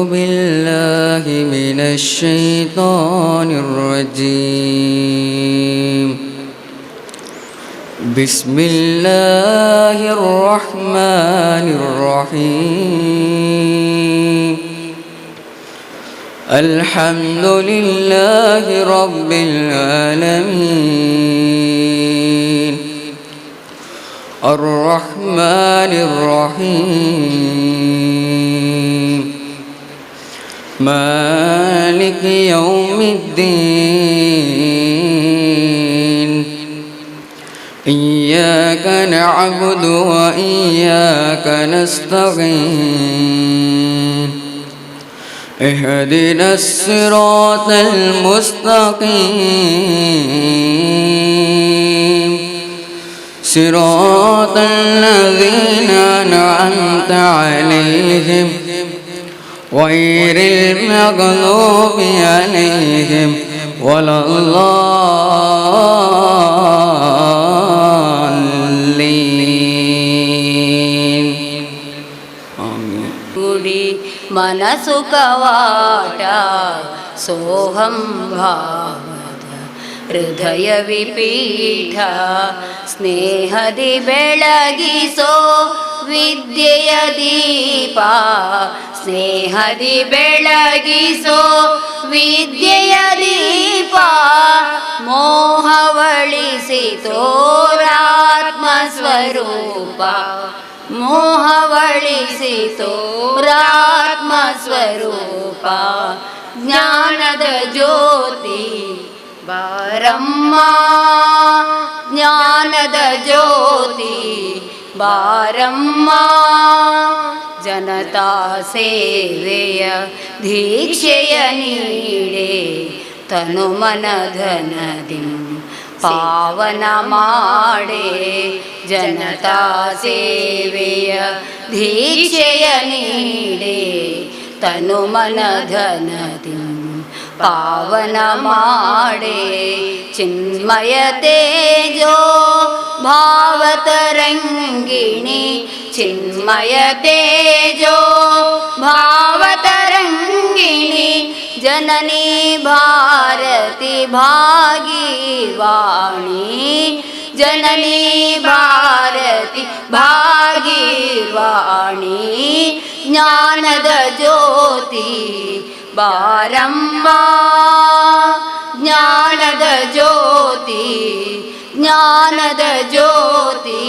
بالله من الشيطان الرجيم. بسم الله الرحمن الرحيم. الحمد لله رب العالمين الرحمن الرحيم مالك يوم الدين. إياك نعبد وإياك نستعين. اهدنا الصراط المستقيم صراط الذين أنعمت عليهم غير المغضوب عليهم ولا الضالين. آمين. मनसु कवाट सोहं भावद हृदय विपीठ स्नेहदि बेळगिसो विद्येय दीप स्नेहदि बेळगिसो विद्येय दीप मोहवळिसितोरात्म स्वरूप मोहवळिसितोरात्म स्वरूप ಜ್ಞಾನದ ಜ್ಯೋತಿ ಬಾರಮ್ಮ ಜ್ಞಾನದ ಜ್ಯೋತಿ ಬಾರಮ್ಮ ಜನತಾ ಸೇವೆಯ ದೀಕ್ಷೆಯ ನೀಡೆ ತನು ಮನಧನದಿ ಪಾವನ ಮಾಡೆ ಜನತಾ ಸೇವೆಯ ದೀಕ್ಷೆಯ ನೀಡೆ ತನು ಮನಧನದಿ ಪಾವನ ಮಾಡೆ ಚಿನ್ಮಯ ತೇಜೋ ಭಾವತರಂಗಿಣಿ ಚಿನ್ಮಯ ತೇಜೋ ಭಾವತರಂಗಿಣಿ ಜನನಿ ಭಾರತಿ ಭಾಗಿವಾಣಿ ಜನನಿ ಭಾರತಿ ಭಾಗಿವಾಣಿ ಜ್ಞಾನದ ಜ್ಯೋತಿ ಬಾರಮ್ಮ ಜ್ಞಾನದ ಜ್ಯೋತಿ ಜ್ಞಾನದ ಜ್ಯೋತಿ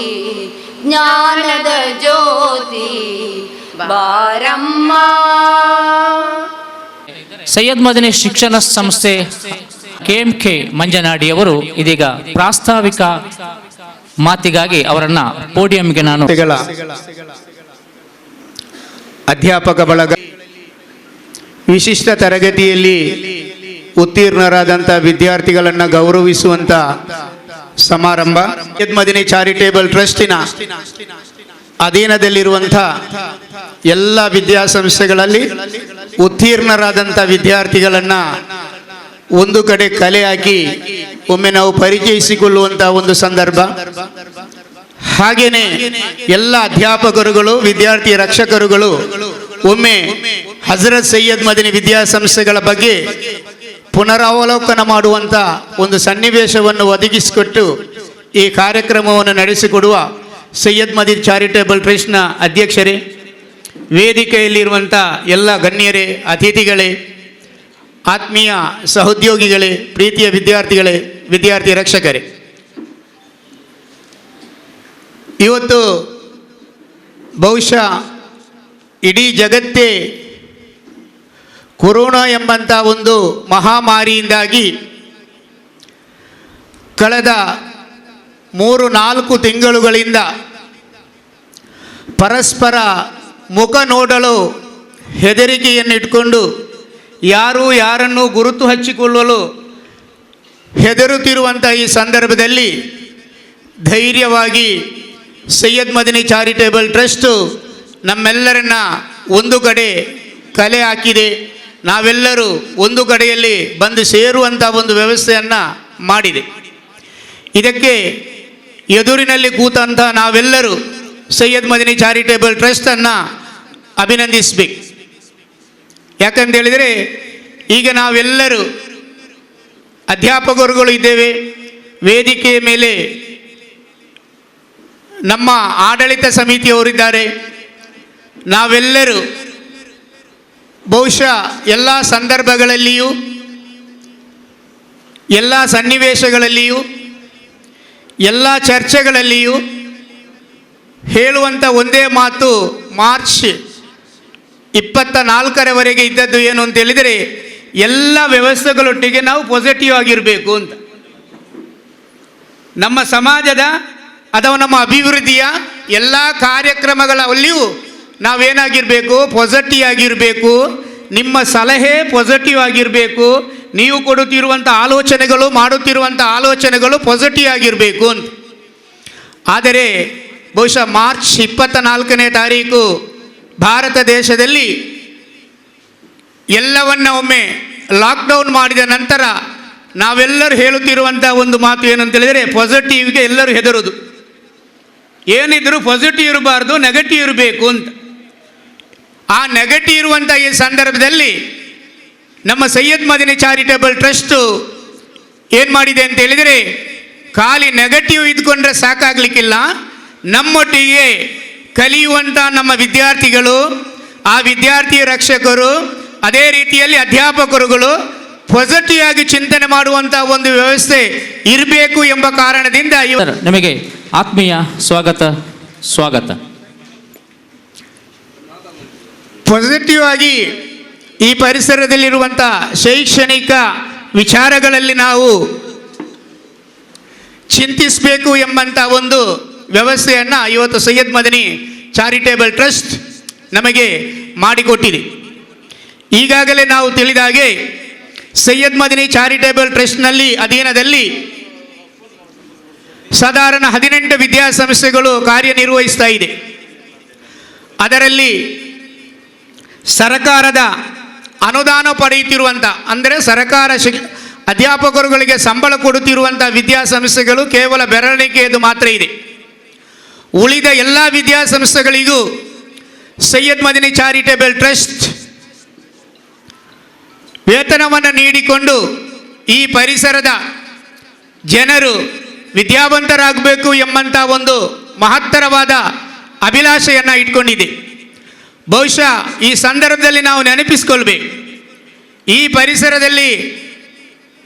ಜ್ಞಾನದ ಜ್ಯೋತಿ ಬಾರಮ್ಮ. ಸೈಯದ್ ಮದನಿ ಶಿಕ್ಷಣ ಸಂಸ್ಥೆ KMK ಮಂಜನಾಡಿಯವರು ಇದೀಗ ಪ್ರಾಸ್ತಾವಿಕ ಮಾತಿಗಾಗಿ ಅವರನ್ನ ಪೋಡಿಯಂಗೆ ನಾನು ಅಧ್ಯಾಪಕ ಬಳಗ ವಿಶಿಷ್ಟ ತರಗತಿಯಲ್ಲಿ ಉತ್ತೀರ್ಣರಾದಂಥ ವಿದ್ಯಾರ್ಥಿಗಳನ್ನು ಗೌರವಿಸುವಂಥ ಸಮಾರಂಭ ಸೈಯದ್ ಮದನಿ ಚಾರಿಟೇಬಲ್ ಟ್ರಸ್ಟಿನ ಅಧೀನದಲ್ಲಿರುವಂಥ ಎಲ್ಲ ವಿದ್ಯಾಸಂಸ್ಥೆಗಳಲ್ಲಿ ಉತ್ತೀರ್ಣರಾದಂಥ ವಿದ್ಯಾರ್ಥಿಗಳನ್ನು ಒಂದು ಕಡೆ ಕಲೆ ಹಾಕಿ ಒಮ್ಮೆ ನಾವು ಪರಿಚಯಿಸಿಕೊಳ್ಳುವಂಥ ಒಂದು ಸಂದರ್ಭ. ಹಾಗೇನೆ ಎಲ್ಲ ಅಧ್ಯಾಪಕರುಗಳು ವಿದ್ಯಾರ್ಥಿ ರಕ್ಷಕರುಗಳು ಒಮ್ಮೆ ಹಜರತ್ ಸೈಯದ್ ಮದನಿ ವಿದ್ಯಾಸಂಸ್ಥೆಗಳ ಬಗ್ಗೆ ಪುನರಾವಲೋಕನ ಮಾಡುವಂಥ ಒಂದು ಸನ್ನಿವೇಶವನ್ನು ಒದಗಿಸಿಕೊಟ್ಟು ಈ ಕಾರ್ಯಕ್ರಮವನ್ನು ನಡೆಸಿಕೊಡುವ ಸೈಯದ್ ಮದನಿ ಚಾರಿಟೇಬಲ್ ಟ್ರಸ್ಟ್ನ ಅಧ್ಯಕ್ಷರೇ, ವೇದಿಕೆಯಲ್ಲಿರುವಂಥ ಎಲ್ಲ ಗಣ್ಯರೇ, ಅತಿಥಿಗಳೇ, ಆತ್ಮೀಯ ಸಹೋದ್ಯೋಗಿಗಳೇ, ಪ್ರೀತಿಯ ವಿದ್ಯಾರ್ಥಿಗಳೇ, ವಿದ್ಯಾರ್ಥಿ ರಕ್ಷಕರೇ, ಇವತ್ತು ಬಹುಶಃ ಇಡೀ ಜಗತ್ತೇ ಕೊರೋನಾ ಎಂಬಂಥ ಒಂದು ಮಹಾಮಾರಿಯಿಂದಾಗಿ ಕಳೆದ 3-4 ತಿಂಗಳುಗಳಿಂದ ಪರಸ್ಪರ ಮುಖ ನೋಡಲು ಹೆದರಿಕೆಯನ್ನಿಟ್ಕೊಂಡು ಯಾರೂ ಯಾರನ್ನು ಗುರುತು ಹಚ್ಚಿಕೊಳ್ಳಲು ಹೆದರುತ್ತಿರುವಂಥ ಈ ಸಂದರ್ಭದಲ್ಲಿ ಧೈರ್ಯವಾಗಿ ಸೈಯದ್ ಮದನಿ ಚಾರಿಟೇಬಲ್ ಟ್ರಸ್ಟು ನಮ್ಮೆಲ್ಲರನ್ನ ಒಂದು ಕಡೆ ಕಲೆ ಹಾಕಿದೆ. ನಾವೆಲ್ಲರೂ ಒಂದು ಕಡೆಯಲ್ಲಿ ಬಂದು ಸೇರುವಂಥ ಒಂದು ವ್ಯವಸ್ಥೆಯನ್ನು ಮಾಡಿದೆ. ಇದಕ್ಕೆ ಎದುರಿನಲ್ಲಿ ಕೂತಂಥ ನಾವೆಲ್ಲರೂ ಸೈಯದ್ ಮದನಿ ಚಾರಿಟೇಬಲ್ ಟ್ರಸ್ಟನ್ನು ಅಭಿನಂದಿಸಬೇಕು. ಯಾಕಂತ ಹೇಳಿದರೆ ಈಗ ನಾವೆಲ್ಲರೂ ಅಧ್ಯಾಪಕರುಗಳು ಇದ್ದೇವೆ. ವೇದಿಕೆಯ ಮೇಲೆ ನಮ್ಮ ಆಡಳಿತ ಸಮಿತಿಯವರಿದ್ದಾರೆ. ನಾವೆಲ್ಲರೂ ಬಹುಶಃ ಎಲ್ಲ ಸಂದರ್ಭಗಳಲ್ಲಿಯೂ ಎಲ್ಲ ಸನ್ನಿವೇಶಗಳಲ್ಲಿಯೂ ಎಲ್ಲ ಚರ್ಚೆಗಳಲ್ಲಿಯೂ ಹೇಳುವಂಥ ಒಂದೇ ಮಾತು ಮಾರ್ಚ್ 24ರವರೆಗೆ ಇದ್ದದ್ದು ಏನು ಅಂತ ಹೇಳಿದರೆ ಎಲ್ಲ ವ್ಯವಸ್ಥೆಗಳೊಟ್ಟಿಗೆ ನಾವು ಪಾಸಿಟಿವ್ ಆಗಿರಬೇಕು ಅಂತ. ನಮ್ಮ ಸಮಾಜದ ಅಥವಾ ನಮ್ಮ ಅಭಿವೃದ್ಧಿಯ ಎಲ್ಲ ಕಾರ್ಯಕ್ರಮಗಳಲ್ಲಿಯೂ ನಾವೇನಾಗಿರಬೇಕು, ಪಾಸಿಟಿವ್ ಆಗಿರಬೇಕು. ನಿಮ್ಮ ಸಲಹೆ ಪಾಸಿಟಿವ್ ಆಗಿರಬೇಕು. ನೀವು ಕೊಡುತ್ತಿರುವಂಥ ಆಲೋಚನೆಗಳು, ಮಾಡುತ್ತಿರುವಂಥ ಆಲೋಚನೆಗಳು ಪಾಸಿಟಿವ್ ಆಗಿರಬೇಕು ಅಂತ. ಆದರೆ ಬಹುಶಃ ಮಾರ್ಚ್ 24ನೇ ತಾರೀಕು ಭಾರತ ದೇಶದಲ್ಲಿ ಎಲ್ಲವನ್ನ ಒಮ್ಮೆ ಲಾಕ್ಡೌನ್ ಮಾಡಿದ ನಂತರ ನಾವೆಲ್ಲರೂ ಹೇಳುತ್ತಿರುವಂಥ ಒಂದು ಮಾತು ಏನಂತ ಹೇಳಿದರೆ, ಪಾಸಿಟಿವ್ಗೆ ಎಲ್ಲರೂ ಹೆದರೋದು. ಏನಿದ್ರು ಪಾಸಿಟಿವ್ ಇರಬಾರ್ದು, ನೆಗೆಟಿವ್ ಇರಬೇಕು ಅಂತ. ಆ ನೆಗೆಟಿವ್ ಇರುವಂಥ ಈ ಸಂದರ್ಭದಲ್ಲಿ ನಮ್ಮ ಸೈಯದ್ ಮದನಿ ಚಾರಿಟೇಬಲ್ ಟ್ರಸ್ಟು ಏನು ಮಾಡಿದೆ ಅಂತ ಹೇಳಿದರೆ, ಖಾಲಿ ನೆಗೆಟಿವ್ ಇದ್ಕೊಂಡ್ರೆ ಸಾಕಾಗಲಿಕ್ಕಿಲ್ಲ, ನಮ್ಮೊಟ್ಟಿಗೆ ಕಲಿಯುವಂಥ ನಮ್ಮ ವಿದ್ಯಾರ್ಥಿಗಳು, ಆ ವಿದ್ಯಾರ್ಥಿ ರಕ್ಷಕರು, ಅದೇ ರೀತಿಯಲ್ಲಿ ಅಧ್ಯಾಪಕರುಗಳು ಪಾಸಿಟಿವ್ ಆಗಿ ಚಿಂತನೆ ಮಾಡುವಂಥ ಒಂದು ವ್ಯವಸ್ಥೆ ಇರಬೇಕು ಎಂಬ ಕಾರಣದಿಂದ ನಿಮಗೆ ಆತ್ಮೀಯ ಸ್ವಾಗತ. ಪಾಸಿಟಿವ್ ಆಗಿ ಈ ಪರಿಸರದಲ್ಲಿರುವಂಥ ಶೈಕ್ಷಣಿಕ ವಿಚಾರಗಳಲ್ಲಿ ನಾವು ಚಿಂತಿಸಬೇಕು ಎಂಬಂಥ ಒಂದು ವ್ಯವಸ್ಥೆಯನ್ನು ಇವತ್ತು ಸೈಯದ್ ಮದನಿ ಚಾರಿಟೇಬಲ್ ಟ್ರಸ್ಟ್ ನಮಗೆ ಮಾಡಿಕೊಟ್ಟಿದೆ. ಈಗಾಗಲೇ ನಾವು ತಿಳಿದ ಹಾಗೆ ಸೈಯದ್ ಮದನಿ ಚಾರಿಟೇಬಲ್ ಟ್ರಸ್ಟ್ನಲ್ಲಿ ಅಧೀನದಲ್ಲಿ ಸಾಧಾರಣ 18 ವಿದ್ಯಾಸಂಸ್ಥೆಗಳು ಕಾರ್ಯನಿರ್ವಹಿಸ್ತಾ ಇದೆ. ಅದರಲ್ಲಿ ಸರ್ಕಾರದ ಅನುದಾನ ಪಡೆಯುತ್ತಿರುವಂಥ, ಅಂದರೆ ಸರ್ಕಾರ ಅಧ್ಯಾಪಕರುಗಳಿಗೆ ಸಂಬಳ ಕೊಡುತ್ತಿರುವಂಥ ವಿದ್ಯಾಸಂಸ್ಥೆಗಳು ಕೇವಲ ಬೆರಳಿಕೆಯದು ಮಾತ್ರ ಇದೆ. ಉಳಿದ ಎಲ್ಲ ವಿದ್ಯಾಸಂಸ್ಥೆಗಳಿಗೂ ಸೈಯದ್ ಮದನಿ ಚಾರಿಟೇಬಲ್ ಟ್ರಸ್ಟ್ ವೇತನವನ್ನು ನೀಡಿಕೊಂಡು ಈ ಪರಿಸರದ ಜನರು ವಿದ್ಯಾವಂತರಾಗಬೇಕು ಎಂಬಂಥ ಒಂದು ಮಹತ್ತರವಾದ ಅಭಿಲಾಷೆಯನ್ನು ಇಟ್ಕೊಂಡಿದೆ. ಬಹುಶಃ ಈ ಸಂದರ್ಭದಲ್ಲಿ ನಾವು ನೆನಪಿಸ್ಕೊಳ್ಬೇಕು, ಈ ಪರಿಸರದಲ್ಲಿ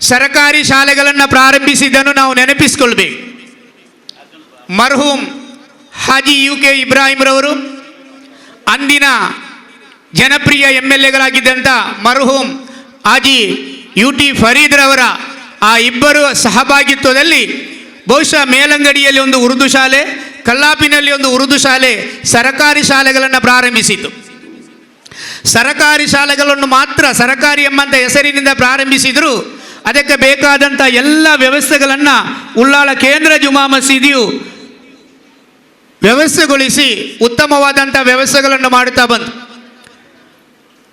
ಸರ್ಕಾರಿ ಶಾಲೆಗಳನ್ನು ಪ್ರಾರಂಭಿಸಿದ್ದನ್ನು ನಾವು ನೆನಪಿಸ್ಕೊಳ್ಬೇಕು. ಮರ್ಹೂಮ್ ಹಾಜಿ UK ಇಬ್ರಾಹಿಂರವರು, ಅಂದಿನ ಜನಪ್ರಿಯ MLAಗಳಾಗಿದ್ದಂಥ ಮರ್ಹೂಮ್ ಹಾಜಿ UT ಫರೀದ್ರವರ ಆ ಇಬ್ಬರು ಸಹಭಾಗಿತ್ವದಲ್ಲಿ ಬಹುಶಃ ಮೇಲಂಗಡಿಯಲ್ಲಿ ಒಂದು ಉರ್ದು ಶಾಲೆ, ಕಲ್ಲಾಪಿನಲ್ಲಿ ಒಂದು ಉರ್ದು ಶಾಲೆ, ಸರಕಾರಿ ಶಾಲೆಗಳನ್ನು ಪ್ರಾರಂಭಿಸಿತು. ಸರಕಾರಿ ಶಾಲೆಗಳನ್ನು ಮಾತ್ರ ಸರಕಾರಿ ಎಂಬಂಥ ಹೆಸರಿನಿಂದ ಪ್ರಾರಂಭಿಸಿದರೂ ಅದಕ್ಕೆ ಬೇಕಾದಂಥ ಎಲ್ಲ ವ್ಯವಸ್ಥೆಗಳನ್ನು ಉಳ್ಳಾಳ ಕೇಂದ್ರ ಜುಮಾ ಮಸೀದಿಯು ವ್ಯವಸ್ಥೆಗೊಳಿಸಿ ಉತ್ತಮವಾದಂಥ ವ್ಯವಸ್ಥೆಗಳನ್ನು ಮಾಡುತ್ತಾ ಬಂತು.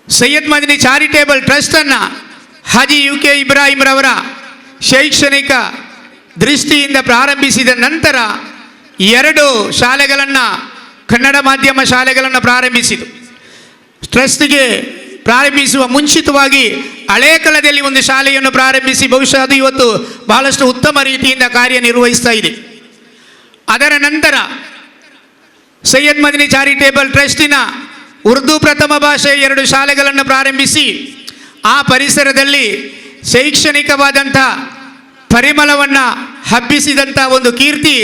ಸೈಯದ್ ಮದನಿ ಚಾರಿಟೇಬಲ್ ಟ್ರಸ್ಟನ್ನು ಹಾಜಿ UK ಇಬ್ರಾಹಿಂರವರ ಶೈಕ್ಷಣಿಕ ದೃಷ್ಟಿಯಿಂದ ಪ್ರಾರಂಭಿಸಿದ ನಂತರ 2 ಶಾಲೆಗಳನ್ನು, ಕನ್ನಡ ಮಾಧ್ಯಮ ಶಾಲೆಗಳನ್ನು ಪ್ರಾರಂಭಿಸಿತು. ಟ್ರಸ್ಟಿಗೆ ಪ್ರಾರಂಭಿಸುವ ಮುಂಚಿತವಾಗಿ ಹಳೇಕಲದಲ್ಲಿ ಒಂದು ಶಾಲೆಯನ್ನು ಪ್ರಾರಂಭಿಸಿ ಬಹುಶಃ ಅದು ಇವತ್ತು ಬಹಳಷ್ಟು ಉತ್ತಮ ರೀತಿಯಿಂದ ಕಾರ್ಯನಿರ್ವಹಿಸ್ತಾ ಇದೆ. ಅದರ ನಂತರ ಸೈಯದ್ ಮದನಿ ಚಾರಿಟೇಬಲ್ ಟ್ರಸ್ಟಿನ ಉರ್ದು ಪ್ರಥಮ ಭಾಷೆ 2 ಶಾಲೆಗಳನ್ನು ಪ್ರಾರಂಭಿಸಿ ಆ ಪರಿಸರದಲ್ಲಿ ಶೈಕ್ಷಣಿಕವಾದಂಥ ಪರಿಮಳವನ್ನು ಹಬ್ಬಿಸಿದಂಥ ಒಂದು ಕೀರ್ತಿ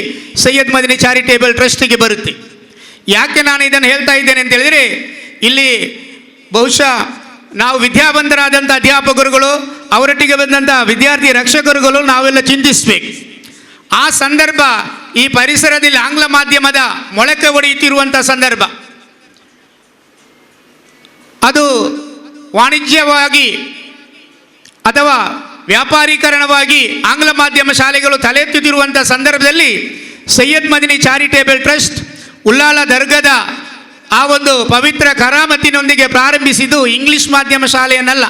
ಸೈಯದ್ ಮದನಿ ಚಾರಿಟೇಬಲ್ ಟ್ರಸ್ಟಿಗೆ ಬರುತ್ತೆ. ಯಾಕೆ ನಾನು ಇದನ್ನು ಹೇಳ್ತಾ ಇದ್ದೇನೆ ಅಂತ ಹೇಳಿದರೆ, ಇಲ್ಲಿ ಬಹುಶಃ ನಾವು ವಿದ್ಯಾವಂತರಾದಂಥ ಅಧ್ಯಾಪಕರುಗಳು, ಅವರೊಟ್ಟಿಗೆ ಬಂದಂಥ ವಿದ್ಯಾರ್ಥಿ ರಕ್ಷಕರುಗಳು ನಾವೆಲ್ಲ ಚಿಂತಿಸಬೇಕು. ಆ ಸಂದರ್ಭ ಈ ಪರಿಸರದಲ್ಲಿ ಆಂಗ್ಲ ಮಾಧ್ಯಮದ ಮೊಳಕೆ ಒಡೆಯುತ್ತಿರುವಂಥ ಸಂದರ್ಭ. ಅದು ವಾಣಿಜ್ಯವಾಗಿ ಅಥವಾ ವ್ಯಾಪಾರೀಕರಣವಾಗಿ ಆಂಗ್ಲ ಮಾಧ್ಯಮ ಶಾಲೆಗಳು ತಲೆ ಎತ್ತುತ್ತಿರುವಂಥ ಸಂದರ್ಭದಲ್ಲಿ ಸೈಯದ್ ಮದನಿ ಚಾರಿಟೇಬಲ್ ಟ್ರಸ್ಟ್ ಉಳ್ಳಾಲ ದರ್ಗದ ಆ ಒಂದು ಪವಿತ್ರ ಕರಾಮತಿನೊಂದಿಗೆ ಪ್ರಾರಂಭಿಸಿದ್ದು ಇಂಗ್ಲಿಷ್ ಮಾಧ್ಯಮ ಶಾಲೆಯನ್ನಲ್ಲ,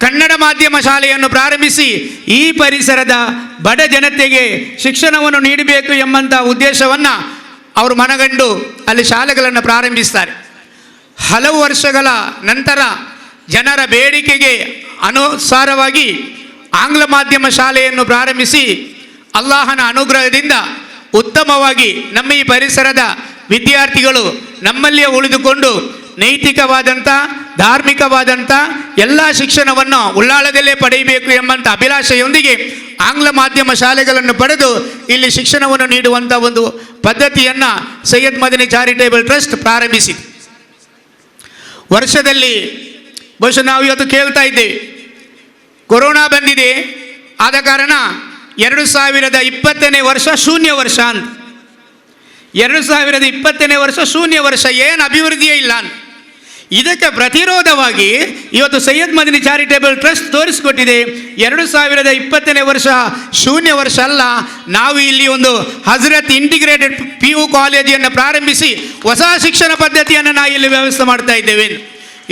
ಕನ್ನಡ ಮಾಧ್ಯಮ ಶಾಲೆಯನ್ನು ಪ್ರಾರಂಭಿಸಿ ಈ ಪರಿಸರದ ಬಡ ಜನತೆಗೆ ಶಿಕ್ಷಣವನ್ನು ನೀಡಬೇಕು ಎಂಬಂಥ ಉದ್ದೇಶವನ್ನು ಅವರು ಮನಗಂಡು ಅಲ್ಲಿ ಶಾಲೆಗಳನ್ನು ಪ್ರಾರಂಭಿಸ್ತಾರೆ. ಹಲವು ವರ್ಷಗಳ ನಂತರ ಜನರ ಬೇಡಿಕೆಗೆ ಅನುಸಾರವಾಗಿ ಆಂಗ್ಲ ಮಾಧ್ಯಮ ಶಾಲೆಯನ್ನು ಪ್ರಾರಂಭಿಸಿ ಅಲ್ಲಾಹನ ಅನುಗ್ರಹದಿಂದ ಉತ್ತಮವಾಗಿ ನಮ್ಮ ಈ ಪರಿಸರದ ವಿದ್ಯಾರ್ಥಿಗಳು ನಮ್ಮಲ್ಲಿಯೇ ಉಳಿದುಕೊಂಡು ನೈತಿಕವಾದಂಥ ಧಾರ್ಮಿಕವಾದಂಥ ಎಲ್ಲ ಶಿಕ್ಷಣವನ್ನು ಉಳ್ಳಾಳದಲ್ಲೇ ಪಡೆಯಬೇಕು ಎಂಬಂಥ ಅಭಿಲಾಷೆಯೊಂದಿಗೆ ಆಂಗ್ಲ ಮಾಧ್ಯಮ ಶಾಲೆಗಳನ್ನು ಪಡೆದು ಇಲ್ಲಿ ಶಿಕ್ಷಣವನ್ನು ನೀಡುವಂಥ ಒಂದು ಪದ್ಧತಿಯನ್ನು ಸೈಯದ್ ಮದನಿ ಚಾರಿಟೇಬಲ್ ಟ್ರಸ್ಟ್ ಪ್ರಾರಂಭಿಸಿದೆ. ವರ್ಷದಲ್ಲಿ ಬಹುಶಃ ನಾವು ಇವತ್ತು ಕೇಳ್ತಾ ಇದ್ದೇವೆ, ಕೊರೋನಾ ಬಂದಿದೆ, ಆದ ಕಾರಣ 2020ನೇ ವರ್ಷ ಶೂನ್ಯ ವರ್ಷ ಅಂತ. 2020ನೇ ವರ್ಷ ಶೂನ್ಯ ವರ್ಷ, ಏನು ಅಭಿವೃದ್ಧಿಯೇ ಇಲ್ಲ ಅಂತ. ಇದಕ್ಕೆ ಪ್ರತಿರೋಧವಾಗಿ ಇವತ್ತು ಸೈಯದ್ ಮದನಿ ಚಾರಿಟೇಬಲ್ ಟ್ರಸ್ಟ್ ತೋರಿಸಿಕೊಟ್ಟಿದೆ, 2020ನೇ ವರ್ಷ ಶೂನ್ಯ ವರ್ಷ ಅಲ್ಲ, ನಾವು ಇಲ್ಲಿ ಒಂದು ಹಜರತ್ ಇಂಟಿಗ್ರೇಟೆಡ್ PU ಕಾಲೇಜನ್ನು ಪ್ರಾರಂಭಿಸಿ ಹೊಸ ಶಿಕ್ಷಣ ಪದ್ಧತಿಯನ್ನು ನಾವು ಇಲ್ಲಿ ವ್ಯವಸ್ಥೆ ಮಾಡ್ತಾ ಇದ್ದೇವೆ.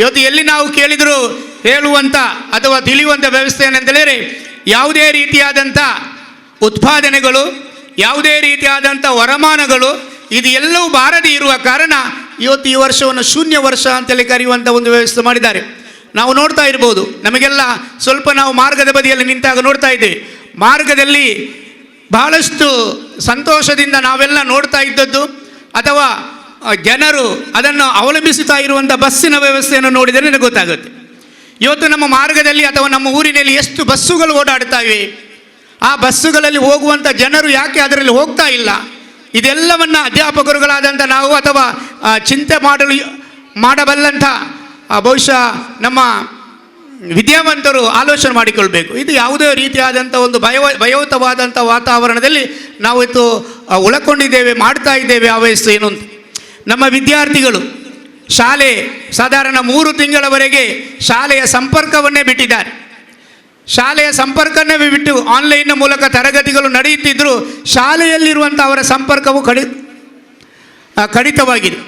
ಇವತ್ತು ಎಲ್ಲಿ ನಾವು ಕೇಳಿದರೂ ಹೇಳುವಂಥ ಅಥವಾ ತಿಳಿಯುವಂಥ ವ್ಯವಸ್ಥೆ ಏನಂತೇಳಿದರೆ, ಯಾವುದೇ ರೀತಿಯಾದಂಥ ಉತ್ಪಾದನೆಗಳು, ಯಾವುದೇ ರೀತಿಯಾದಂಥ ವರಮಾನಗಳು ಇದು ಎಲ್ಲವೂ ಬಾರದೇ ಇರುವ ಕಾರಣ ಇವತ್ತು ಈ ವರ್ಷವನ್ನು ಶೂನ್ಯ ವರ್ಷ ಅಂತೇಳಿ ಕರೆಯುವಂಥ ಒಂದು ವ್ಯವಸ್ಥೆ ಮಾಡಿದ್ದಾರೆ. ನಾವು ನೋಡ್ತಾ ಇರ್ಬೋದು, ನಮಗೆಲ್ಲ ಸ್ವಲ್ಪ ನಾವು ಮಾರ್ಗದ ಬದಿಯಲ್ಲಿ ನಿಂತಾಗ ನೋಡ್ತಾ ಇದ್ದೇವೆ, ಮಾರ್ಗದಲ್ಲಿ ಬಹಳಷ್ಟು ಸಂತೋಷದಿಂದ ನಾವೆಲ್ಲ ನೋಡ್ತಾ ಇದ್ದದ್ದು ಅಥವಾ ಜನರು ಅದನ್ನು ಅವಲಂಬಿಸುತ್ತಾ ಇರುವಂಥ ಬಸ್ಸಿನ ವ್ಯವಸ್ಥೆಯನ್ನು ನೋಡಿದರೆ ನನಗೆ ಗೊತ್ತಾಗುತ್ತೆ. ಇವತ್ತು ನಮ್ಮ ಮಾರ್ಗದಲ್ಲಿ ಅಥವಾ ನಮ್ಮ ಊರಿನಲ್ಲಿ ಎಷ್ಟು ಬಸ್ಸುಗಳು ಓಡಾಡ್ತಾ ಇವೆ, ಆ ಬಸ್ಸುಗಳಲ್ಲಿ ಹೋಗುವಂಥ ಜನರು ಯಾಕೆ ಅದರಲ್ಲಿ ಹೋಗ್ತಾ ಇಲ್ಲ, ಇದೆಲ್ಲವನ್ನು ಅಧ್ಯಾಪಕರುಗಳಾದಂಥ ನಾವು ಅಥವಾ ಚಿಂತೆ ಮಾಡಬಲ್ಲಂಥ ಬಹುಶಃ ನಮ್ಮ ವಿದ್ಯಾವಂತರು ಆಲೋಚನೆ ಮಾಡಿಕೊಳ್ಬೇಕು. ಇದು ಯಾವುದೇ ರೀತಿಯಾದಂಥ ಒಂದು ಭಯಯುತವಾದಂಥ ವಾತಾವರಣದಲ್ಲಿ ನಾವು ಇವತ್ತು ಉಳ್ಕೊಂಡಿದ್ದೇವೆ, ಮಾಡ್ತಾ ಇದ್ದೇವೆ. ಆ ವಯಸ್ಸು ಏನು ಅಂತ ನಮ್ಮ ವಿದ್ಯಾರ್ಥಿಗಳು ಶಾಲೆ ಸಾಧಾರಣ 3 ತಿಂಗಳವರೆಗೆ ಶಾಲೆಯ ಸಂಪರ್ಕವನ್ನೇ ಬಿಟ್ಟಿದ್ದಾರೆ. ಶಾಲೆಯ ಸಂಪರ್ಕವನ್ನೇ ಬಿಟ್ಟು ಆನ್ಲೈನ್ ಮೂಲಕ ತರಗತಿಗಳು ನಡೆಯುತ್ತಿದ್ದರೂ ಶಾಲೆಯಲ್ಲಿರುವಂಥ ಅವರ ಸಂಪರ್ಕವು ಕಡಿತವಾಗಿದೆ.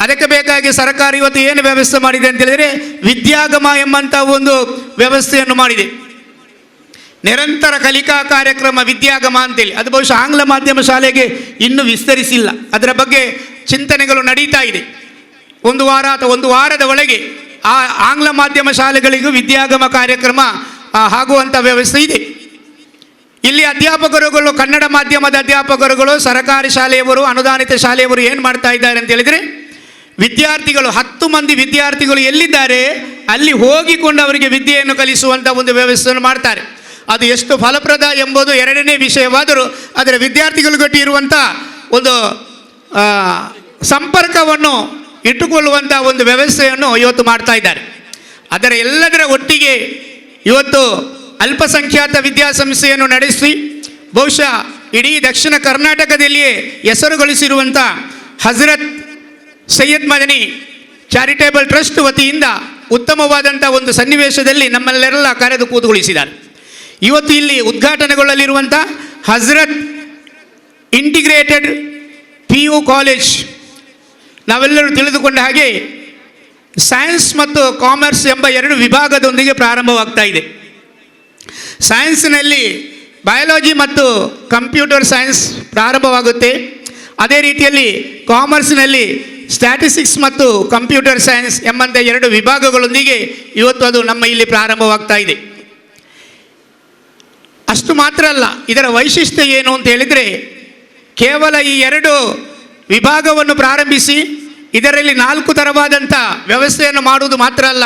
ಅದಕ್ಕೆ ಬೇಕಾಗಿ ಸರ್ಕಾರ ಇವತ್ತು ಏನು ವ್ಯವಸ್ಥೆ ಮಾಡಿದೆ ಅಂತ ಹೇಳಿದರೆ, ವಿದ್ಯಾಗಮ ಎಂಬಂಥ ಒಂದು ವ್ಯವಸ್ಥೆಯನ್ನು ಮಾಡಿದೆ. ನಿರಂತರ ಕಲಿಕಾ ಕಾರ್ಯಕ್ರಮ ವಿದ್ಯಾಗಮ ಅಂತೇಳಿ, ಅದು ಬಹುಶಃ ಆಂಗ್ಲ ಮಾಧ್ಯಮ ಶಾಲೆಗೆ ಇನ್ನೂ ವಿಸ್ತರಿಸಿಲ್ಲ. ಅದರ ಬಗ್ಗೆ ಚಿಂತನೆಗಳು ನಡೀತಾ ಇದೆ. 1 ವಾರ ಅಥವಾ 1 ವಾರದ ಒಳಗೆ ಆ ಆಂಗ್ಲ ಮಾಧ್ಯಮ ಶಾಲೆಗಳಿಗೂ ವಿದ್ಯಾಗಮ ಕಾರ್ಯಕ್ರಮ ಆಗುವಂಥ ವ್ಯವಸ್ಥೆ ಇದೆ. ಇಲ್ಲಿ ಅಧ್ಯಾಪಕರುಗಳು, ಕನ್ನಡ ಮಾಧ್ಯಮದ ಅಧ್ಯಾಪಕರುಗಳು, ಸರಕಾರಿ ಶಾಲೆಯವರು, ಅನುದಾನಿತ ಶಾಲೆಯವರು ಏನು ಮಾಡ್ತಾ ಇದ್ದಾರೆ ಅಂತ ಹೇಳಿದರೆ, ವಿದ್ಯಾರ್ಥಿಗಳು 10 ಮಂದಿ ವಿದ್ಯಾರ್ಥಿಗಳು ಎಲ್ಲಿದ್ದಾರೆ ಅಲ್ಲಿ ಹೋಗಿಕೊಂಡು ಅವರಿಗೆ ವಿದ್ಯೆಯನ್ನು ಕಲಿಸುವಂಥ ಒಂದು ವ್ಯವಸ್ಥೆಯನ್ನು ಮಾಡ್ತಾರೆ. ಅದು ಎಷ್ಟು ಫಲಪ್ರದ ಎಂಬುದು ಎರಡನೇ ವಿಷಯವಾದರೂ ಅದರ ವಿದ್ಯಾರ್ಥಿಗಳಿಗೊಟ್ಟು ಇರುವಂಥ ಒಂದು ಸಂಪರ್ಕವನ್ನು ಇಟ್ಟುಕೊಳ್ಳುವಂಥ ಒಂದು ವ್ಯವಸ್ಥೆಯನ್ನು ಇವತ್ತು ಮಾಡ್ತಾ ಇದ್ದಾರೆ. ಅದರ ಎಲ್ಲದರ ಒಟ್ಟಿಗೆ ಇವತ್ತು ಅಲ್ಪಸಂಖ್ಯಾತ ವಿದ್ಯಾಸಂಸ್ಥೆಯನ್ನು ನಡೆಸಿ ಬಹುಶಃ ಇಡೀ ದಕ್ಷಿಣ ಕರ್ನಾಟಕದಲ್ಲಿಯೇ ಹೆಸರು ಗಳಿಸಿರುವಂಥ ಹಜರತ್ ಸೈಯದ್ ಮದನಿ ಚಾರಿಟೇಬಲ್ ಟ್ರಸ್ಟ್ ವತಿಯಿಂದ ಉತ್ತಮವಾದಂಥ ಒಂದು ಸನ್ನಿವೇಶದಲ್ಲಿ ನಮ್ಮಲ್ಲೆಲ್ಲ ಕರೆದು ಕೂತುಗೊಳಿಸಿದ್ದಾರೆ. ಇವತ್ತು ಇಲ್ಲಿ ಉದ್ಘಾಟನೆಗೊಳ್ಳಲಿರುವಂಥ ಹಜರತ್ ಇಂಟಿಗ್ರೇಟೆಡ್ PU ಕಾಲೇಜ್ ನಾವೆಲ್ಲರೂ ತಿಳಿದುಕೊಂಡ ಹಾಗೆ ಸೈನ್ಸ್ ಮತ್ತು ಕಾಮರ್ಸ್ ಎಂಬ 2 ವಿಭಾಗದೊಂದಿಗೆ ಪ್ರಾರಂಭವಾಗ್ತಾ ಇದೆ. ಸೈನ್ಸ್ನಲ್ಲಿ ಬಯಾಲಜಿ ಮತ್ತು ಕಂಪ್ಯೂಟರ್ ಸೈನ್ಸ್ ಪ್ರಾರಂಭವಾಗುತ್ತೆ. ಅದೇ ರೀತಿಯಲ್ಲಿ ಕಾಮರ್ಸ್ನಲ್ಲಿ ಸ್ಟ್ಯಾಟಿಸ್ಟಿಕ್ಸ್ ಮತ್ತು ಕಂಪ್ಯೂಟರ್ ಸೈನ್ಸ್ ಎಂಬಂಥ 2 ವಿಭಾಗಗಳೊಂದಿಗೆ ಇವತ್ತು ಅದು ನಮ್ಮ ಇಲ್ಲಿ ಪ್ರಾರಂಭವಾಗ್ತಾ ಇದೆ. ಅಷ್ಟು ಮಾತ್ರ ಅಲ್ಲ, ಇದರ ವೈಶಿಷ್ಟ್ಯ ಏನು ಅಂತ ಹೇಳಿದರೆ, ಕೇವಲ ಈ 2 ವಿಭಾಗವನ್ನು ಪ್ರಾರಂಭಿಸಿ ಇದರಲ್ಲಿ 4 ಥರವಾದಂಥ ವ್ಯವಸ್ಥೆಯನ್ನು ಮಾಡುವುದು ಮಾತ್ರ ಅಲ್ಲ,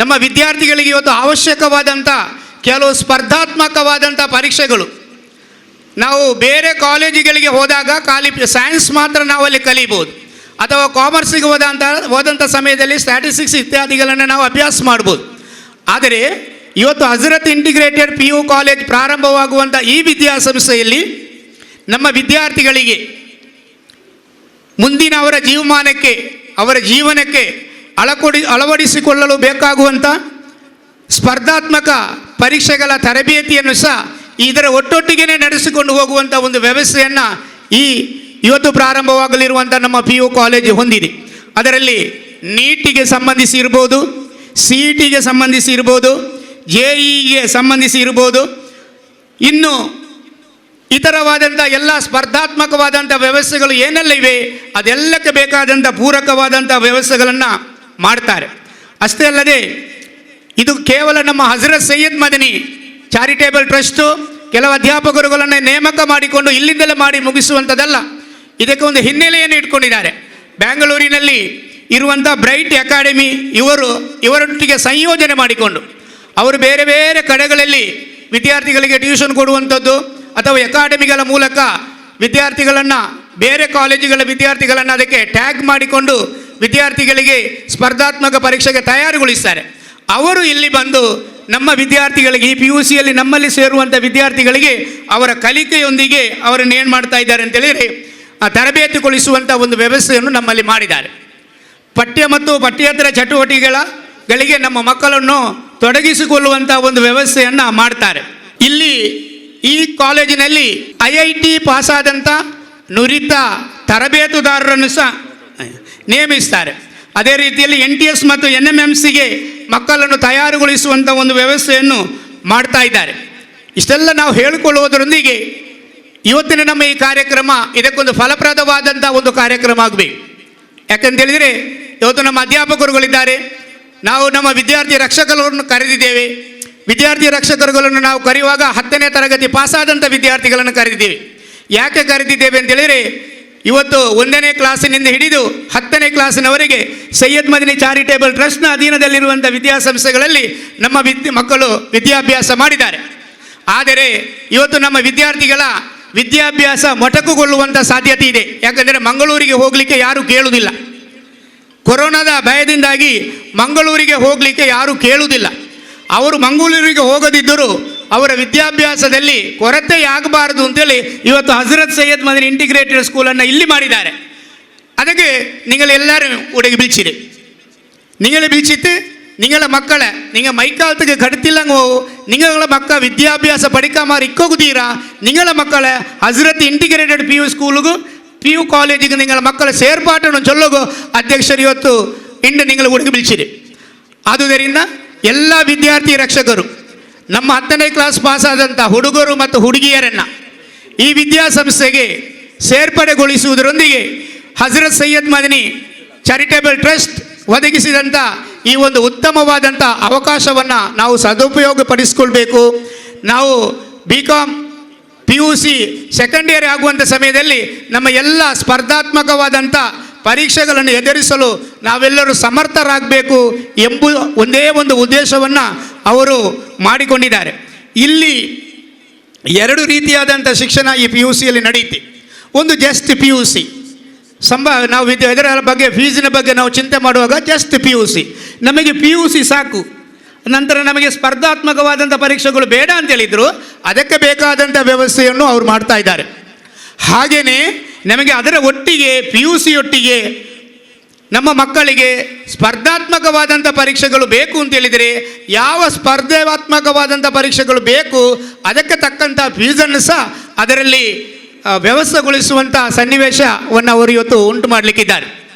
ನಮ್ಮ ವಿದ್ಯಾರ್ಥಿಗಳಿಗೆ ಇವತ್ತು ಅವಶ್ಯಕವಾದಂಥ ಕೆಲವು ಸ್ಪರ್ಧಾತ್ಮಕವಾದಂಥ ಪರೀಕ್ಷೆಗಳು, ನಾವು ಬೇರೆ ಕಾಲೇಜುಗಳಿಗೆ ಹೋದಾಗ ಖಾಲಿ ಸೈನ್ಸ್ ಮಾತ್ರ ನಾವಲ್ಲಿ ಕಲಿಬೋದು, ಅಥವಾ ಕಾಮರ್ಸಿಗೆ ಹೋದಂಥ ಸಮಯದಲ್ಲಿ ಸ್ಟ್ಯಾಟಿಸ್ಟಿಕ್ಸ್ ಇತ್ಯಾದಿಗಳನ್ನು ನಾವು ಅಭ್ಯಾಸ ಮಾಡ್ಬೋದು. ಆದರೆ ಇವತ್ತು ಹಜರತ್ ಇಂಟಿಗ್ರೇಟೆಡ್ PU ಕಾಲೇಜ್ ಪ್ರಾರಂಭವಾಗುವಂಥ ಈ ವಿದ್ಯಾಸಂಸ್ಥೆಯಲ್ಲಿ ನಮ್ಮ ವಿದ್ಯಾರ್ಥಿಗಳಿಗೆ ಮುಂದಿನ ಅವರ ಜೀವಮಾನಕ್ಕೆ, ಅವರ ಜೀವನಕ್ಕೆ ಅಳವಡಿಸಿಕೊಳ್ಳಲು ಬೇಕಾಗುವಂಥ ಸ್ಪರ್ಧಾತ್ಮಕ ಪರೀಕ್ಷೆಗಳ ತರಬೇತಿಯನ್ನು ಸಹ ಇದರ ಒಟ್ಟೊಟ್ಟಿಗೆ ನಡೆಸಿಕೊಂಡು ಹೋಗುವಂಥ ಒಂದು ವ್ಯವಸ್ಥೆಯನ್ನು ಇವತ್ತು ಪ್ರಾರಂಭವಾಗಲಿರುವಂಥ ನಮ್ಮ PU ಕಾಲೇಜು ಹೊಂದಿದೆ. ಅದರಲ್ಲಿ ನೀಟಿಗೆ ಸಂಬಂಧಿಸಿ ಇರ್ಬೋದು, CETಗೆ ಸಂಬಂಧಿಸಿ ಇರ್ಬೋದು, JEEಗೆ ಸಂಬಂಧಿಸಿ ಇರ್ಬೋದು, ಇನ್ನು ಇತರವಾದಂಥ ಎಲ್ಲ ಸ್ಪರ್ಧಾತ್ಮಕವಾದಂಥ ವ್ಯವಸ್ಥೆಗಳು ಏನೆಲ್ಲ ಇವೆ ಅದೆಲ್ಲಕ್ಕೆ ಬೇಕಾದಂಥ ಪೂರಕವಾದಂಥ ವ್ಯವಸ್ಥೆಗಳನ್ನು ಮಾಡ್ತಾರೆ. ಅಷ್ಟೇ ಅಲ್ಲದೆ ಇದು ಕೇವಲ ನಮ್ಮ ಹಜರತ್ ಸೈಯದ್ ಮದನಿ ಚಾರಿಟೇಬಲ್ ಟ್ರಸ್ಟು ಕೆಲವು ಅಧ್ಯಾಪಕರುಗಳನ್ನು ನೇಮಕ ಮಾಡಿಕೊಂಡು ಇಲ್ಲಿಂದಲೇ ಮಾಡಿ ಮುಗಿಸುವಂಥದ್ದಲ್ಲ. ಇದಕ್ಕೆ ಒಂದು ಹಿನ್ನೆಲೆಯನ್ನು ಇಟ್ಕೊಂಡಿದ್ದಾರೆ. ಬ್ಯಾಂಗ್ಳೂರಿನಲ್ಲಿ ಇರುವಂಥ ಬ್ರೈಟ್ ಅಕಾಡೆಮಿ ಇವರೊಟ್ಟಿಗೆ ಸಂಯೋಜನೆ ಮಾಡಿಕೊಂಡು ಅವರು ಬೇರೆ ಬೇರೆ ಕಡೆಗಳಲ್ಲಿ ವಿದ್ಯಾರ್ಥಿಗಳಿಗೆ ಟ್ಯೂಷನ್ ಕೊಡುವಂಥದ್ದು ಅಥವಾ ಅಕಾಡೆಮಿಗಳ ಮೂಲಕ ವಿದ್ಯಾರ್ಥಿಗಳನ್ನು ಬೇರೆ ಕಾಲೇಜುಗಳ ವಿದ್ಯಾರ್ಥಿಗಳನ್ನು ಅದಕ್ಕೆ ಟ್ಯಾಗ್ ಮಾಡಿಕೊಂಡು ವಿದ್ಯಾರ್ಥಿಗಳಿಗೆ ಸ್ಪರ್ಧಾತ್ಮಕ ಪರೀಕ್ಷೆಗೆ ತಯಾರುಗೊಳಿಸ್ತಾರೆ. ಅವರು ಇಲ್ಲಿ ಬಂದು ನಮ್ಮ ವಿದ್ಯಾರ್ಥಿಗಳಿಗೆ ಈ PUCಯಲ್ಲಿ ನಮ್ಮಲ್ಲಿ ಸೇರುವಂಥ ವಿದ್ಯಾರ್ಥಿಗಳಿಗೆ ಅವರ ಕಲಿಕೆಯೊಂದಿಗೆ ಅವರನ್ನು ಏನು ಮಾಡ್ತಾ ಇದ್ದಾರೆ ಅಂತೇಳಿದರೆ ತರಬೇತಿಗೊಳಿಸುವಂಥ ಒಂದು ವ್ಯವಸ್ಥೆಯನ್ನು ನಮ್ಮಲ್ಲಿ ಮಾಡಿದ್ದಾರೆ. ಪಠ್ಯ ಮತ್ತು ಪಠ್ಯೇತರ ಚಟುವಟಿಕೆಗಳಿಗೆ ನಮ್ಮ ಮಕ್ಕಳನ್ನು ತೊಡಗಿಸಿಕೊಳ್ಳುವಂಥ ಒಂದು ವ್ಯವಸ್ಥೆಯನ್ನು ಮಾಡ್ತಾರೆ. ಇಲ್ಲಿ ಈ ಕಾಲೇಜಿನಲ್ಲಿ IIT ಪಾಸಾದಂಥ ನುರಿತ ತರಬೇತುದಾರರನ್ನು ಸಹ ನೇಮಿಸ್ತಾರೆ. ಅದೇ ರೀತಿಯಲ್ಲಿ NTS ಮತ್ತು NMMCಗೆ ಮಕ್ಕಳನ್ನು ತಯಾರುಗೊಳಿಸುವಂಥ ಒಂದು ವ್ಯವಸ್ಥೆಯನ್ನು ಮಾಡ್ತಾ ಇದ್ದಾರೆ. ಇಷ್ಟೆಲ್ಲ ನಾವು ಹೇಳಿಕೊಳ್ಳುವುದರೊಂದಿಗೆ ಇವತ್ತಿನ ನಮ್ಮ ಈ ಕಾರ್ಯಕ್ರಮ ಇದಕ್ಕೊಂದು ಫಲಪ್ರದವಾದಂಥ ಒಂದು ಕಾರ್ಯಕ್ರಮ ಆಗಬೇಕು. ಯಾಕಂತೇಳಿದರೆ ಇವತ್ತು ನಮ್ಮ ಅಧ್ಯಾಪಕರುಗಳಿದ್ದಾರೆ, ನಾವು ನಮ್ಮ ವಿದ್ಯಾರ್ಥಿ ರಕ್ಷಕರನ್ನು ಕರೆದಿದ್ದೇವೆ. ವಿದ್ಯಾರ್ಥಿ ರಕ್ಷಕರುಗಳನ್ನು ನಾವು ಕರೆಯುವಾಗ 10ನೇ ತರಗತಿ ಪಾಸಾದಂಥ ವಿದ್ಯಾರ್ಥಿಗಳನ್ನು ಕರೆದಿದ್ದೇವೆ. ಯಾಕೆ ಕರೆದಿದ್ದೇವೆ ಅಂತೇಳಿದರೆ ಇವತ್ತು 1ನೇ ಕ್ಲಾಸಿನಿಂದ ಹಿಡಿದು 10ನೇ ಕ್ಲಾಸಿನವರೆಗೆ ಸೈಯದ್ ಮದನಿ ಚಾರಿಟೇಬಲ್ ಟ್ರಸ್ಟ್ನ ಅಧೀನದಲ್ಲಿರುವಂಥ ವಿದ್ಯಾಸಂಸ್ಥೆಗಳಲ್ಲಿ ನಮ್ಮ ಮಕ್ಕಳು ವಿದ್ಯಾಭ್ಯಾಸ ಮಾಡಿದ್ದಾರೆ. ಆದರೆ ಇವತ್ತು ನಮ್ಮ ವಿದ್ಯಾರ್ಥಿಗಳ ವಿದ್ಯಾಭ್ಯಾಸ ಮೊಟಕುಗೊಳ್ಳುವಂಥ ಸಾಧ್ಯತೆ ಇದೆ. ಯಾಕಂದರೆ ಮಂಗಳೂರಿಗೆ ಹೋಗಲಿಕ್ಕೆ ಯಾರೂ ಕೇಳುವುದಿಲ್ಲ. ಕೊರೋನಾದ ಭಯದಿಂದಾಗಿ ಮಂಗಳೂರಿಗೆ ಹೋಗಲಿಕ್ಕೆ ಯಾರೂ ಕೇಳುವುದಿಲ್ಲ. ಅವರು ಮಂಗಳೂರಿಗೆ ಹೋಗದಿದ್ದರೂ ಅವರ ವಿದ್ಯಾಭ್ಯಾಸದಲ್ಲಿ ಕೊರತೆಯಾಗಬಾರದು ಅಂತೇಳಿ ಇವತ್ತು ಹಜರತ್ ಸೈಯದ್ ಮದನಿ ಇಂಟಿಗ್ರೇಟೆಡ್ ಸ್ಕೂಲನ್ನು ಇಲ್ಲಿ ಮಾಡಿದ್ದಾರೆ. ಅದಕ್ಕೆ ನೀವೆಲ್ಲರೂ உடைய பிடிச்சிரு நீங்களே பிடிச்சிட்டு நீங்கள மக்களை நீங்கள் மைக்காலத்துக்கு கடுத்தில்லங்க நீங்கள மக்கள் வித்யாபியாச படிக்காம இக்கோகுதீரா நீங்கள மக்களை ಹಜರತ್ ಇಂಟಿಗ್ರೇಟೆಡ್ PU ಸ್ಕೂಲಿಗೂ PU ಕಾಲೇಜಿಗೆ ನಿಂಗಳ ಮಕ್ಕಳ ಸೇರ್ಪಾಟನ್ನು ಚೊಲ್ಲೋಗೋ ಅಧ್ಯಕ್ಷರು ಇವತ್ತು ಇಂದು ನಿಂಗಳ ಹುಡುಗಿ ಬಿಲ್ಚಿರಿ. ಆದುದರಿಂದ ಎಲ್ಲ ವಿದ್ಯಾರ್ಥಿ ರಕ್ಷಕರು ನಮ್ಮ 10ನೇ ಕ್ಲಾಸ್ ಪಾಸಾದಂಥ ಹುಡುಗರು ಮತ್ತು ಹುಡುಗಿಯರನ್ನು ಈ ವಿದ್ಯಾಸಂಸ್ಥೆಗೆ ಸೇರ್ಪಡೆಗೊಳಿಸುವುದರೊಂದಿಗೆ ಹಜರತ್ ಸೈಯದ್ ಮದನಿ ಚಾರಿಟೇಬಲ್ ಟ್ರಸ್ಟ್ ಒದಗಿಸಿದಂಥ ಈ ಒಂದು ಉತ್ತಮವಾದಂಥ ಅವಕಾಶವನ್ನು ನಾವು ಸದುಪಯೋಗಪಡಿಸಿಕೊಳ್ಬೇಕು. ನಾವು BCom PUC ಸೆಕೆಂಡ್ ಇಯರ್ ಆಗುವಂಥ ಸಮಯದಲ್ಲಿ ನಮ್ಮ ಎಲ್ಲ ಸ್ಪರ್ಧಾತ್ಮಕವಾದಂಥ ಪರೀಕ್ಷೆಗಳನ್ನು ಎದುರಿಸಲು ನಾವೆಲ್ಲರೂ ಸಮರ್ಥರಾಗಬೇಕು ಎಂಬುದು ಒಂದೇ ಒಂದು ಉದ್ದೇಶವನ್ನು ಅವರು ಮಾಡಿಕೊಂಡಿದ್ದಾರೆ. ಇಲ್ಲಿ 2 ರೀತಿಯಾದಂಥ ಶಿಕ್ಷಣ ಈ PUCಯಲ್ಲಿ ನಡೆಯುತ್ತೆ. ಒಂದು ಜಸ್ಟ್ PUC ನಾವು ಇದರ ಬಗ್ಗೆ ಫೀಸಿನ ಬಗ್ಗೆ ನಾವು ಚಿಂತೆ ಮಾಡುವಾಗ ಜಸ್ಟ್ PUC ನಮಗೆ PUC ಸಾಕು, ನಂತರ ನಮಗೆ ಸ್ಪರ್ಧಾತ್ಮಕವಾದಂಥ ಪರೀಕ್ಷೆಗಳು ಬೇಡ ಅಂತೇಳಿದರು. ಅದಕ್ಕೆ ಬೇಕಾದಂಥ ವ್ಯವಸ್ಥೆಯನ್ನು ಅವರು ಮಾಡ್ತಾ ಇದ್ದಾರೆ. ಹಾಗೆಯೇ ನಮಗೆ ಅದರ ಒಟ್ಟಿಗೆ PUC ಒಟ್ಟಿಗೆ ನಮ್ಮ ಮಕ್ಕಳಿಗೆ ಸ್ಪರ್ಧಾತ್ಮಕವಾದಂಥ ಪರೀಕ್ಷೆಗಳು ಬೇಕು ಅಂತೇಳಿದರೆ ಯಾವ ಸ್ಪರ್ಧಾತ್ಮಕವಾದಂಥ ಪರೀಕ್ಷೆಗಳು ಬೇಕು ಅದಕ್ಕೆ ತಕ್ಕಂಥ ಫೀಸನ್ನು ಸಹ ಅದರಲ್ಲಿ ವ್ಯವಸ್ಥೆಗೊಳಿಸುವಂಥ ಸನ್ನಿವೇಶವನ್ನು ಅವರು ಇವತ್ತು ಉಂಟು ಮಾಡಲಿಕ್ಕಿದ್ದಾರೆ.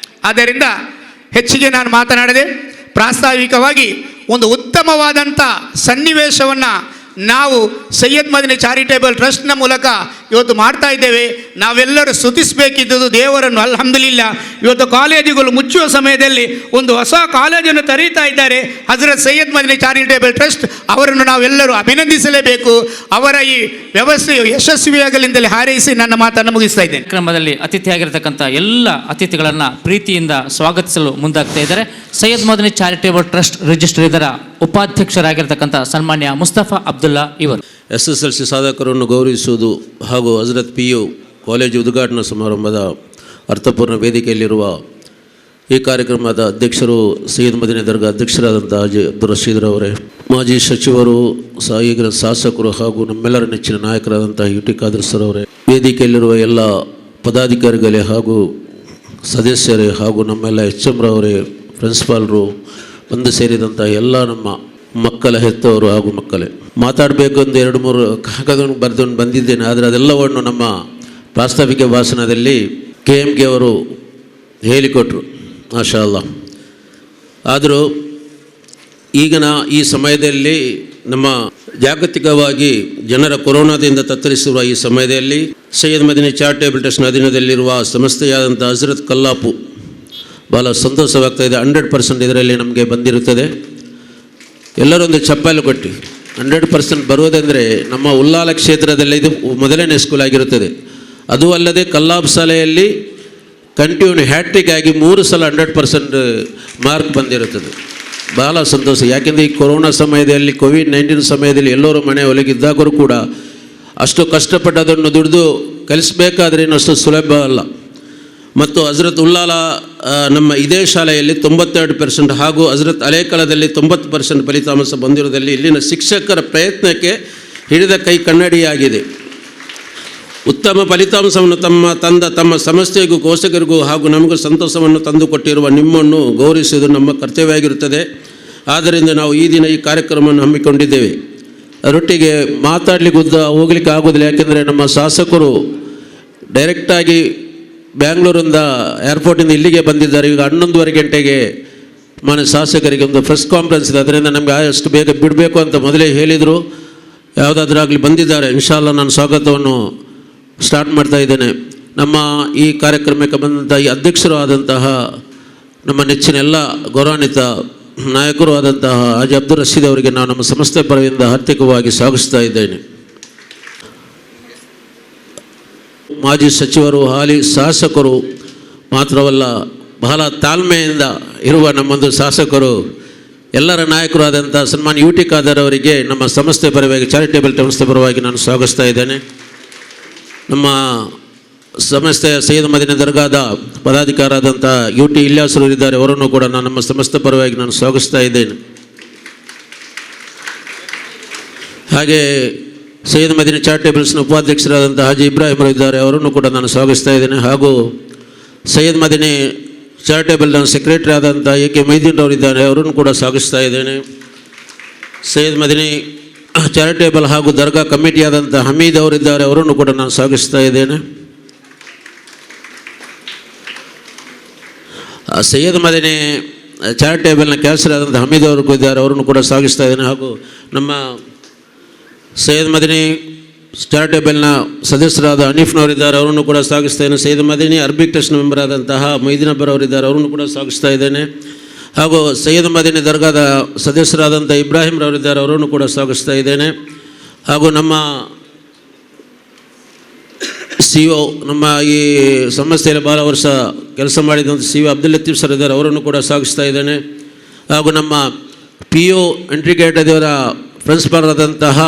ಆದ್ದರಿಂದ ಹೆಚ್ಚಿಗೆ ನಾನು ಮಾತನಾಡದೆ ಪ್ರಾಸ್ತಾವಿಕವಾಗಿ ಒಂದು ಉತ್ತಮವಾದಂಥ ಸನ್ನಿವೇಶವನ್ನು ನಾವು ಸೈಯದ್ ಮದನಿ ಚಾರಿಟೇಬಲ್ ಟ್ರಸ್ಟ್ನ ಮೂಲಕ ಇವತ್ತು ಮಾಡ್ತಾ ಇದ್ದೇವೆ. ನಾವೆಲ್ಲರೂ ಸ್ತುತಿಸಬೇಕಿದ್ದುದು ದೇವರನ್ನು. ಅಲ್ಹಮ್ದುಲಿಲ್ಲಾ, ಇವತ್ತು ಕಾಲೇಜುಗಳು ಮುಚ್ಚುವ ಸಮಯದಲ್ಲಿ ಒಂದು ಹೊಸ ಕಾಲೇಜನ್ನು ತೆರೀತಾ ಇದ್ದಾರೆ ಹಜರತ್ ಸೈಯದ್ ಮದನಿ ಚಾರಿಟೇಬಲ್ ಟ್ರಸ್ಟ್. ಅವರನ್ನು ನಾವೆಲ್ಲರೂ ಅಭಿನಂದಿಸಲೇಬೇಕು. ಅವರ ಈ ವ್ಯವಸ್ಥೆಯು ಯಶಸ್ವಿಯಾಗಲಿಂದಲೇ ಹಾರೈಸಿ ನನ್ನ ಮಾತನ್ನು ಮುಗಿಸ್ತಾ ಇದ್ದೇನೆ. ಕಾರ್ಯಕ್ರಮದಲ್ಲಿ ಅತಿಥಿಯಾಗಿರ್ತಕ್ಕಂಥ ಎಲ್ಲ ಅತಿಥಿಗಳನ್ನು ಪ್ರೀತಿಯಿಂದ ಸ್ವಾಗತಿಸಲು ಮುಂದಾಗ್ತಾ ಇದ್ದಾರೆ. Syed Madani charitable trust register ಇದರ ಉಪಾಧ್ಯಕ್ಷರಾಗಿರ್ತಕ್ಕಂಥ ಸನ್ಮಾನ್ಯ ಮುಸ್ತಫಾ ಅಬ್ದುಲ್ಲಾ ಇವರು. SSLC ಸಾಧಕರನ್ನು ಗೌರವಿಸುವುದು ಹಾಗೂ ಹಜರತ್ PU ಕಾಲೇಜು ಉದ್ಘಾಟನಾ ಸಮಾರಂಭದ ಅರ್ಥಪೂರ್ಣ ವೇದಿಕೆಯಲ್ಲಿರುವ ಈ ಕಾರ್ಯಕ್ರಮದ ಅಧ್ಯಕ್ಷರು ಸೈಯದ್ ಮದನಿ ದರ್ಗಾ ಅಧ್ಯಕ್ಷರಾದಂಥ ಹಾಜಿ ಅಬ್ದುಲ್ ರಶೀದ್ರವರೇ, ಮಾಜಿ ಸಚಿವರು, ಈಗಿನ ಶಾಸಕರು ಹಾಗೂ ನಮ್ಮೆಲ್ಲರ ನೆಚ್ಚಿನ ನಾಯಕರಾದಂಥ UT ಖಾದರ್ ಸರ್ ಅವರೇ, ವೇದಿಕೆಯಲ್ಲಿರುವ ಎಲ್ಲ ಪದಾಧಿಕಾರಿಗಳೇ ಹಾಗೂ ಸದಸ್ಯರೇ ಹಾಗೂ ನಮ್ಮೆಲ್ಲ HM ರವರೇ, ಪ್ರಿನ್ಸಿಪಾಲ್ರು, ಒಂದು ಸೇರಿದಂಥ ಎಲ್ಲ ನಮ್ಮ ಮಕ್ಕಳ ಹೆತ್ತವರು ಹಾಗೂ ಮಕ್ಕಳೇ, ಮಾತಾಡಬೇಕು ಅಂತ 2-3 ಕಾಗದವನ್ನು ಬರೆದು ಬಂದಿದ್ದೇನೆ. ಆದರೆ ಅದೆಲ್ಲವನ್ನು ನಮ್ಮ ಪ್ರಾಸ್ತಾವಿಕ ಭಾಷಣದಲ್ಲಿ KMK ಅವರು ಹೇಳಿಕೊಟ್ರು, ಮಾಷಾ ಅಲ್ಲಾ. ಆದರೂ ಈಗಿನ ಈ ಸಮಯದಲ್ಲಿ ನಮ್ಮ ಜಾಗತಿಕವಾಗಿ ಜನರ ಕೊರೋನಾದಿಂದ ತತ್ತರಿಸಿರುವ ಈ ಸಮಯದಲ್ಲಿ ಸೈಯದ್ ಮದನಿ ಚಾರಿಟೇಬಲ್ ಟ್ರಸ್ಟ್ನ ಅಧೀನದಲ್ಲಿರುವ ಸಂಸ್ಥೆಯಾದಂಥ ಹಜರತ್ ಕಲ್ಲಾಪು ಭಾಳ ಸಂತೋಷವಾಗ್ತಾಯಿದೆ. 100% ಇದರಲ್ಲಿ ನಮಗೆ ಬಂದಿರುತ್ತದೆ. ಎಲ್ಲರೊಂದು ಚಪ್ಪಾಳೆ ಕೊಟ್ಟು 100% ಬರುವುದೆಂದರೆ ನಮ್ಮ ಉಲ್ಲಾಲ ಕ್ಷೇತ್ರದಲ್ಲಿ ಇದು ಮೊದಲನೇ ಸ್ಕೂಲ್ ಆಗಿರುತ್ತದೆ. ಅದು ಅಲ್ಲದೆ ಕಲ್ಲಾಬ್ ಶಾಲೆಯಲ್ಲಿ ಕಂಟಿನ್ಯೂ ಹ್ಯಾಟ್ರಿಕ್ ಆಗಿ 3 ಸಲ 100% ಮಾರ್ಕ್ ಬಂದಿರುತ್ತದೆ. ಬಹಳ ಸಂತೋಷ. ಯಾಕೆಂದರೆ ಈ ಕೊರೋನಾ ಸಮಯದಲ್ಲಿ ಕೋವಿಡ್-19 ಸಮಯದಲ್ಲಿ ಎಲ್ಲರೂ ಮನೆ ಒಳಗಿದ್ದಾಗರೂ ಕೂಡ ಅಷ್ಟು ಕಷ್ಟಪಟ್ಟದನ್ನು ದುಡಿದು ಕಲಿಸಬೇಕಾದ್ರೆ ಅಷ್ಟು ಸುಲಭ ಅಲ್ಲ. ಮತ್ತು ಹಜರತ್ ಉಲ್ಲಾಲ ನಮ್ಮ ಇದೇ ಶಾಲೆಯಲ್ಲಿ 92% ಹಾಗೂ ಹಜರತ್ ಅಲೇಕಲದಲ್ಲಿ 90% ಫಲಿತಾಂಶ ಬಂದಿರುವುದರಲ್ಲಿ ಇಲ್ಲಿನ ಶಿಕ್ಷಕರ ಪ್ರಯತ್ನಕ್ಕೆ ಹಿಡಿದ ಕೈ ಕನ್ನಡಿಯಾಗಿದೆ. ಉತ್ತಮ ಫಲಿತಾಂಶವನ್ನು ತಮ್ಮ ಸಂಸ್ಥೆಗೂ ಪೋಷಕರಿಗೂ ಹಾಗೂ ನಮಗೂ ಸಂತೋಷವನ್ನು ತಂದುಕೊಟ್ಟಿರುವ ನಿಮ್ಮನ್ನು ಗೌರವಿಸುವುದು ನಮ್ಮ ಕರ್ತವ್ಯವಾಗಿರುತ್ತದೆ. ಆದ್ದರಿಂದ ನಾವು ಈ ದಿನ ಈ ಕಾರ್ಯಕ್ರಮವನ್ನು ಹಮ್ಮಿಕೊಂಡಿದ್ದೇವೆ. ಅದರೊಟ್ಟಿಗೆ ಮಾತಾಡಲಿಕ್ಕೆ ಹೋಗ್ಲಿಕ್ಕೆ ಆಗೋದಿಲ್ಲ. ಯಾಕೆಂದರೆ ನಮ್ಮ ಶಾಸಕರು ಡೈರೆಕ್ಟಾಗಿ ಬ್ಯಾಂಗ್ಳೂರಿಂದ ಏರ್ಪೋರ್ಟಿಂದ ಇಲ್ಲಿಗೆ ಬಂದಿದ್ದಾರೆ. ಈಗ 11:30 ಗಂಟೆಗೆ ಮಾನ್ಯ ಶಾಸಕರಿಗೆ ಒಂದು ಪ್ರೆಸ್ ಕಾನ್ಫರೆನ್ಸ್ ಇದೆ. ಅದರಿಂದ ನಮಗೆ ಅಷ್ಟು ಬೇಗ ಬಿಡಬೇಕು ಅಂತ ಮೊದಲೇ ಹೇಳಿದರು. ಯಾವುದಾದ್ರಾಗಲಿ ಬಂದಿದ್ದಾರೆ. ಇನ್ಶಾಲ್ಲ ನಾನು ಸ್ವಾಗತವನ್ನು ಸ್ಟಾರ್ಟ್ ಮಾಡ್ತಾ ಇದ್ದೇನೆ. ನಮ್ಮ ಈ ಕಾರ್ಯಕ್ರಮಕ್ಕೆ ಬಂದಂಥ ಈ ಅಧ್ಯಕ್ಷರು ಆದಂತಹ ನಮ್ಮ ನೆಚ್ಚಿನ ಎಲ್ಲ ಗೌರವಾನ್ವಿತ ನಾಯಕರು ಆದಂತಹ ಹಾಜಿ ಅಬ್ದುಲ್ ರಶೀದ್ ಅವರಿಗೆ ನಾನು ನಮ್ಮ ಸಂಸ್ಥೆ ಪರದಿಂದ ಹಾರ್ದಿಕವಾಗಿ ಸ್ವಾಗತಿಸ್ತಾ ಇದ್ದೇನೆ. ಮಾಜಿ ಸಚಿವರು, ಹಾಲಿ ಶಾಸಕರು ಮಾತ್ರವಲ್ಲ, ಬಹಳ ತಾಳ್ಮೆಯಿಂದ ಇರುವ ನಮ್ಮೊಂದು ಶಾಸಕರು, ಎಲ್ಲರ ನಾಯಕರು ಆದಂಥ ಸನ್ಮಾನ್ ಯು ಟಿ ಖಾದರ್ ಅವರಿಗೆ ನಮ್ಮ ಸಂಸ್ಥೆ ಪರವಾಗಿ, ಚಾರಿಟೇಬಲ್ ಸಂಸ್ಥೆ ಪರವಾಗಿ ನಾನು ಸ್ವಾಗತಿಸ್ತಾ ಇದ್ದೇನೆ. ನಮ್ಮ ಸಂಸ್ಥೆಯ ಸೈಯದ್ ಮದೀನಾ ದರ್ಗಾದ ಪದಾಧಿಕಾರಿಯಾದಂಥ ಯು ಟಿ ಇಲ್ಯಾಸರು ಇದ್ದಾರೆ. ಅವರನ್ನು ಕೂಡ ನಾನು ನಮ್ಮ ಸಂಸ್ಥೆ ಪರವಾಗಿ ನಾನು ಸ್ವಾಗತಿಸ್ತಾ ಇದ್ದೇನೆ. ಹಾಗೆ ಸೈಯದ್ ಮದೀನಾ ಚಾರಿಟೇಬಲ್ಸ್ನ ಉಪಾಧ್ಯಕ್ಷರಾದಂಥ ಹಾಜಿ ಇಬ್ರಾಹಿಂ ಅವರು ಇದ್ದಾರೆ. ಅವರನ್ನು ಕೂಡ ನಾನು ಸ್ವಾಗತಿಸ್ತಾ ಇದ್ದೇನೆ. ಹಾಗೂ ಸೈಯದ್ ಮದೀನಾ ಚಾರಿಟೇಬಲ್ನ ಸೆಕ್ರೆಟರಿ ಆದಂಥ ಎ ಕೆ ಮೈದೀನ್ ಅವರಿದ್ದಾರೆ. ಅವರನ್ನು ಕೂಡ ಸ್ವಾಗತಿಸ್ತಾ ಇದ್ದೇನೆ. ಸೈಯದ್ ಮದೀನಾ ಚಾರಿಟೇಬಲ್ ಹಾಗೂ ದರ್ಗಾ ಕಮಿಟಿಯಾದಂಥ ಹಮೀದ್ ಅವರಿದ್ದಾರೆ. ಅವರನ್ನು ಕೂಡ ನಾನು ಸ್ವಾಗತಿಸ್ತಾ ಇದ್ದೇನೆ. ಸೈಯದ್ ಮದೀನಾ ಚಾರಿಟೇಬಲ್ನ ಕ್ಯಾನ್ಸರ್ ಆದಂಥ ಹಮೀದ್ ಅವರು ಇದ್ದಾರೆ. ಅವರನ್ನು ಕೂಡ ಸ್ವಾಗತಿಸ್ತಾ ಇದ್ದೇನೆ. ಹಾಗೂ ನಮ್ಮ ಸೈಯದ್ ಮದೀನಾ ಚಾರಿಟೇಬಲ್ನ ಸದಸ್ಯರಾದ ಹನೀಫ್ನವರಿದ್ದಾರೆ. ಅವರನ್ನು ಕೂಡ ಸ್ವಾಗತಿಸ್ತಾ ಇದ್ದೇನೆ. ಸೈಯದ್ ಮದೀನಾ ಅರ್ಬಿಕ್ ಟ್ರಸ್ಟ್ ಮೆಂಬರ್ ಆದಂತಹ ಮೊಯ್ದೀನ್ ಅಬ್ಬರ್ ಅವರಿದ್ದಾರೆ. ಅವರನ್ನು ಕೂಡ ಸ್ವಾಗತಿಸ್ತಾ ಇದ್ದೇನೆ. ಹಾಗೂ ಸೈಯದ್ ಮದೀನಾ ದರ್ಗಾದ ಸದಸ್ಯರಾದಂಥ ಇಬ್ರಾಹಿಂ ರವರಿದ್ದಾರೆ. ಅವರನ್ನು ಕೂಡ ಸ್ವಾಗತಿಸ್ತಾ ಇದ್ದೇನೆ. ಹಾಗೂ ನಮ್ಮ ಸಿ ಒ, ನಮ್ಮ ಈ ಸಂಸ್ಥೆಯಲ್ಲಿ ಭಾಳ ವರ್ಷ ಕೆಲಸ ಮಾಡಿದಂಥ C O Abdul Latif sir ಇದ್ದಾರೆ. ಅವರನ್ನು ಕೂಡ ಸ್ವಾಗತಿಸ್ತಾ ಇದ್ದೇನೆ. ಹಾಗೂ ನಮ್ಮ ಪಿ ಒ ಇಂಟ್ರಿಗೇಟ್ ಅದರ ಪ್ರಿನ್ಸಿಪಾಲ್ ಆದಂತಹ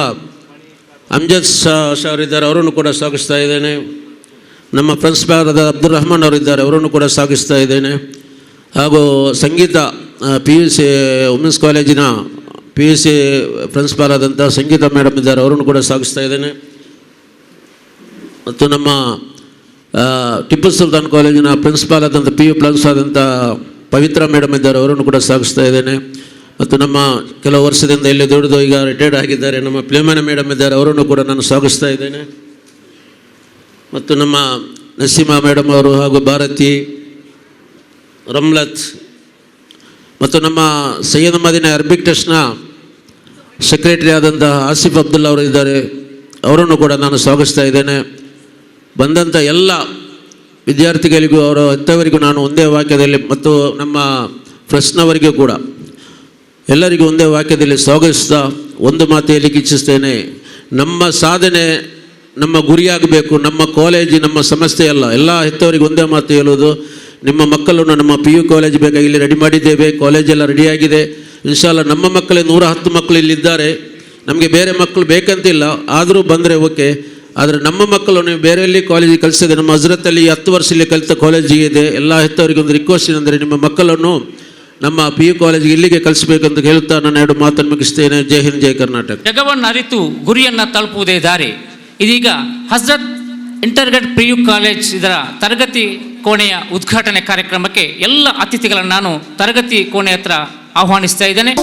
ಅಮ್ಜದ್ ಶಾ ಅವರಿದ್ದಾರೆ. ಅವರನ್ನು ಕೂಡ ಸ್ವಾಗತಿಸ್ತಾ ಇದ್ದೇನೆ. ನಮ್ಮ ಪ್ರಿನ್ಸಿಪಾಲ್ ಆದ ಅಬ್ದುಲ್ ರಹಮಾನ್ ಅವರಿದ್ದಾರೆ. ಅವರನ್ನು ಕೂಡ ಸ್ವಾಗತಿಸ್ತಾ ಇದ್ದೇನೆ. ಹಾಗೂ ಸಂಗೀತ PUC ವುಮೆನ್ಸ್ ಕಾಲೇಜಿನ PUC ಪ್ರಿನ್ಸಿಪಾಲ್ ಆದಂಥ ಸಂಗೀತ ಮೇಡಮ್ ಇದ್ದಾರೆ. ಅವರನ್ನು ಕೂಡ ಸ್ವಾಗತಿಸ್ತಾ ಇದ್ದೇನೆ. ಮತ್ತು ನಮ್ಮ ಟಿಪ್ಪು ಸುಲ್ತಾನ್ ಕಾಲೇಜಿನ ಪ್ರಿನ್ಸಿಪಾಲ್ ಆದಂಥ PU ಪ್ಲಸ್ ಆದಂಥ ಪವಿತ್ರ ಮೇಡಮ್ ಇದ್ದಾರೆ. ಅವರನ್ನು ಕೂಡ ಸ್ವಾಗತಿಸ್ತಾ ಇದ್ದೇನೆ. ಮತ್ತು ನಮ್ಮ ಕೆಲವು ವರ್ಷದಿಂದ ಇಲ್ಲಿ ದುಡಿದು ಈಗ ರಿಟೈರ್ಡ್ ಆಗಿದ್ದಾರೆ ನಮ್ಮ ಪ್ಲೇಮನ ಮೇಡಮ್ ಇದ್ದಾರೆ. ಅವರನ್ನು ಕೂಡ ನಾನು ಸ್ವಾಗತಿಸ್ತಾ ಇದ್ದೇನೆ. ಮತ್ತು ನಮ್ಮ ನಸೀಮಾ ಮೇಡಮ್ ಅವರು ಹಾಗೂ ಭಾರತಿ, ರಮ್ಲತ್ ಮತ್ತು ನಮ್ಮ ಸೈಯದ್ ಮದೀನಾ ಅರ್ಬಿಕ್ ಟ್ರಸ್ಟ್ನ ಸೆಕ್ರೆಟರಿ ಆದಂಥ ಆಸಿಫ್ ಅಬ್ದುಲ್ಲಾ ಅವರು ಇದ್ದಾರೆ. ಅವರನ್ನು ಕೂಡ ನಾನು ಸ್ವಾಗತಿಸ್ತಾ ಇದ್ದೇನೆ. ಬಂದಂಥ ಎಲ್ಲ ವಿದ್ಯಾರ್ಥಿಗಳಿಗೂ ಅವರ ಹೆತ್ತವರಿಗೂ ನಾನು ಒಂದೇ ವಾಕ್ಯದಲ್ಲಿ ಮತ್ತು ನಮ್ಮ ಟ್ರಸ್ಟ್ನವರಿಗೂ ಕೂಡ ಎಲ್ಲರಿಗೂ ಒಂದೇ ವಾಕ್ಯದಲ್ಲಿ ಸ್ವಾಗತಿಸ್ತಾ ಒಂದು ಮಾತು ಹೇಳಲಿಕ್ಕೆ ಇಚ್ಛಿಸ್ತೇನೆ. ನಮ್ಮ ಸಾಧನೆ ನಮ್ಮ ಗುರಿಯಾಗಬೇಕು. ನಮ್ಮ ಕಾಲೇಜು ನಮ್ಮ ಸಂಸ್ಥೆ ಅಲ್ಲ. ಎಲ್ಲ ಹೆತ್ತವರಿಗೆ ಒಂದೇ ಮಾತು ಹೇಳುವುದು, ನಿಮ್ಮ ಮಕ್ಕಳನ್ನು ನಮ್ಮ PU ಕಾಲೇಜ್ ಬೇಕಾಗಿ ಇಲ್ಲಿ ರೆಡಿ ಮಾಡಿದ್ದೇವೆ. ಕಾಲೇಜೆಲ್ಲ ರೆಡಿಯಾಗಿದೆ. ಇನ್ಶಾಲ್ಲ ನಮ್ಮ ಮಕ್ಕಳೇ 110 ಮಕ್ಕಳು ಇಲ್ಲಿದ್ದಾರೆ. ನಮಗೆ ಬೇರೆ ಮಕ್ಕಳು ಬೇಕಂತಿಲ್ಲ, ಆದರೂ ಬಂದರೆ ಓಕೆ. ಆದರೆ ನಮ್ಮ ಮಕ್ಕಳು ನೀವು ಬೇರೆಯಲ್ಲಿ ಕಾಲೇಜಿಗೆ ಕಲಿಸಿದೆ. ನಮ್ಮ ಹಜರತ್ತಲ್ಲಿ 10 ವರ್ಷ ಇಲ್ಲಿ ಕಲಿತ ಕಾಲೇಜಿಗೆ ಇದೆ. ಎಲ್ಲ ಹೆತ್ತವರಿಗೆ ಒಂದು ರಿಕ್ವೆಸ್ಟ್ ಏನಂದರೆ ನಿಮ್ಮ ಮಕ್ಕಳನ್ನು ನಮ್ಮ PU ಕಾಲೇಜಿಗೆ ಇಲ್ಲಿಗೆ ಕಲಿಸಬೇಕಂತ ಹೇಳ್ತಾ ನಾನು 2 ಮಾತನ್ನು ಮುಗಿಸ್ತೇನೆ. ಜೈ ಹಿಂದ್, ಜೈ ಕರ್ನಾಟಕ. ಜಗವನ್ನು ಅರಿತು ಗುರಿಯನ್ನು ತಲುಪುವುದೇ ದಾರಿ. ಇದೀಗ ಹಜರತ್ ಇಂಟರ್ಗ್ರೇಟ್ PU ಕಾಲೇಜ್ ಇದರ ತರಗತಿ ಕೋಣೆಯ ಉದ್ಘಾಟನೆ ಕಾರ್ಯಕ್ರಮಕ್ಕೆ ಎಲ್ಲ ಅತಿಥಿಗಳನ್ನು ನಾನು ತರಗತಿ ಕೋಣೆ ಹತ್ರ ಆಹ್ವಾನಿಸ್ತಾ ಇದ್ದೇನೆ.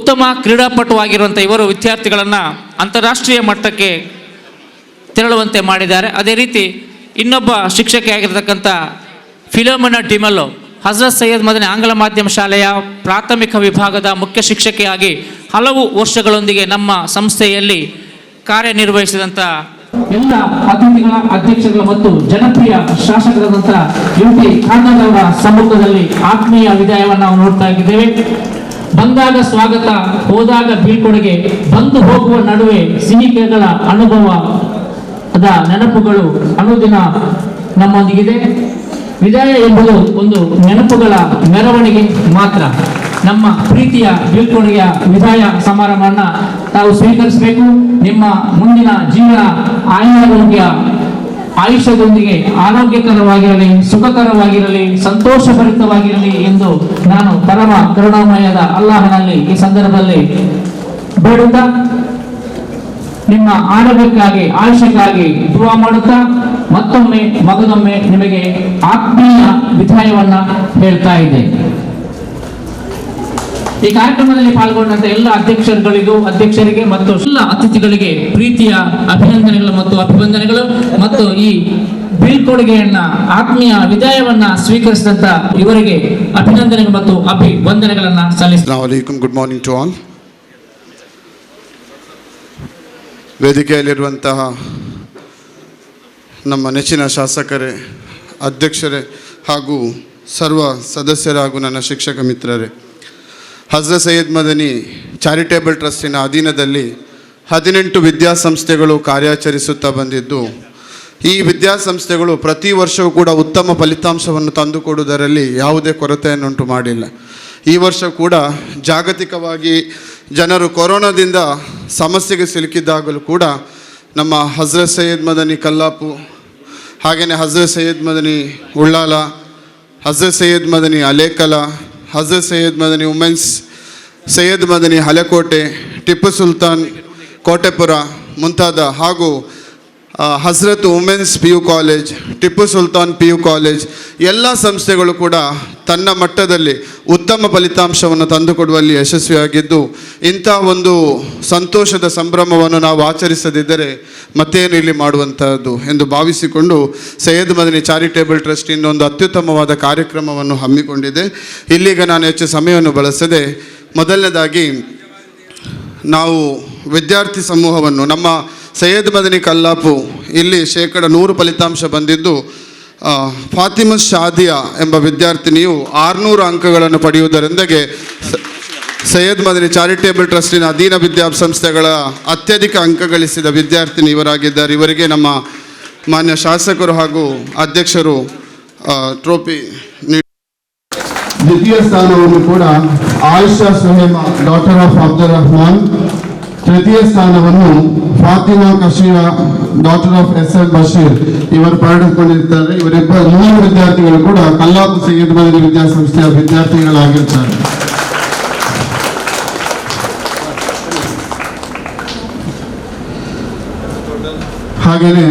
ಉತ್ತಮ ಕ್ರೀಡಾಪಟುವಾಗಿರುವಂಥ ಇವರು ವಿದ್ಯಾರ್ಥಿಗಳನ್ನು ಅಂತಾರಾಷ್ಟ್ರೀಯ ಮಟ್ಟಕ್ಕೆ ತೆರಳುವಂತೆ ಮಾಡಿದ್ದಾರೆ. ಅದೇ ರೀತಿ ಇನ್ನೊಬ್ಬ ಶಿಕ್ಷಕಿಯಾಗಿರ್ತಕ್ಕಂಥ ಫಿಲೋಮಿನಾ ಡಿಮೆಲ್ಲೋ ಹಜರತ್ ಸೈಯದ್ ಮದನಿ ಆಂಗ್ಲ ಮಾಧ್ಯಮ ಶಾಲೆಯ ಪ್ರಾಥಮಿಕ ವಿಭಾಗದ ಮುಖ್ಯ ಶಿಕ್ಷಕಿಯಾಗಿ ಹಲವು ವರ್ಷಗಳೊಂದಿಗೆ ನಮ್ಮ ಸಂಸ್ಥೆಯಲ್ಲಿ ಕಾರ್ಯನಿರ್ವಹಿಸಿದಂಥ ಎಲ್ಲ ಅತಿಥಿಗಳ ಅಧ್ಯಕ್ಷರುಗಳು ಮತ್ತು ಜನಪ್ರಿಯ ಶಾಸಕರಾದಂಥ UT ಖಾದರ್ ಅವರ ಸಮ್ಮುಖದಲ್ಲಿ ಆತ್ಮೀಯ ವಿದಾಯವನ್ನು ನಾವು ನೋಡ್ತಾ ಇದ್ದೇವೆ. ಬಂದಾಗ ಸ್ವಾಗತ, ಹೋದಾಗ ಬೀಳ್ಕೊಡುಗೆ, ಬಂದು ಹೋಗುವ ನಡುವೆ ಸಿಹಿಕೆಗಳ ಅನುಭವ ಅದ ನೆನಪುಗಳು ಅನುದಿನ ನಮ್ಮೊಂದಿಗಿದೆ. ವಿದಾಯ ಎಂಬುದು ಒಂದು ನೆನಪುಗಳ ಮೆರವಣಿಗೆ ಮಾತ್ರ. ನಮ್ಮ ಪ್ರೀತಿಯ ಬೀಳ್ಕೊಡುಗೆಯ ವಿದಾಯ ಸಮಾರಂಭವನ್ನು ತಾವು ಸ್ವೀಕರಿಸಬೇಕು. ನಿಮ್ಮ ಮುಂದಿನ ಜೀವನ ಆಯುಷ್ಯದೊಂದಿಗೆ ಆರೋಗ್ಯಕರವಾಗಿರಲಿ, ಸುಖಕರವಾಗಿರಲಿ, ಸಂತೋಷಭರಿತವಾಗಿರಲಿ ಎಂದು ನಾನು ಪರಮ ಕರುಣಾಮಯದ ಅಲ್ಲಾಹನಲ್ಲಿ ಈ ಸಂದರ್ಭದಲ್ಲಿ ಬೇಡುತ್ತಾ ನಿಮ್ಮ ಆರೋಗ್ಯಕ್ಕಾಗಿ ಆಯುಷ್ಯಕ್ಕಾಗಿ ದುವಾ ಮಾಡುತ್ತಾ ಮತ್ತೊಮ್ಮೆ ಮಗದೊಮ್ಮೆ ನಿಮಗೆ ಆತ್ಮೀಯ ವಿದಾಯವನ್ನ ಹೇಳ್ತಾ ಇದ್ದೆ. ಈ ಕಾರ್ಯಕ್ರಮದಲ್ಲಿ ಪಾಲ್ಗೊಂಡಂತ ಎಲ್ಲ ಅಧ್ಯಕ್ಷರಿಗೆ ಮತ್ತು ಎಲ್ಲ ಅತಿಥಿಗಳಿಗೆ ಪ್ರೀತಿಯ ಅಭಿನಂದನೆಗಳು ಮತ್ತು ಅಭಿವಂದನೆಗಳು ಮತ್ತು ಈ ಬೀಳ್ಕೊಡುಗೆಯನ್ನ ಆತ್ಮೀಯ ವಿದಾಯವನ್ನ ಸ್ವೀಕರಿಸಿದಂತ ಇವರಿಗೆ ಅಭಿನಂದನೆಗಳು ಮತ್ತು ಅಭಿವಂದನೆಗಳನ್ನ ಸಲ್ಲಿಸುತ್ತೇನೆ. Good morning to all. ವೇದಿಕೆಯಲ್ಲಿರುವಂತಹ ನಮ್ಮ ನೆಚ್ಚಿನ ಶಾಸಕರೇ, ಅಧ್ಯಕ್ಷರೇ ಹಾಗೂ ಸರ್ವ ಸದಸ್ಯರೇ ಹಾಗೂ ನನ್ನ ಶಿಕ್ಷಕ ಮಿತ್ರರೇ, ಹಜರತ್ ಸೈಯದ್ ಮದನಿ ಚಾರಿಟೇಬಲ್ ಟ್ರಸ್ಟಿನ ಅಧೀನದಲ್ಲಿ 18 ವಿದ್ಯಾಸಂಸ್ಥೆಗಳು ಕಾರ್ಯಾಚರಿಸುತ್ತಾ ಬಂದಿದ್ದು, ಈ ವಿದ್ಯಾಸಂಸ್ಥೆಗಳು ಪ್ರತಿ ವರ್ಷವೂ ಕೂಡ ಉತ್ತಮ ಫಲಿತಾಂಶವನ್ನು ತಂದುಕೊಡುವುದರಲ್ಲಿ ಯಾವುದೇ ಕೊರತೆಯನ್ನುಂಟು ಮಾಡಿಲ್ಲ. ಈ ವರ್ಷ ಕೂಡ ಜಾಗತಿಕವಾಗಿ ಜನರು ಕೊರೋನಾದಿಂದ ಸಮಸ್ಯೆಗೆ ಸಿಲುಕಿದ್ದಾಗಲೂ ಕೂಡ ನಮ್ಮ ಹಜರತ್ ಸೈಯದ್ ಮದನಿ ಕಲ್ಲಾಪು, ಹಾಗೆಯೇ ಹಜರತ್ ಸೈಯದ್ ಮದನಿ ಉಳ್ಳಾಲ, ಹಜರತ್ ಸೈಯದ್ ಮದನಿ ಅಲೇಕಲ, ಹಜರತ್ ಸೈಯದ್ ಮದನಿ ವುಮೆನ್ಸ್, ಸೈಯದ್ ಮದನಿ ಹಳೆಕೋಟೆ, ಟಿಪ್ಪು ಸುಲ್ತಾನ್ ಕೋಟೆಪುರ ಮುಂತಾದ ಹಾಗೂ Hazrat women's PU college, Tipu Sultan PU college ಎಲ್ಲ ಸಂಸ್ಥೆಗಳು ಕೂಡ ತನ್ನ ಮಟ್ಟದಲ್ಲಿ ಉತ್ತಮ ಫಲಿತಾಂಶವನ್ನು ತಂದುಕೊಡುವಲ್ಲಿ ಯಶಸ್ವಿಯಾಗಿದ್ದು, ಇಂಥ ಒಂದು ಸಂತೋಷದ ಸಂಭ್ರಮವನ್ನು ನಾವು ಆಚರಿಸದಿದ್ದರೆ ಮತ್ತೇನು ಇಲ್ಲಿ ಮಾಡುವಂಥದ್ದು ಎಂದು ಭಾವಿಸಿಕೊಂಡು ಸೈಯದ್ ಮದನಿ ಚಾರಿಟೇಬಲ್ ಟ್ರಸ್ಟ್ ಇನ್ನೊಂದು ಅತ್ಯುತ್ತಮವಾದ ಕಾರ್ಯಕ್ರಮವನ್ನು ಹಮ್ಮಿಕೊಂಡಿದೆ. ಇಲ್ಲಿಗ ನಾನು ಹೆಚ್ಚು ಸಮಯವನ್ನು ಬಳಸದೆ ಮೊದಲನೇದಾಗಿ ನಾವು ವಿದ್ಯಾರ್ಥಿ ಸಮೂಹವನ್ನು, ನಮ್ಮ ಸೈಯದ್ ಮದನಿ ಕಲ್ಲಾಪು ಇಲ್ಲಿ 100% ಫಲಿತಾಂಶ ಬಂದಿದ್ದು, ಫಾತಿಮಾ ಶಾದಿಯಾ ಎಂಬ ವಿದ್ಯಾರ್ಥಿನಿಯು 600 ಅಂಕಗಳನ್ನು ಪಡೆಯುವುದರೊಂದಿಗೆ ಸೈಯದ್ ಮದನಿ ಚಾರಿಟೇಬಲ್ ಟ್ರಸ್ಟಿನ ಅಧೀನ ವಿದ್ಯಾಸಂಸ್ಥೆಗಳ ಅತ್ಯಧಿಕ ಅಂಕ ಗಳಿಸಿದ ವಿದ್ಯಾರ್ಥಿನಿ ಇವರಾಗಿದ್ದಾರೆ. ಇವರಿಗೆ ನಮ್ಮ ಮಾನ್ಯ ಶಾಸಕರು ಹಾಗೂ ಅಧ್ಯಕ್ಷರು ಟ್ರೋಫಿ ದ್ವಿತೀಯ ಸ್ಥಾನವನ್ನು ಕೂಡ ಆಯಿಷಾ ಸುಹೇಮಾ ಡಾಟರ್ ಆಫ್ ಅಬ್ದುಲ್ ರಹಮಾನ್, ತೃತೀಯ ಸ್ಥಾನವನ್ನು Fatima Kashira daughter of SL Basheer ಇವರು ಪಡೆದುಕೊಂಡಿರ್ತಾರೆ. ಇವರಿಬ್ಬರು 3 ವಿದ್ಯಾರ್ಥಿಗಳು ಕೂಡ ಕಲ್ಲಾಪು ಸೈಯದ್ ಮದನಿ ವಿದ್ಯಾಸಂಸ್ಥೆಯ ವಿದ್ಯಾರ್ಥಿಗಳಾಗಿರ್ತಾರೆ. ಹಾಗೆಯೇ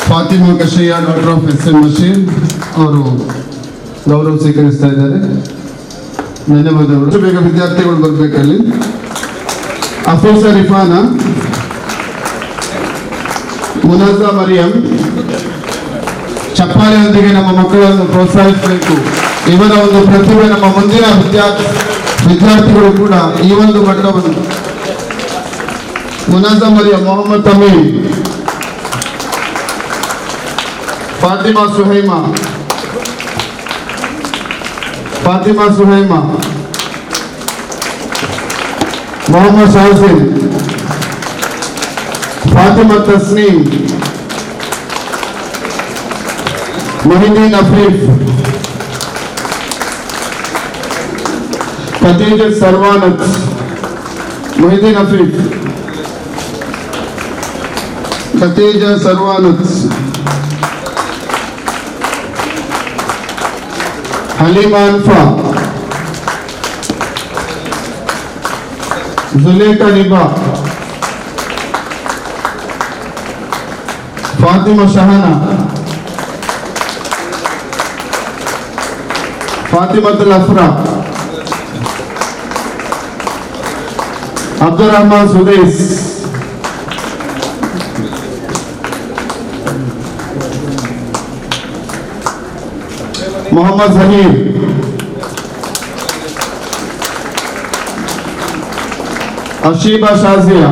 Fatima Kashiya daughter of SL Basheer ಅವರು ಗೌರವ ಸ್ವೀಕರಿಸ್ತಾ ಇದ್ದಾರೆ. ಧನ್ಯವಾದಗಳು. ಬೇಗ ವಿದ್ಯಾರ್ಥಿಗಳು ಬರಬೇಕಲ್ಲಿ. ಅಫೀಸಾ ರಿಫಾನಾ, ಮುನಜಾ ಮರಿಯಂ, ಚಪ್ಪಾಳೆಯೊಂದಿಗೆ ನಮ್ಮ ಮಕ್ಕಳನ್ನು ಪ್ರೋತ್ಸಾಹಿಸಬೇಕು. ಇವರ ಒಂದು ಪ್ರತಿಭೆ ನಮ್ಮ ಮುಂದಿನ ವಿದ್ಯಾರ್ಥಿಗಳು ಕೂಡ ಈ ಒಂದು ಮಟ್ಟವನ್ನು. ಮುನಜಾ ಮರಿಯಂ, ಮೊಹಮ್ಮದ್ ತಮೀಮ್, ಫಾತಿಮಾ ಸುಹೈಮಾ, ಮೊಹಮ್ಮದ್ ಶಾಹಿನ್, ಫಾತಿಮಾ ತಸ್ನೀಮ್, ಮೊಹಿದ್ದೀನ್ ಅಫೀಫ್, ಖದೀಜತ್ ಸರ್ವಾನತ್, ಮೊಹಿದ್ದೀನ್ ಅಫೀಫ್, ಖತೀಜಾ ಸರ್ವಾನತ್, ಹಲೀಮಾ ಅನ್ಫಾ, ಜುಲೇಖಾ ನಿಬಾ, ಫಾತಿಮಾ ಶಹನಾ, ಫಾತಿಮತುಲ್ ಅಫ್ರಾ, ಅಬ್ದುಲ್ ರಹಮಾನ್ ಸುದೇಸ್, मोहम्मद जहीर, अशीबा शाजिया,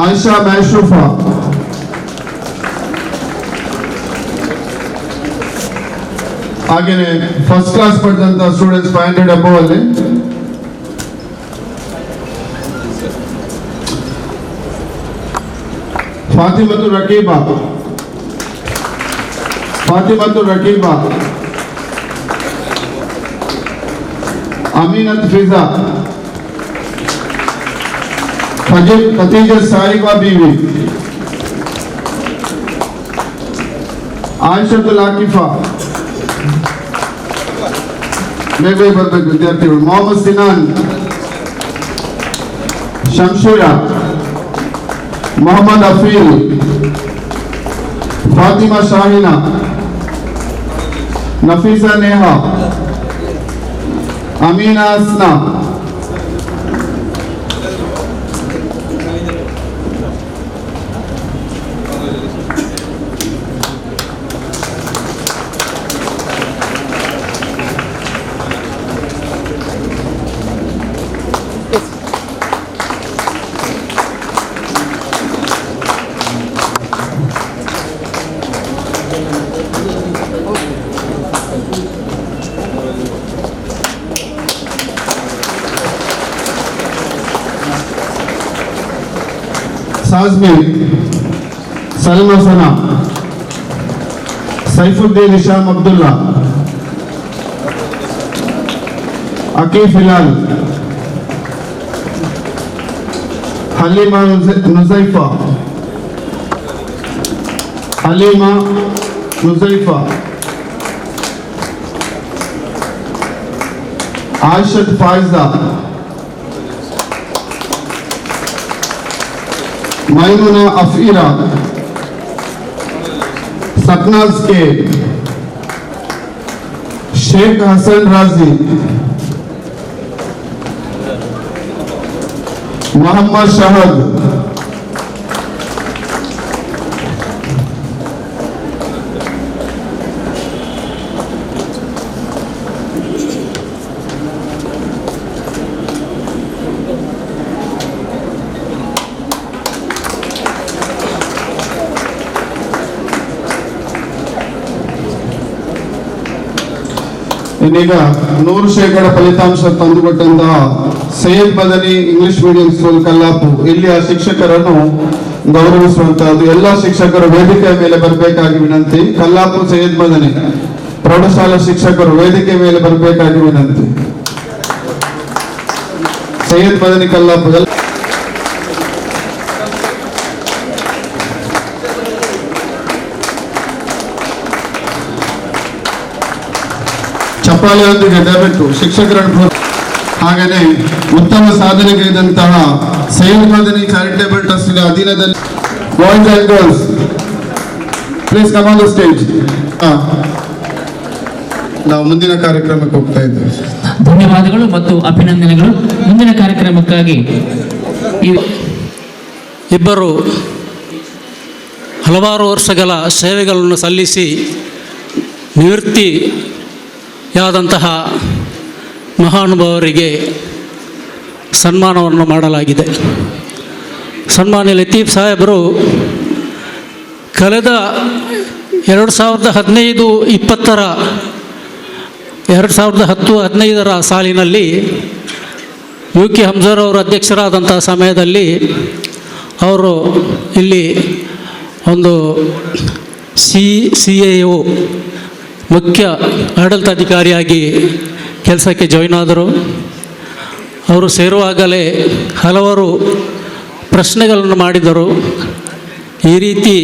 आयशा मैशूफा, आगे फर्स्ट क्लास पढ़ता स्टूडेंट्स 500 अबव ಅಲ್ಲಿ फातिमतुल रकीबा, फातिमतुल रकीबा, अमीनत फिजा, खतीजा साहिबा बीवी, आयशतुल आकिफा, ಬೇಗ ಬರಬೇಕು ವಿದ್ಯಾರ್ಥಿಗಳು, ಮೊಹಮ್ಮದ್ ಸಿನಾನ್, ಶಂಶೀರಾ, मोहम्मद अफील, फातिमा शाहिना, नफीसा नेहा, अमीना असना, साजमी, सलमा सना, सैफुद्दीन इशाम अब्दुल्ला, अकीफ हिलाल, हलीमा नुज़ैफा, हलीमा नुज़ैफा, आयशत फाइजा, मैमुना अफीरा, सपनाज के, शेख हसन राजी, मोहम्मद शहद, ಇನ್ನೀಗ 100% ಫಲಿತಾಂಶ ತಂದುಕೊಟ್ಟಂತಹ Syed Madani English medium school Kallapu ಇಲ್ಲಿಯ ಶಿಕ್ಷಕರನ್ನು ಗೌರವಿಸುವಂತಹದ್ದು. ಎಲ್ಲ ಶಿಕ್ಷಕರು ವೇದಿಕೆಯ ಮೇಲೆ ಬರಬೇಕಾಗಿ ವಿನಂತಿ. ಕಲ್ಲಾಪು ಸೈಯದ್ ಮದನಿ ಪ್ರೌಢಶಾಲಾ ಶಿಕ್ಷಕರು ವೇದಿಕೆ ಮೇಲೆ ಬರಬೇಕಾಗಿ ವಿನಂತಿ. ಸೈಯದ್ ಮದನಿ ಕಲ್ಲಾಪು ಚಪ್ಪಾಳೆಯೊಂದಿಗೆ ದಯವಿಟ್ಟು ಶಿಕ್ಷಕರನ್ನು. ಹಾಗೆಯೇ ಉತ್ತಮ ಸಾಧನೆಗೈದಂತಹ ಸೈಯದ್ ಮದನಿ ಚಾರಿಟೇಬಲ್ ಟ್ರಸ್ಟಿನ ಅಧೀನದಲ್ಲಿ boys and girls please come on the stage. ನಾವು ಮುಂದಿನ ಕಾರ್ಯಕ್ರಮಕ್ಕೆ ಹೋಗ್ತಾ ಇದ್ದೇವೆ. ಧನ್ಯವಾದಗಳು ಮತ್ತು ಅಭಿನಂದನೆಗಳು. ಮುಂದಿನ ಕಾರ್ಯಕ್ರಮಕ್ಕಾಗಿ ಇಬ್ಬರು ಹಲವಾರು ವರ್ಷಗಳ ಸೇವೆಗಳನ್ನು ಸಲ್ಲಿಸಿ ನಿವೃತ್ತಿಯಾದಂತಹ ಮಹಾನುಭಾವರಿಗೆ ಸನ್ಮಾನವನ್ನು ಮಾಡಲಾಗಿದೆ. ಸನ್ಮಾನ್ಯ ಲತೀಫ್ ಸಾಹೇಬರು ಕಳೆದ 2010-15 ಸಾಲಿನಲ್ಲಿ UK ಹಮ್ಜರವರು ಅಧ್ಯಕ್ಷರಾದಂಥ ಸಮಯದಲ್ಲಿ ಅವರು ಇಲ್ಲಿ ಒಂದು CAO ಮುಖ್ಯ ಆಡಳಿತಾಧಿಕಾರಿಯಾಗಿ ಕೆಲಸಕ್ಕೆ ಜಾಯ್ನ್ ಆದರು. ಅವರು ಸೇರುವಾಗಲೇ ಹಲವರು ಪ್ರಶ್ನೆಗಳನ್ನು ಮಾಡಿದರು. ಈ ರೀತಿ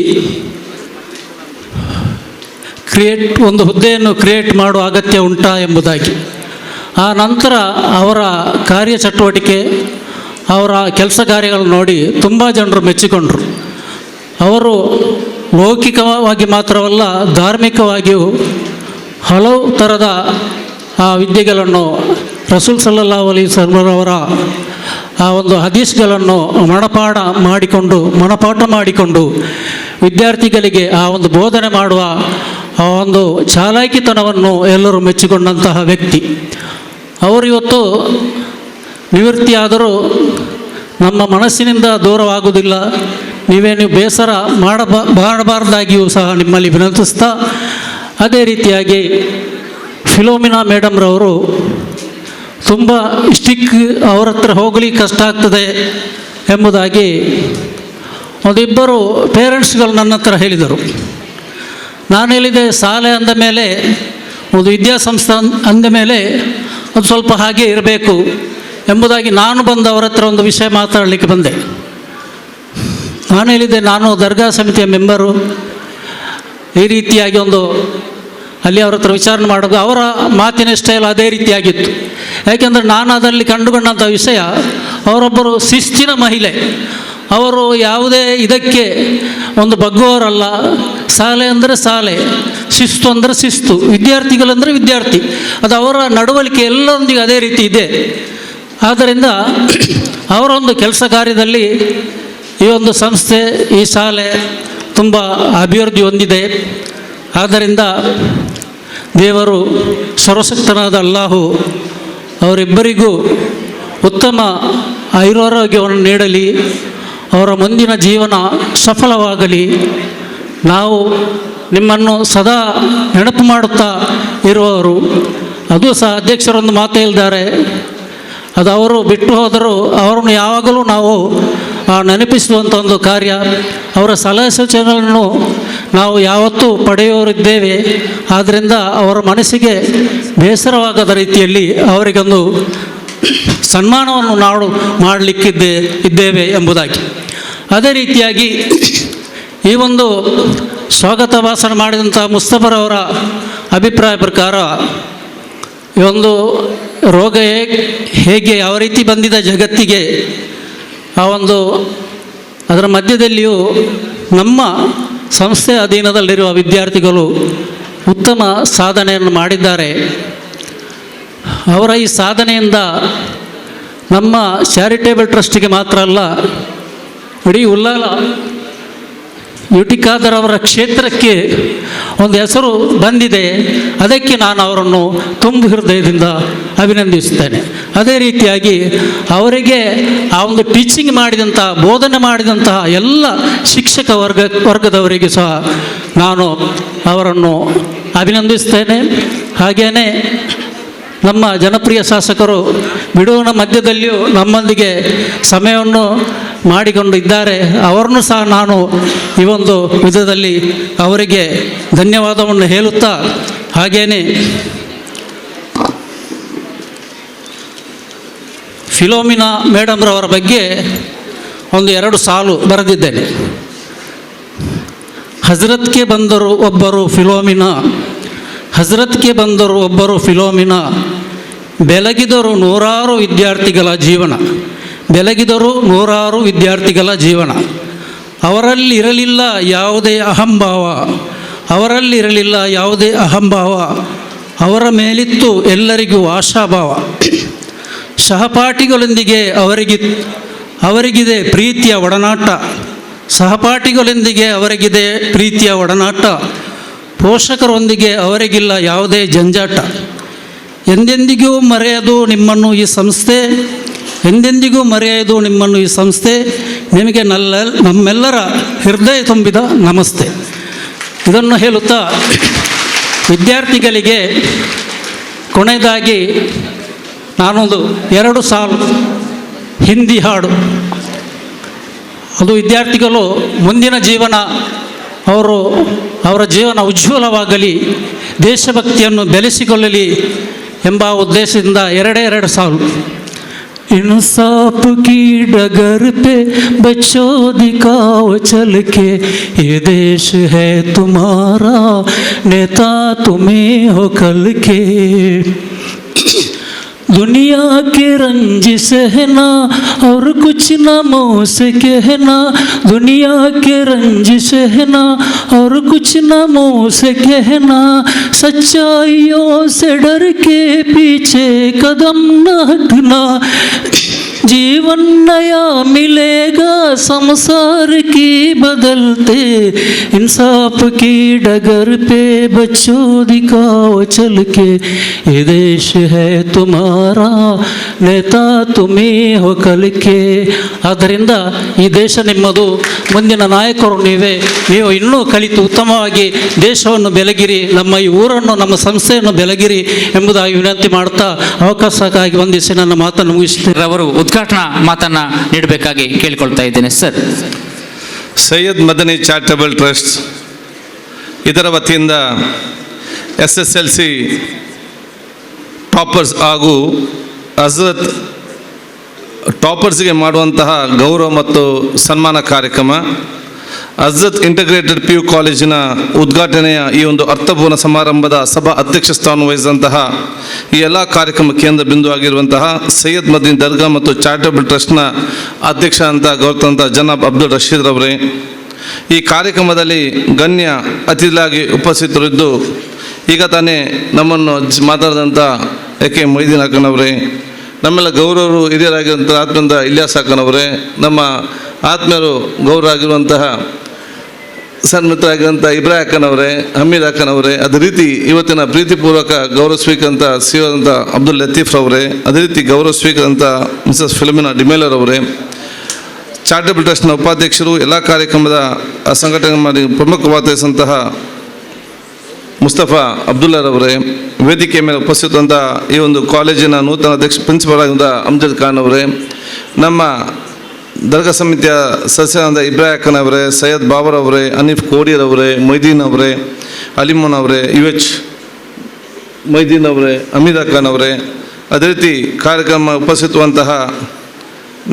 ಒಂದು ಹುದ್ದೆಯನ್ನು ಕ್ರಿಯೇಟ್ ಮಾಡುವ ಅಗತ್ಯ ಉಂಟಾ ಎಂಬುದಾಗಿ. ಆ ನಂತರ ಅವರ ಕಾರ್ಯಚಟುವಟಿಕೆ, ಅವರ ಕೆಲಸ ಕಾರ್ಯಗಳನ್ನು ನೋಡಿ ತುಂಬ ಜನರು ಮೆಚ್ಚಿಕೊಂಡರು. ಅವರು ಲೌಕಿಕವಾಗಿ ಮಾತ್ರವಲ್ಲ, ಧಾರ್ಮಿಕವಾಗಿಯೂ ಹಲವು ಥರದ ವಿದ್ಯೆಗಳನ್ನು ರಸೂಲ್ ಸಲ್ಲಲ್ಲಾಹು ಅಲೈಹಿ ವಸಲ್ಲಂ ಅವರ ಆ ಒಂದು ಹದೀಸ್ಗಳನ್ನು ಮನಪಾಠ ಮಾಡಿಕೊಂಡು ವಿದ್ಯಾರ್ಥಿಗಳಿಗೆ ಆ ಒಂದು ಬೋಧನೆ ಮಾಡುವ ಆ ಒಂದು ಚಾಲಾಕಿತನವನ್ನು ಎಲ್ಲರೂ ಮೆಚ್ಚಿಕೊಂಡಂತಹ ವ್ಯಕ್ತಿ. ಅವರು ಇವತ್ತು ನಿವೃತ್ತಿಯಾದರೂ ನಮ್ಮ ಮನಸ್ಸಿನಿಂದ ದೂರವಾಗುವುದಿಲ್ಲ. ನೀವೇನು ಬೇಸರ ಮಾಡಬಾರ್ದಾಗಿಯೂ ಸಹ ನಿಮ್ಮಲ್ಲಿ ವಿನಂತಿಸ್ತಾ, ಅದೇ ರೀತಿಯಾಗಿ ಫಿಲೋಮಿನಾ ಮೇಡಮ್ರವರು ತುಂಬ ಸ್ಟಿಕ್, ಅವರ ಹತ್ರ ಹೋಗಲಿಕ್ಕೆ ಕಷ್ಟ ಆಗ್ತದೆ ಎಂಬುದಾಗಿ ಒಂದಿಬ್ಬರು ಪೇರೆಂಟ್ಸ್ಗಳು ನನ್ನ ಹತ್ರ ಹೇಳಿದರು. ನಾನು ಹೇಳಿದೆ, ಶಾಲೆ ಅಂದ ಮೇಲೆ, ಒಂದು ವಿದ್ಯಾಸಂಸ್ಥೆ ಅಂದ ಮೇಲೆ ಅದು ಸ್ವಲ್ಪ ಹಾಗೆ ಇರಬೇಕು ಎಂಬುದಾಗಿ ನಾನು ಬಂದು ಅವರ ಹತ್ರ ಒಂದು ವಿಷಯ ಮಾತಾಡಲಿಕ್ಕೆ ಬಂದೆ. ನಾನು ಹೇಳಿದೆ, ನಾನು ದರ್ಗಾ ಸಮಿತಿಯ ಮೆಂಬರು, ಈ ರೀತಿಯಾಗಿ ಅಲ್ಲಿ ಅವರ ಹತ್ರ ವಿಚಾರಣೆ ಮಾಡೋದು ಅವರ ಮಾತಿನ ಸ್ಟೈಲ್ ಅದೇ ರೀತಿಯಾಗಿತ್ತು. ಯಾಕೆಂದರೆ ನಾನು ಅದರಲ್ಲಿ ಕಂಡುಕೊಂಡಂಥ ವಿಷಯ, ಅವರೊಬ್ಬರು ಶಿಸ್ತಿನ ಮಹಿಳೆ. ಅವರು ಯಾವುದೇ ಇದಕ್ಕೆ ಬಗ್ಗುವವರಲ್ಲ. ಶಾಲೆ ಅಂದರೆ ಶಾಲೆ, ಶಿಸ್ತು ಅಂದರೆ ಶಿಸ್ತು, ವಿದ್ಯಾರ್ಥಿಗಳಂದರೆ ವಿದ್ಯಾರ್ಥಿ. ಅದು ಅವರ ನಡವಳಿಕೆ ಎಲ್ಲರೊಂದಿಗೆ ಅದೇ ರೀತಿ ಇದೆ. ಆದ್ದರಿಂದ ಅವರ ಕೆಲಸ ಕಾರ್ಯದಲ್ಲಿ ಈ ಸಂಸ್ಥೆ, ಈ ಶಾಲೆ ತುಂಬ ಅಭಿವೃದ್ಧಿ ಹೊಂದಿದೆ. ಆದ್ದರಿಂದ ದೇವರು ಸರ್ವಶಕ್ತನಾದ ಅಲ್ಲಾಹು ಅವರಿಬ್ಬರಿಗೂ ಉತ್ತಮ ಆಯುರಾರೋಗ್ಯವನ್ನು ನೀಡಲಿ, ಅವರ ಮುಂದಿನ ಜೀವನ ಸಫಲವಾಗಲಿ. ನಾವು ನಿಮ್ಮನ್ನು ಸದಾ ನೆನಪು ಮಾಡುತ್ತಾ ಇರುವವರು. ಅದು ಸಹ ಅಧ್ಯಕ್ಷರೊಂದು ಮಾತು ಹೇಳಿದ್ದಾರೆ, ಅದು ಅವರು ಬಿಟ್ಟು ಹೋದರೂ ಅವರನ್ನು ಯಾವಾಗಲೂ ನಾವು ನೆನಪಿಸುವಂಥ ಒಂದು ಕಾರ್ಯ. ಅವರ ಸಲಹೆ ಸೂಚನೆಗಳನ್ನು ನಾವು ಯಾವತ್ತೂ ಪಡೆಯುವವರಿದ್ದೇವೆ. ಆದ್ದರಿಂದ ಅವರ ಮನಸ್ಸಿಗೆ ಬೇಸರವಾಗದ ರೀತಿಯಲ್ಲಿ ಅವರಿಗೊಂದು ಸನ್ಮಾನವನ್ನು ನಾವು ಮಾಡಲಿಕ್ಕಿದ್ದೇವೆ ಎಂಬುದಾಗಿ. ಅದೇ ರೀತಿಯಾಗಿ ಈ ಸ್ವಾಗತ ಭಾಷಣ ಮಾಡಿದಂಥ ಮುಸ್ತಫರವರ ಅಭಿಪ್ರಾಯ ಪ್ರಕಾರ ಈ ರೋಗ ಹೇಗೆ ಯಾವ ರೀತಿ ಬಂದಿದೆ ಜಗತ್ತಿಗೆ, ಅದರ ಮಧ್ಯದಲ್ಲಿಯೂ ನಮ್ಮ ಸಂಸ್ಥೆ ಅಧೀನದಲ್ಲಿರುವ ವಿದ್ಯಾರ್ಥಿಗಳು ಉತ್ತಮ ಸಾಧನೆಯನ್ನು ಮಾಡಿದ್ದಾರೆ. ಅವರ ಈ ಸಾಧನೆಯಿಂದ ನಮ್ಮ ಚಾರಿಟೇಬಲ್ ಟ್ರಸ್ಟಿಗೆ ಮಾತ್ರ ಅಲ್ಲ, ಇಡೀ ಉಲ್ಲಾಲ ಯುಟಿಕಾದರ್ ಅವರ ಕ್ಷೇತ್ರಕ್ಕೆ ಒಂದು ಹೆಸರು ಬಂದಿದೆ. ಅದಕ್ಕೆ ನಾನು ಅವರನ್ನು ತುಂಬ ಹೃದಯದಿಂದ ಅಭಿನಂದಿಸುತ್ತೇನೆ. ಅದೇ ರೀತಿಯಾಗಿ ಅವರಿಗೆ ಆ ಟೀಚಿಂಗ್ ಮಾಡಿದಂಥ, ಬೋಧನೆ ಮಾಡಿದಂತಹ ಎಲ್ಲ ಶಿಕ್ಷಕ ವರ್ಗದವರಿಗೆ ಸಹ ನಾನು ಅವರನ್ನು ಅಭಿನಂದಿಸ್ತೇನೆ. ಹಾಗೆಯೇ ನಮ್ಮ ಜನಪ್ರಿಯ ಶಾಸಕರು ಬಿಡುವಿನ ಮಧ್ಯದಲ್ಲಿಯೂ ನಮ್ಮೊಂದಿಗೆ ಸಮಯವನ್ನು ಮಾಡಿಕೊಂಡು ಇದ್ದಾರೆ. ಅವರನ್ನು ಸಹ ನಾನು ಈ ವಿಧದಲ್ಲಿ ಅವರಿಗೆ ಧನ್ಯವಾದವನ್ನು ಹೇಳುತ್ತಾ, ಹಾಗೆಯೇ ಫಿಲೋಮಿನಾ ಮೇಡಮ್ರವರ ಬಗ್ಗೆ 1-2 ಸಾಲು ಬರೆದಿದ್ದೇನೆ. ಹಜರತ್ಗೆ ಬಂದರು ಒಬ್ಬರು ಫಿಲೋಮಿನಾ, ಹಜರತ್ಗೆ ಬಂದರು ಒಬ್ಬರು ಫಿಲೋಮಿನಾ, ಬೆಳಗಿದರು ನೂರಾರು ವಿದ್ಯಾರ್ಥಿಗಳ ಜೀವನ, ಬೆಳಗಿದರು ನೂರಾರು ವಿದ್ಯಾರ್ಥಿಗಳ ಜೀವನ. ಅವರಲ್ಲಿರಲಿಲ್ಲ ಯಾವುದೇ ಅಹಂಭಾವ, ಅವರಲ್ಲಿರಲಿಲ್ಲ ಯಾವುದೇ ಅಹಂಭಾವ, ಅವರ ಮೇಲಿತ್ತು ಎಲ್ಲರಿಗೂ ಆಶಾಭಾವ. ಸಹಪಾಠಿಗಳೊಂದಿಗೆ ಅವರಿಗಿದೆ ಪ್ರೀತಿಯ ಒಡನಾಟ, ಸಹಪಾಠಿಗಳೊಂದಿಗೆ ಅವರಿಗಿದೆ ಪ್ರೀತಿಯ ಒಡನಾಟ. ಪೋಷಕರೊಂದಿಗೆ ಅವರಿಗಿಲ್ಲ ಯಾವುದೇ ಜಂಜಾಟ. ಎಂದೆಂದಿಗೂ ಮರೆಯದು ನಿಮ್ಮನ್ನು ಈ ಸಂಸ್ಥೆ, ಎಂದೆಂದಿಗೂ ಮರೆಯದು ನಿಮ್ಮನ್ನು ಈ ಸಂಸ್ಥೆ. ನಿಮಗೆ ನಮ್ಮೆಲ್ಲರ ಹೃದಯ ತುಂಬಿದ ನಮಸ್ತೆ. ಇದನ್ನು ಹೇಳುತ್ತಾ ವಿದ್ಯಾರ್ಥಿಗಳಿಗೆ ಕೊನೆಯದಾಗಿ ನಾನೊಂದು 2 ಸಾಲು ಹಿಂದಿ ಹಾಡು, ಅದು ವಿದ್ಯಾರ್ಥಿಗಳು ಮುಂದಿನ ಜೀವನ ಅವರ ಜೀವನ ಉಜ್ವಲವಾಗಲಿ, ದೇಶಭಕ್ತಿಯನ್ನು ಬೆಳೆಸಿಕೊಳ್ಳಲಿ ಎಂಬ ಉದ್ದೇಶದಿಂದ 2 ಸಾಲು. इंसाफ की डगर पे बच्चों दिखाओ चल के, ये देश है तुम्हारा, नेता तुम्हें हो कल के। दुनिया के रंज सहना और कुछ न मुँह से कहना, दुनिया के रंज सहना और कुछ न मुँह से कहना, सच्चाइयों से डर के पीछे कदम न हटना। जीवन नया मिलेगा संसार की बदलते, इंसाफ की डगर पे बच्चों दिखाओ चल के, ये देश है तुम्हारा, नेता तुम्हें हो कल के। ಆದ್ದರಿಂದ ಈ ದೇಶ ನಿಮ್ಮದು, ಮುಂದಿನ ನಾಯಕರು ನೀವೇ, ನೀವು ಇನ್ನೂ ಕಲಿತು ಉತ್ತಮವಾಗಿ ದೇಶವನ್ನು ಬೆಳಗಿರಿ, ನಮ್ಮ ಈ ಊರನ್ನು ನಮ್ಮ ಸಂಸ್ಥೆಯನ್ನು ಬೆಳಗಿರಿ ಎಂಬುದಾಗಿ ವಿನಂತಿ ಮಾಡ್ತಾ ಅವಕಾಶಕ್ಕಾಗಿ ವಂದಿಸಿ ನನ್ನ ಮಾತನ್ನು ಮುಗಿಸುತ್ತೇನೆ. ಅವರು ಉದ್ಘಾಟನಾ ಮಾತನ್ನ ನೀಡಬೇಕಾಗಿ ಕೇಳಿಕೊಳ್ತಾ ಇದ್ದೇನೆ sir. Syed Madani charitable trust ಇದರ ವತಿಯಿಂದ SSLC ಟಾಪರ್ಸ್ ಹಾಗೂ ಹಜರತ್ ಟಾಪರ್ಸ್ಗೆ ಮಾಡುವಂತಹ ಗೌರವ ಮತ್ತು ಸನ್ಮಾನ ಕಾರ್ಯಕ್ರಮ, ಹಜರತ್ ಇಂಟಿಗ್ರೇಟೆಡ್ PU ಕಾಲೇಜಿನ ಉದ್ಘಾಟನೆಯ ಈ ಒಂದು ಅರ್ಥಪೂರ್ಣ ಸಮಾರಂಭದ ಸಭಾ ಅಧ್ಯಕ್ಷ ಸ್ಥಾನ ವಹಿಸಿದಂತಹ ಈ ಎಲ್ಲ ಕಾರ್ಯಕ್ರಮ ಕೇಂದ್ರ ಬಿಂದು ಆಗಿರುವಂತಹ ಸೈಯದ್ ಮದನಿ ದರ್ಗಾ ಮತ್ತು ಚಾರಿಟಬಲ್ ಟ್ರಸ್ಟ್ನ ಅಧ್ಯಕ್ಷ ಅಂತ ಗೌರವಂತ ಜನಾಬ್ ಅಬ್ದುಲ್ ರಶೀದ್ ರವರೇ, ಈ ಕಾರ್ಯಕ್ರಮದಲ್ಲಿ ಗಣ್ಯ ಅತಿಥಿಯಾಗಿ ಉಪಸ್ಥಿತರಿದ್ದು ಈಗ ತಾನೇ ನಮ್ಮನ್ನು ಮಾತಾಡಿದಂಥ ಎಕೆ ಮೊಯ್ದೀನ್ ಅಕ್ಕನವರೇ, ನಮ್ಮೆಲ್ಲ ಗೌರವರು ಹಿರಿಯರಾಗಿರುವಂಥ ಆತ್ಮೀಯ ಇಲ್ಯಾಸ್ ಅಕ್ಕನವರೇ, ನಮ್ಮ ಆತ್ಮೀಯರು ಗೌರವ ಆಗಿರುವಂತಹ ಸನ್ಮಿತರಾಗಿರುವಂಥ ಇಬ್ರಾಹಿಂ ಅಕ್ಕನವರೇ, ಹಮೀದ್ ಅಕ್ಕನವರೇ, ಅದೇ ರೀತಿ ಇವತ್ತಿನ ಪ್ರೀತಿಪೂರ್ವಕ ಗೌರವ ಸ್ವೀಕರಂತ ಶ್ರೀವಂತ ಅಬ್ದುಲ್ ಲತೀಫ್ ರವರೇ, ಅದೇ ರೀತಿ ಗೌರವ ಸ್ವೀಕರಂತ ಮಿಸಸ್ ಫಿಲಮಿನಾ ಡಿಮೇಲರ್ ಅವರೇ, ಚಾರಿಟಬಲ್ ಟ್ರಸ್ಟ್ನ ಉಪಾಧ್ಯಕ್ಷರು, ಎಲ್ಲ ಕಾರ್ಯಕ್ರಮದ ಸಂಘಟನೆ ಮಾಡಿ ಪ್ರಮುಖವಾದಂತಹ ಮುಸ್ತಫಾ ಅಬ್ದುಲ್ಲಾರವರೇ, ವೇದಿಕೆ ಮೇಲೆ ಉಪಸ್ಥಿತವಂಥ ಈ ಒಂದು ಕಾಲೇಜಿನ ನೂತನ ಅಧ್ಯಕ್ಷ ಪ್ರಿನ್ಸಿಪಲ್ ಆಗಿದ್ದ ಅಮ್ಜದ್ ಖಾನ್ ಅವರೇ, ನಮ್ಮ ದರ್ಗಾ ಸಮಿತಿಯ ಸದಸ್ಯರಾದ ಇಬ್ರಾಹಿಂ ಅಕ್ಕನವರೇ, ಸೈಯದ್ ಬಾಬರ್ ಅವರೇ, ಹನೀಫ್ ಕೋಡಿಯರ್ ಅವರೇ, ಮೊಯ್ದೀನ್ ಅವರೇ, ಅಲಿಮೋನ್ ಅವರೇ, UH ಮೊಯ್ದೀನ್ ಅವರೇ, ಹಮೀದ್ ಖಾನ್ ಅವರೇ, ಅದೇ ರೀತಿ ಕಾರ್ಯಕ್ರಮ ಉಪಸ್ಥಿತವಂತಹ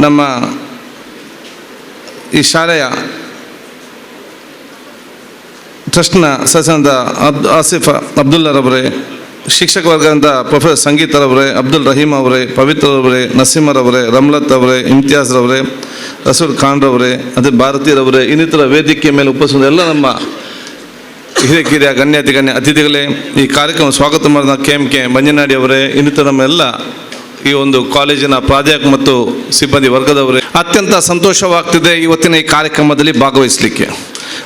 ನಮ್ಮ ಈ ಶಾಲೆಯ ಟ್ರಸ್ಟ್ನ ಸದಸ್ಯರಾದ ಆಸಿಫ್ ಅಬ್ದುಲ್ಲಾರವರೇ, ಶಿಕ್ಷಕ ವರ್ಗದ ಪ್ರೊಫೆಸರ್ ಸಂಗೀತರವರೇ, ಅಬ್ದುಲ್ ರಹೀಮ್ ಅವರೇ, ಪವಿತ್ರ ಅವರೇ, ನಸೀಮರವರೇ, ರಮ್ಲತ್ ಅವರೇ, ಇಮ್ತಿಯಾಜ್ ರವರೇ, ರಸೂಲ್ ಖಾನ್ ರವರೇ, ಅದೇ ಭಾರತೀಯರವರೇ, ಇನ್ನಿತರ ವೇದಿಕೆ ಮೇಲೆ ಉಪಸ್ಥಿತ ಎಲ್ಲ ನಮ್ಮ ಹಿರಿಯ ಗಣ್ಯ ಅತಿಥಿಗಳೇ, ಈ ಕಾರ್ಯಕ್ರಮ ಸ್ವಾಗತ ಮಾಡಿದ KMK ಮಂಜನಾಡಿ ಅವರೇ, ಇನ್ನಿತರ ನಮ್ಮ ಎಲ್ಲ ಈ ಒಂದು ಕಾಲೇಜಿನ ಪ್ರಾಧ್ಯಾಪಕ ಮತ್ತು ಸಿಬ್ಬಂದಿ ವರ್ಗದವರೇ, ಅತ್ಯಂತ ಸಂತೋಷವಾಗ್ತಿದೆ ಇವತ್ತಿನ ಈ ಕಾರ್ಯಕ್ರಮದಲ್ಲಿ ಭಾಗವಹಿಸಲಿಕ್ಕೆ.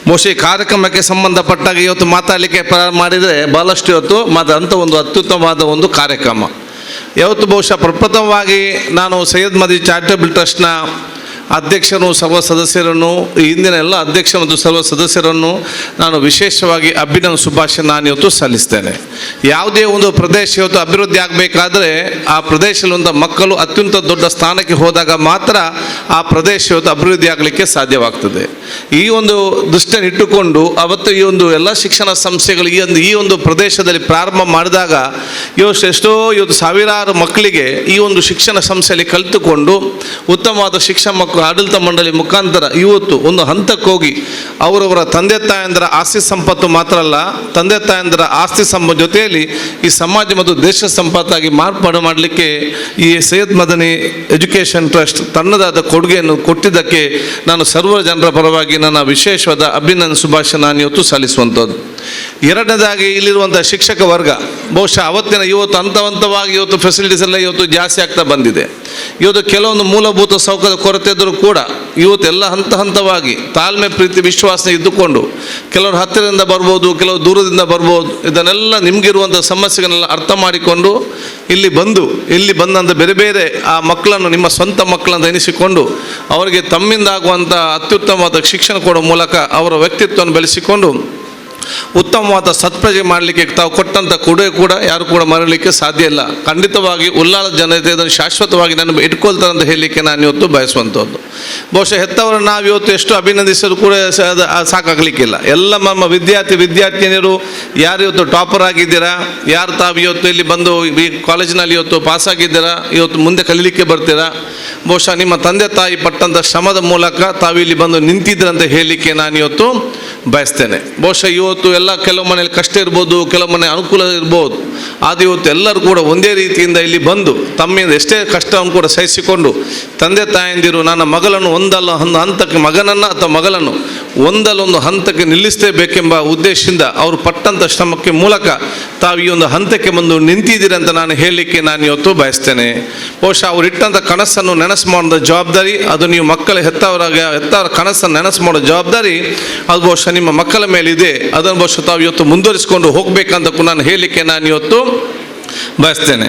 ಬಹುಶಃ ಈ ಕಾರ್ಯಕ್ರಮಕ್ಕೆ ಸಂಬಂಧಪಟ್ಟಾಗ ಇವತ್ತು ಮಾತಾಡಲಿಕ್ಕೆ ಪ್ರಾರಂಭ ಮಾಡಿದರೆ ಭಾಳಷ್ಟು ಇವತ್ತು ಅಂಥ ಒಂದು ಅತ್ಯುತ್ತಮವಾದ ಒಂದು ಕಾರ್ಯಕ್ರಮ. ಯಾವತ್ತು ಬಹುಶಃ ಪ್ರಪ್ರಥಮವಾಗಿ ನಾನು ಸೈಯದ್ ಮದನಿ ಚಾರಿಟಬಲ್ ಟ್ರಸ್ಟ್ನ ಅಧ್ಯಕ್ಷರು, ಸರ್ವ ಸದಸ್ಯರನ್ನು, ಈ ಹಿಂದಿನ ಎಲ್ಲ ಅಧ್ಯಕ್ಷ ಮತ್ತು ಸರ್ವ ಸದಸ್ಯರನ್ನು ನಾನು ವಿಶೇಷವಾಗಿ ಅಭಿನಂದನೆ ಶುಭಾಶಯ ನಾನು ಇವತ್ತು ಸಲ್ಲಿಸ್ತೇನೆ. ಯಾವುದೇ ಒಂದು ಪ್ರದೇಶ ಇವತ್ತು ಅಭಿವೃದ್ಧಿ ಆಗಬೇಕಾದ್ರೆ ಆ ಪ್ರದೇಶದಲ್ಲಿರುವಂಥ ಮಕ್ಕಳು ಅತ್ಯಂತ ದೊಡ್ಡ ಸ್ಥಾನಕ್ಕೆ ಹೋದಾಗ ಮಾತ್ರ ಆ ಪ್ರದೇಶ ಇವತ್ತು ಅಭಿವೃದ್ಧಿ ಆಗಲಿಕ್ಕೆ ಸಾಧ್ಯವಾಗ್ತದೆ. ಈ ಒಂದು ದೃಷ್ಟಿಯನ್ನು ಇಟ್ಟುಕೊಂಡು ಅವತ್ತು ಈ ಒಂದು ಎಲ್ಲ ಶಿಕ್ಷಣ ಸಂಸ್ಥೆಗಳು ಈ ಒಂದು ಪ್ರದೇಶದಲ್ಲಿ ಪ್ರಾರಂಭ ಮಾಡಿದಾಗ ಇವತ್ತು ಸಾವಿರಾರು ಮಕ್ಕಳಿಗೆ ಈ ಒಂದು ಶಿಕ್ಷಣ ಸಂಸ್ಥೆಯಲ್ಲಿ ಕಲಿತುಕೊಂಡು ಉತ್ತಮವಾದ ಶಿಕ್ಷಣ ಮಕ್ಕಳು ಆಡಳಿತ ಮಂಡಳಿ ಮುಖಾಂತರ ಇವತ್ತು ಒಂದು ಹಂತಕ್ಕೆ ಹೋಗಿ ಅವರವರ ತಂದೆ ತಾಯಂದರ ಆಸ್ತಿ ಸಂಪತ್ತು ಮಾತ್ರ ಅಲ್ಲ, ತಂದೆ ತಾಯಂದರ ಆಸ್ತಿ ಜೊತೆಯಲ್ಲಿ ಈ ಸಮಾಜ ಮತ್ತು ದೇಶ ಸಂಪತ್ತಾಗಿ ಮಾರ್ಪಾಡು ಮಾಡಲಿಕ್ಕೆ ಈ ಸೈಯದ್ ಮದನಿ ಎಜುಕೇಷನ್ ಟ್ರಸ್ಟ್ ತನ್ನದಾದ ಕೊಡುಗೆಯನ್ನು ಕೊಟ್ಟಿದ್ದಕ್ಕೆ ನಾನು ಸರ್ವ ಜನರ ಪರವಾಗಿ ನನ್ನ ವಿಶೇಷವಾದ ಅಭಿನಂದನೆ ಶುಭಾಶಯ ನಾನು ಇವತ್ತು ಸಲ್ಲಿಸುವಂಥದ್ದು. ಎರಡನೇದಾಗಿ ಇಲ್ಲಿರುವಂಥ ಶಿಕ್ಷಕ ವರ್ಗ ಬಹುಶಃ ಅವತ್ತಿನ ಇವತ್ತು ಹಂತವಾಗಿ ಇವತ್ತು ಫೆಸಿಲಿಟೀಸ್ ಎಲ್ಲ ಇವತ್ತು ಜಾಸ್ತಿ ಆಗ್ತಾ ಬಂದಿದೆ. ಇವತ್ತು ಕೆಲವೊಂದು ಮೂಲಭೂತ ಸೌಕರ್ಯ ಕೊರತೆ ಇದ್ದರೂ ಕೂಡ ಇವತ್ತು ಎಲ್ಲ ಹಂತವಾಗಿ ತಾಳ್ಮೆ, ಪ್ರೀತಿ, ವಿಶ್ವಾಸ ಇದ್ದುಕೊಂಡು ಕೆಲವರು ಹತ್ತಿರದಿಂದ ಬರ್ಬೋದು, ಕೆಲವರು ದೂರದಿಂದ ಬರ್ಬೋದು, ಇದನ್ನೆಲ್ಲ ನಿಮಗಿರುವಂಥ ಸಮಸ್ಯೆಗಳನ್ನೆಲ್ಲ ಅರ್ಥ ಮಾಡಿಕೊಂಡು ಇಲ್ಲಿ ಬಂದಂಥ ಬೇರೆ ಬೇರೆ ಆ ಮಕ್ಕಳನ್ನು ನಿಮ್ಮ ಸ್ವಂತ ಮಕ್ಕಳನ್ನು ಎನಿಸಿಕೊಂಡು ಅವರಿಗೆ ತಮ್ಮಿಂದ ಆಗುವಂಥ ಅತ್ಯುತ್ತಮವಾದ ಶಿಕ್ಷಣ ಕೊಡೋ ಮೂಲಕ ಅವರ ವ್ಯಕ್ತಿತ್ವವನ್ನು ಬೆಳೆಸಿಕೊಂಡು ಉತ್ತಮವಾದ ಸತ್ಪ್ರಜೆ ಮಾಡಲಿಕ್ಕೆ ತಾವು ಕೊಟ್ಟಂಥ ಕೊಡುಗೆ ಕೂಡ ಯಾರು ಕೂಡ ಮರಲಿಕ್ಕೆ ಸಾಧ್ಯ ಇಲ್ಲ. ಖಂಡಿತವಾಗಿ ಉಲ್ಲಾಳ ಜನತೆ ಅದನ್ನು ಶಾಶ್ವತವಾಗಿ ನನ್ನ ಇಟ್ಕೊಳ್ತಾರೆ ಅಂತ ಹೇಳಲಿಕ್ಕೆ ನಾನು ಇವತ್ತು ಬಯಸುವಂಥದ್ದು. ಬಹುಶಃ ಹೆತ್ತವರನ್ನು ನಾವು ಇವತ್ತು ಎಷ್ಟು ಅಭಿನಂದಿಸೋದು ಕೂಡ ಸಾಕಾಗಲಿಕ್ಕಿಲ್ಲ. ಎಲ್ಲ ನಮ್ಮ ವಿದ್ಯಾರ್ಥಿನಿಯರು ಯಾರು ಇವತ್ತು ಟಾಪರ್ ಆಗಿದ್ದೀರಾ, ಯಾರು ತಾವು ಇವತ್ತು ಇಲ್ಲಿ ಬಂದು ಈ ಕಾಲೇಜಿನಲ್ಲಿ ಇವತ್ತು ಪಾಸಾಗಿದ್ದೀರಾ, ಇವತ್ತು ಮುಂದೆ ಕಲೀಲಿಕ್ಕೆ ಬರ್ತೀರಾ, ಬಹುಶಃ ನಿಮ್ಮ ತಂದೆ ತಾಯಿ ಪಟ್ಟಂಥ ಶ್ರಮದ ಮೂಲಕ ತಾವು ಇಲ್ಲಿ ಬಂದು ನಿಂತಿದ್ರಂತ ಹೇಳಲಿಕ್ಕೆ ನಾನು ಇವತ್ತು ಬಯಸ್ತೇನೆ. ಬಹುಶಃ ಇವತ್ತು ಎಲ್ಲ ಕೆಲವು ಮನೇಲಿ ಕಷ್ಟ ಇರ್ಬೋದು, ಕೆಲವು ಮನೆ ಅನುಕೂಲ ಇರ್ಬೋದು, ಆದರೆ ಇವತ್ತು ಎಲ್ಲರೂ ಕೂಡ ಒಂದೇ ರೀತಿಯಿಂದ ಇಲ್ಲಿ ಬಂದು ತಮ್ಮಿಂದ ಎಷ್ಟೇ ಕಷ್ಟವನ್ನು ಕೂಡ ಸಹಿಸಿಕೊಂಡು ತಂದೆ ತಾಯಂದಿರು ನನ್ನ ಮಗಳನ್ನು ಒಂದಲ್ಲ ಒಂದು ಹಂತಕ್ಕೆ ಮಗನನ್ನು ಅಥವಾ ಮಗಳನ್ನು ಒಂದಲ್ಲೊಂದು ಹಂತಕ್ಕೆ ನಿಲ್ಲಿಸಲೇಬೇಕೆಂಬ ಉದ್ದೇಶದಿಂದ ಅವರು ಪಟ್ಟಂಥ ಶ್ರಮಕ್ಕೆ ಮೂಲಕ ತಾವು ಈ ಒಂದು ಹಂತಕ್ಕೆ ಬಂದು ನಿಂತಿದ್ದೀರಿ ಅಂತ ನಾನು ಹೇಳಲಿಕ್ಕೆ ನಾನು ಇವತ್ತು ಬಯಸ್ತೇನೆ. ಬಹುಶಃ ಅವರು ಇಟ್ಟಂಥ ಕನಸನ್ನು ನೆನಸು ಮಾಡೋ ಜವಾಬ್ದಾರಿ ಅದು ನೀವು ಮಕ್ಕಳ ಹೆತ್ತವರ ಕನಸನ್ನು ನೆನಸು ಮಾಡೋ ಜವಾಬ್ದಾರಿ ಅದು ಬಹುಶಃ ನಿಮ್ಮ ಮಕ್ಕಳ ಮೇಲಿದೆ. ಅದನ್ನು ಬಹುಶಃ ತಾವು ಇವತ್ತು ಮುಂದುವರಿಸಿಕೊಂಡು ಹೋಗಬೇಕಂತ ನಾನು ಹೇಳಲಿಕ್ಕೆ ನಾನು ಇವತ್ತು ಬಯಸ್ತೇನೆ.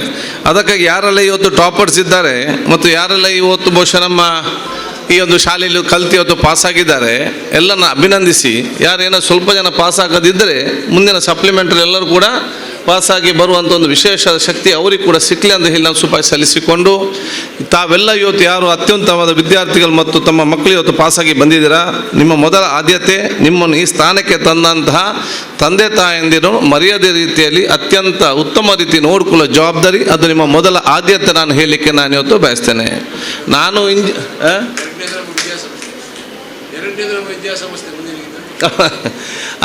ಅದಕ್ಕಾಗಿ ಯಾರೆಲ್ಲ ಇವತ್ತು ಟಾಪರ್ಸ್ ಇದ್ದಾರೆ ಮತ್ತು ಯಾರೆಲ್ಲ ಇವತ್ತು ಬಹುಶಃ ನಮ್ಮ ಈ ಒಂದು ಶಾಲೆಯಲ್ಲಿ ಕಲಿತು ಇವತ್ತು ಪಾಸಾಗಿದ್ದಾರೆ ಎಲ್ಲನ ಅಭಿನಂದಿಸಿ, ಯಾರೇನೋ ಸ್ವಲ್ಪ ಜನ ಪಾಸಾಗದಿದ್ದರೆ ಮುಂದಿನ ಸಪ್ಲಿಮೆಂಟರಿ ಎಲ್ಲರೂ ಕೂಡ ಪಾಸಾಗಿ ಬರುವಂಥ ಒಂದು ವಿಶೇಷ ಶಕ್ತಿ ಅವರಿಗೆ ಕೂಡ ಸಿಕ್ಕಲಿ ಅಂತ ಹೇಳಿ ನಾವು ಸುಪಾರಿ ಸಲ್ಲಿಸಿಕೊಂಡು, ತಾವೆಲ್ಲ ಇವತ್ತು ಯಾರು ಅತ್ಯುತ್ತಮವಾದ ವಿದ್ಯಾರ್ಥಿಗಳು ಮತ್ತು ತಮ್ಮ ಮಕ್ಕಳು ಇವತ್ತು ಪಾಸಾಗಿ ಬಂದಿದ್ದೀರಾ, ನಿಮ್ಮ ಮೊದಲ ಆದ್ಯತೆ ನಿಮ್ಮನ್ನು ಈ ಸ್ಥಾನಕ್ಕೆ ತಂದಂತಹ ತಂದೆ ತಾಯಂದಿರು ಮರ್ಯಾದೆ ರೀತಿಯಲ್ಲಿ ಅತ್ಯಂತ ಉತ್ತಮ ರೀತಿ ನೋಡಿಕೊಳ್ಳೋ ಜವಾಬ್ದಾರಿ ಅದು ನಿಮ್ಮ ಮೊದಲ ಆದ್ಯತೆ ನಾನು ಹೇಳಲಿಕ್ಕೆ ನಾನು ಇವತ್ತು ಬಯಸ್ತೇನೆ. ನಾನು